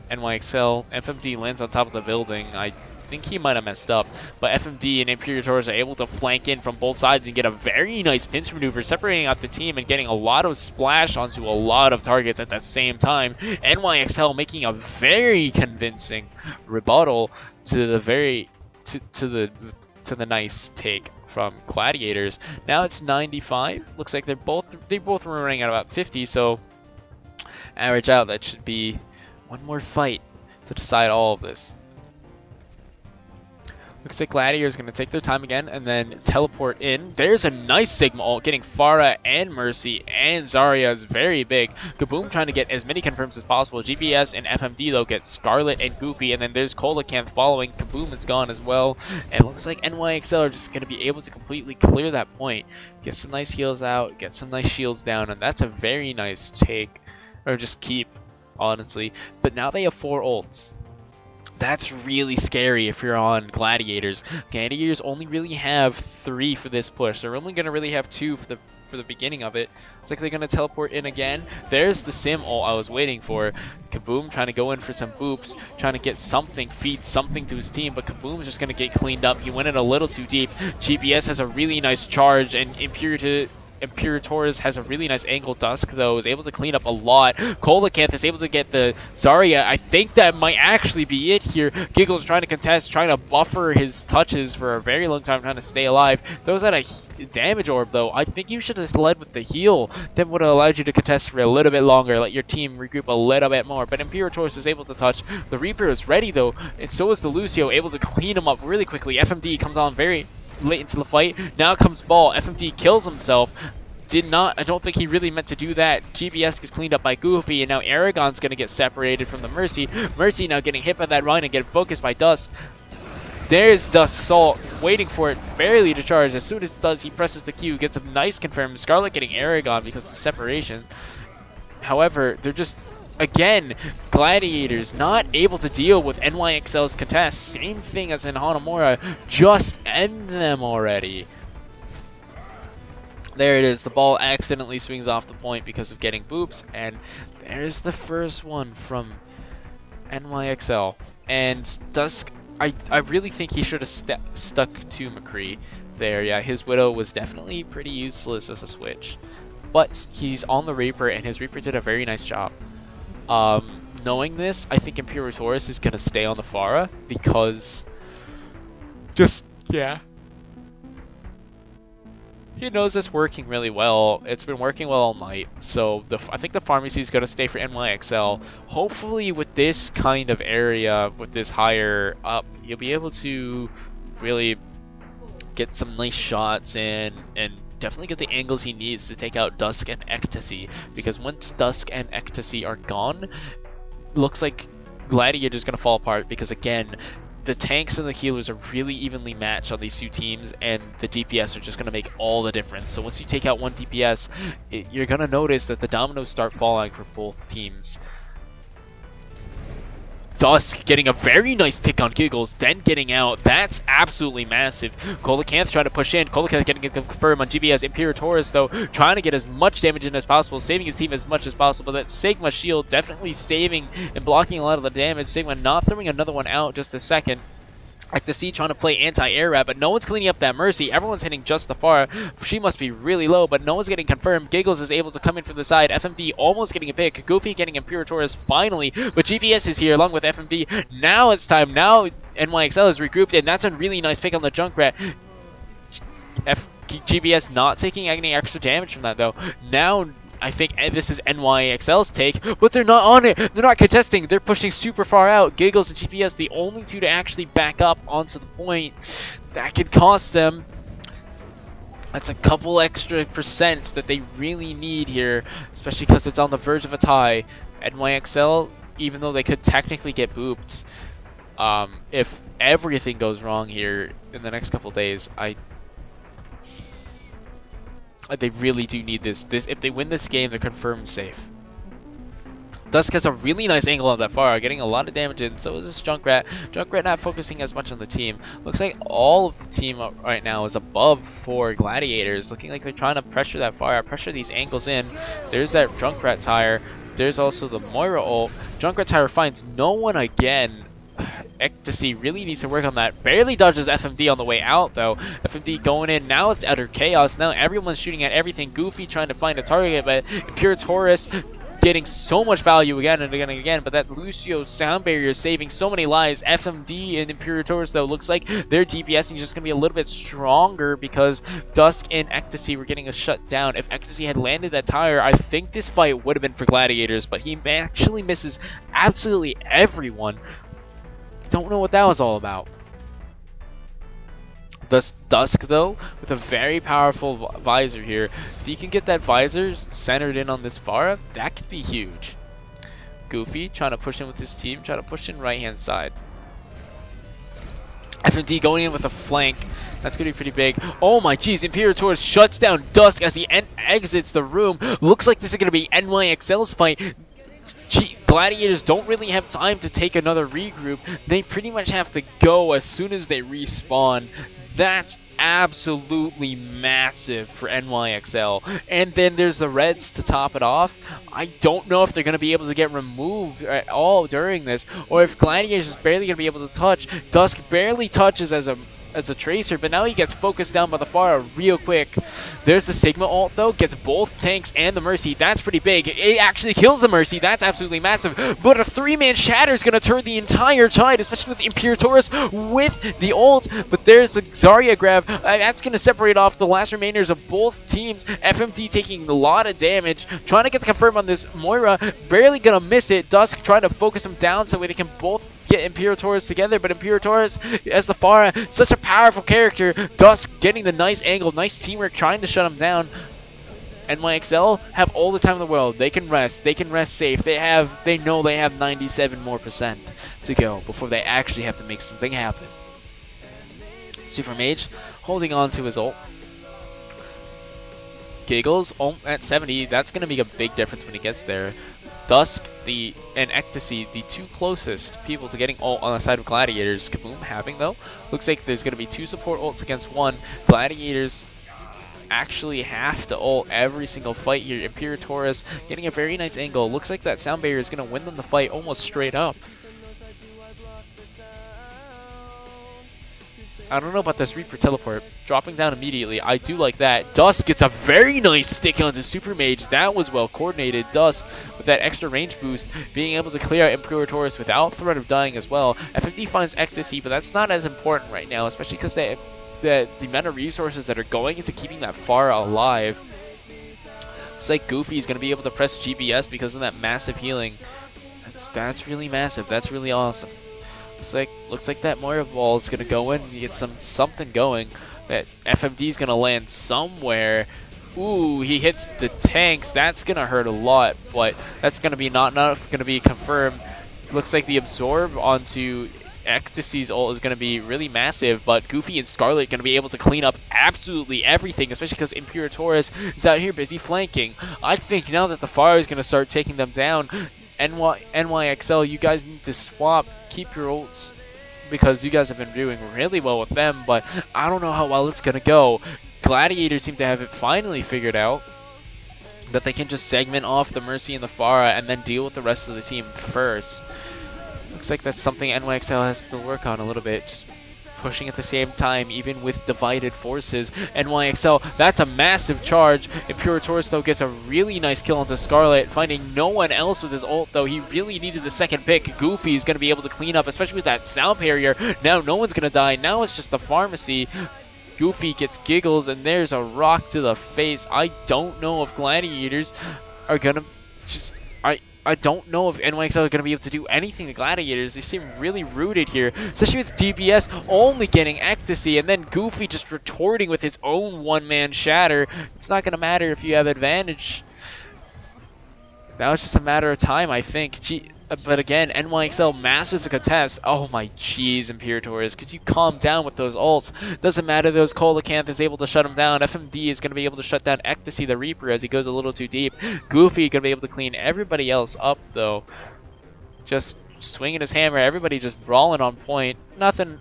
NYXL. FMD lands on top of the building. I think he might have messed up, but FMD and Imperator's are able to flank in from both sides and get a very nice pinch maneuver, separating out the team and getting a lot of splash onto a lot of targets at the same time. NYXL making a very convincing rebuttal to the to the nice take from Gladiators. Now it's 95. Looks like they both were running at about 50, so average out, that should be one more fight to decide all of this. Looks like Gladiator is going to take their time again and then teleport in. There's a nice Sigma ult, getting Pharah and Mercy, and Zarya is very big. Kaboom trying to get as many confirms as possible. GPS and FMD, though, get Scarlet and Goofy, and then there's Kolakanth following. Kaboom is gone as well. And it looks like NYXL are just going to be able to completely clear that point. Get some nice heals out, get some nice shields down, and that's a very nice take. Or just keep, honestly. But now they have 4 ults. That's really scary if you're on Gladiators. Gladiators only really have 3 for this push. They're only going to really have 2 for the beginning of it. It's like they're going to teleport in again. There's the Sim ult I was waiting for. Kaboom trying to go in for some boops, trying to get something, feed something to his team, but Kaboom is just going to get cleaned up. He went in a little too deep. GPS has a really nice charge, and Imperator's has a really nice angle. Dusk, though, is able to clean up a lot. Kolakanth is able to get the Zarya. I think that might actually be it here. Giggles trying to contest, trying to buffer his touches for a very long time, trying to stay alive. Throws out a damage orb, though. I think you should have led with the heal. That would have allowed you to contest for a little bit longer, let your team regroup a little bit more. But Imperator is able to touch. The Reaper is ready, though, and so is the Lucio, able to clean him up really quickly. FMD comes on very late into the fight. Now comes Ball. FMD kills himself. I don't think he really meant to do that. GBS gets cleaned up by Goofy, and now Aragon's going to get separated from the Mercy. Mercy now getting hit by that Rhine and getting focused by Dusk. There's Dusk's ult, waiting for it barely to charge. As soon as it does, he presses the Q, gets a nice confirm. Scarlet getting Aragon because of the separation. However, they're just, again, Gladiators not able to deal with NYXL's contest. Same thing as in Hanamura, just end them already. There it is. The ball accidentally swings off the point because of getting booped, and there's the first one from NYXL. And Dusk, I really think he should have stuck to McCree there. Yeah, his Widow was definitely pretty useless as a switch. But he's on the Reaper, and his Reaper did a very nice job. Knowing this, I think Imperator's is going to stay on the Pharah because yeah. He knows it's working really well. It's been working well all night. So I think the pharmacy is going to stay for NYXL. Hopefully with this kind of area, with this higher up, you'll be able to really get some nice shots in and definitely get the angles he needs to take out Dusk and Ecstasy. Because once Dusk and Ecstasy are gone, looks like Gladiator is going to fall apart because, again, the tanks and the healers are really evenly matched on these two teams, and the DPS are just going to make all the difference. So once you take out one DPS, you're going to notice that the dominoes start falling for both teams. Dusk getting a very nice pick on Giggles, then getting out. That's absolutely massive. Colacanth trying to push in. Colacanth getting it confirmed on GBS. Imperatorus, though, trying to get as much damage in as possible, saving his team as much as possible. That Sigma shield definitely saving and blocking a lot of the damage. Sigma not throwing another one out just a second. Ecstasy trying to play anti-air wrap, but no one's cleaning up that Mercy. Everyone's hitting just the far. She must be really low, but no one's getting confirmed. Giggles is able to come in from the side. FMD almost getting a pick. Goofy getting Imperatorus finally, but GVS is here along with FMD. Now it's time. Now NYXL is regrouped, and that's a really nice pick on the Junkrat. GBS not taking any extra damage from that, though. Now I think this is NYXL's take, but they're not on it. They're not contesting. They're pushing super far out. Giggles and GPS, the only two to actually back up onto the point. That could cost them. That's a couple extra percents that they really need here, especially because it's on the verge of a tie. NYXL, even though they could technically get booped, if everything goes wrong here in the next couple days, they really do need this. If they win this game, they're confirmed safe. Dusk has a really nice angle on that far, getting a lot of damage in. So is this Junkrat. Junkrat not focusing as much on the team. Looks like all of the team right now is above 4 gladiators. Looking like they're trying to pressure that fire, pressure these angles in. There's that Junkrat tire. There's also the Moira ult. Junkrat tire finds no one again. Ecstasy really needs to work on that. Barely dodges FMD on the way out, though. FMD going in. Now it's utter chaos. Now everyone's shooting at everything. Goofy trying to find a target, but Imperatorus getting so much value again and again and again. But that Lucio sound barrier is saving so many lives. FMD and Imperatorus, though, looks like their DPSing is just going to be a little bit stronger because Dusk and Ecstasy were getting a shut down. If Ecstasy had landed that tire, I think this fight would have been for Gladiators, but he actually misses absolutely everyone. Don't know what that was all about. Thus Dusk, though, with a very powerful visor here. If he can get that visor centered in on this Pharah, that could be huge. Goofy trying to push in with his team, trying to push in right hand side. FMD going in with a flank. That's going to be pretty big. Oh my jeez, Imperator shuts down Dusk as he exits the room. Looks like this is going to be NYXL's fight. Gladiators don't really have time to take another regroup. They pretty much have to go as soon as they respawn. That's absolutely massive for NYXL. And then there's the Reds to top it off. I don't know if they're going to be able to get removed at all during this, or if Gladiators is barely going to be able to touch. Dusk barely touches as a tracer, but now he gets focused down by the Pharah real quick. There's the Sigma ult, though, gets both tanks and the Mercy. That's pretty big. It actually kills the Mercy. That's absolutely massive. But a 3-man shatter is going to turn the entire tide, especially with Imperatorus with the ult. But there's the Zarya grab. That's going to separate off the last remainers of both teams. FMD taking a lot of damage, trying to get the confirm on this Moira. Barely going to miss it. Dusk trying to focus him down so they can both get Imperatorus together, but Imperatorus as the Pharah, such a powerful character. Dusk getting the nice angle, nice teamwork, trying to shut him down. NYXL have all the time in the world. They can rest safe. They know they have 97% more to go before they actually have to make something happen. Super Mage holding on to his ult. Giggles ult at 70. That's going to make a big difference when he gets there. Dusk and Ecstasy, the two closest people to getting ult on the side of Gladiators. Kaboom having, though. Looks like there's going to be 2 support ults against 1. Gladiators actually have to ult every single fight here. Imperatorus getting a very nice angle. Looks like that sound barrier is going to win them the fight almost straight up. I don't know about this Reaper teleport. Dropping down immediately. I do like that. Dusk gets a very nice stick onto Super Mage. That was well coordinated. Dusk with that extra range boost, being able to clear out Imperatorus without threat of dying as well. FMD finds Ecstasy, but that's not as important right now, especially because the amount of resources that are going into keeping that Pharah alive. It's like Goofy is going to be able to press GBS because of that massive healing. That's really massive. That's really awesome. Looks like that Moira ball is gonna go in. You get something going. That FMD is gonna land somewhere. Ooh, he hits the tanks. That's gonna hurt a lot, but that's gonna be not enough. Gonna be confirmed. Looks like the absorb onto Ecstasy's ult is gonna be really massive, but Goofy and Scarlet gonna be able to clean up absolutely everything, especially because Imperatorus is out here busy flanking. I think now that the Pharah is gonna start taking them down, NYXL, you guys need to swap, keep your ults, because you guys have been doing really well with them, but I don't know how well it's gonna go. Gladiators seem to have it finally figured out that they can just segment off the Mercy and the Pharah and then deal with the rest of the team first. Looks like that's something NYXL has to work on a little bit. Just pushing at the same time, even with divided forces. NYXL, that's a massive charge. Imperator's, though, gets a really nice kill onto Scarlet, finding no one else with his ult, though. He really needed the second pick. Goofy is going to be able to clean up, especially with that sound barrier. Now no one's going to die. Now it's just the pharmacy. Goofy gets giggles, and there's a rock to the face. I don't know if Gladiators are going to just... I don't know if NYXL are going to be able to do anything to Gladiators. They seem really rooted here, especially with DPS only getting Ecstasy, and then Goofy just retorting with his own one-man shatter. It's not going to matter if you have advantage. That was just a matter of time, I think. But again, NYXL massive to contest. Oh my jeez, Imperators, could you calm down with those ults? Doesn't matter, those Coelacanth is able to shut him down. FMD is going to be able to shut down Ecstasy the Reaper as he goes a little too deep. Goofy going to be able to clean everybody else up, though. Just swinging his hammer, everybody just brawling on point. Nothing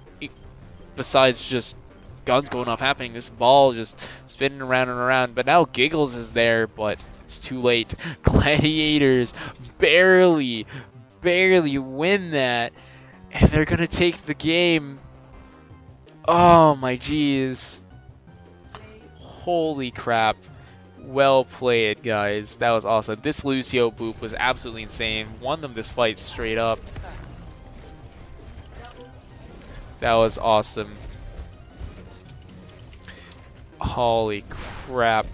besides just guns going off happening. This ball just spinning around and around. But now Giggles is there, but it's too late. Gladiators barely win that, and they're gonna take the game. Oh my jeez. Holy crap. Well played, guys. That was awesome. This Lucio boop was absolutely insane. Won them this fight straight up. That was awesome. Holy crap.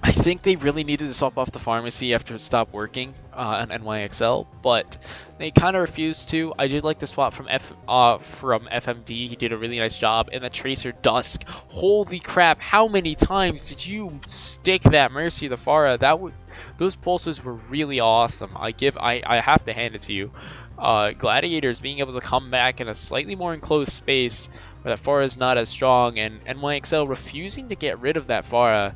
I think they really needed to swap off the pharmacy after it stopped working on NYXL, but they kind of refused to. I did like the swap from FMD. He did a really nice job. And the Tracer Dusk. Holy crap! How many times did you stick that Mercy the Pharah? Those pulses were really awesome. I have to hand it to you. Gladiators being able to come back in a slightly more enclosed space where that Pharah is not as strong, and NYXL refusing to get rid of that Pharah.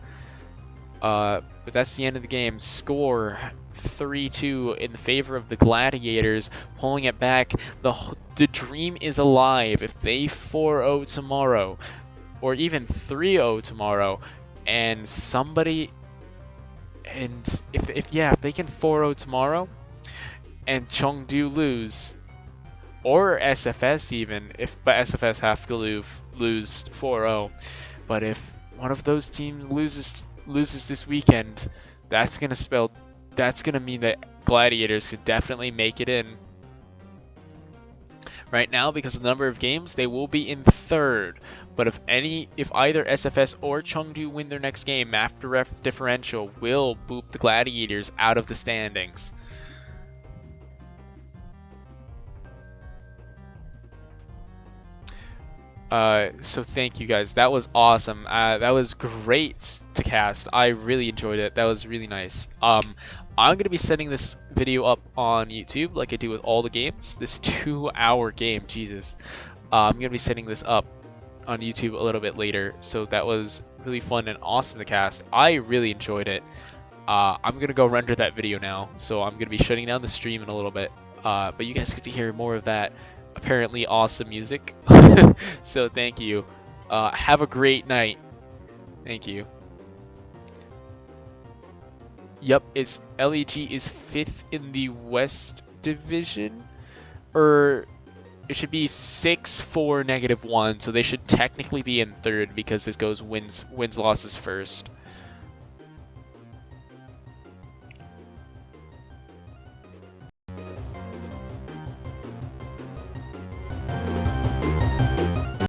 But that's the end of the game. Score 3-2 in favor of the Gladiators, pulling it back. The dream is alive. If they 4-0 tomorrow, or even 3-0 tomorrow, and somebody, and if they can 4-0 tomorrow, and Chengdu lose, or SFS even, but SFS have to lose 4-0. But if one of those teams loses this weekend, that's gonna mean that Gladiators could definitely make it in. Right now, because of the number of games, they will be in third. But if either SFS or Chengdu win their next game, after ref differential will boop the Gladiators out of the standings. So thank you guys. That was awesome. That was great to cast. I really enjoyed it. That was really nice. I'm gonna be setting this video up on YouTube like I do with all the games. This 2-hour game, Jesus. I'm gonna be setting this up on YouTube a little bit later. So that was really fun and awesome to cast. I really enjoyed it. I'm gonna go render that video now. So I'm gonna be shutting down the stream in a little bit. But you guys get to hear more of that apparently awesome music. So thank you. Have a great night. Thank you. Yep, it's LEG is 5th in the West Division, or it should be 6-4-1, so they should technically be in 3rd because it goes wins losses first.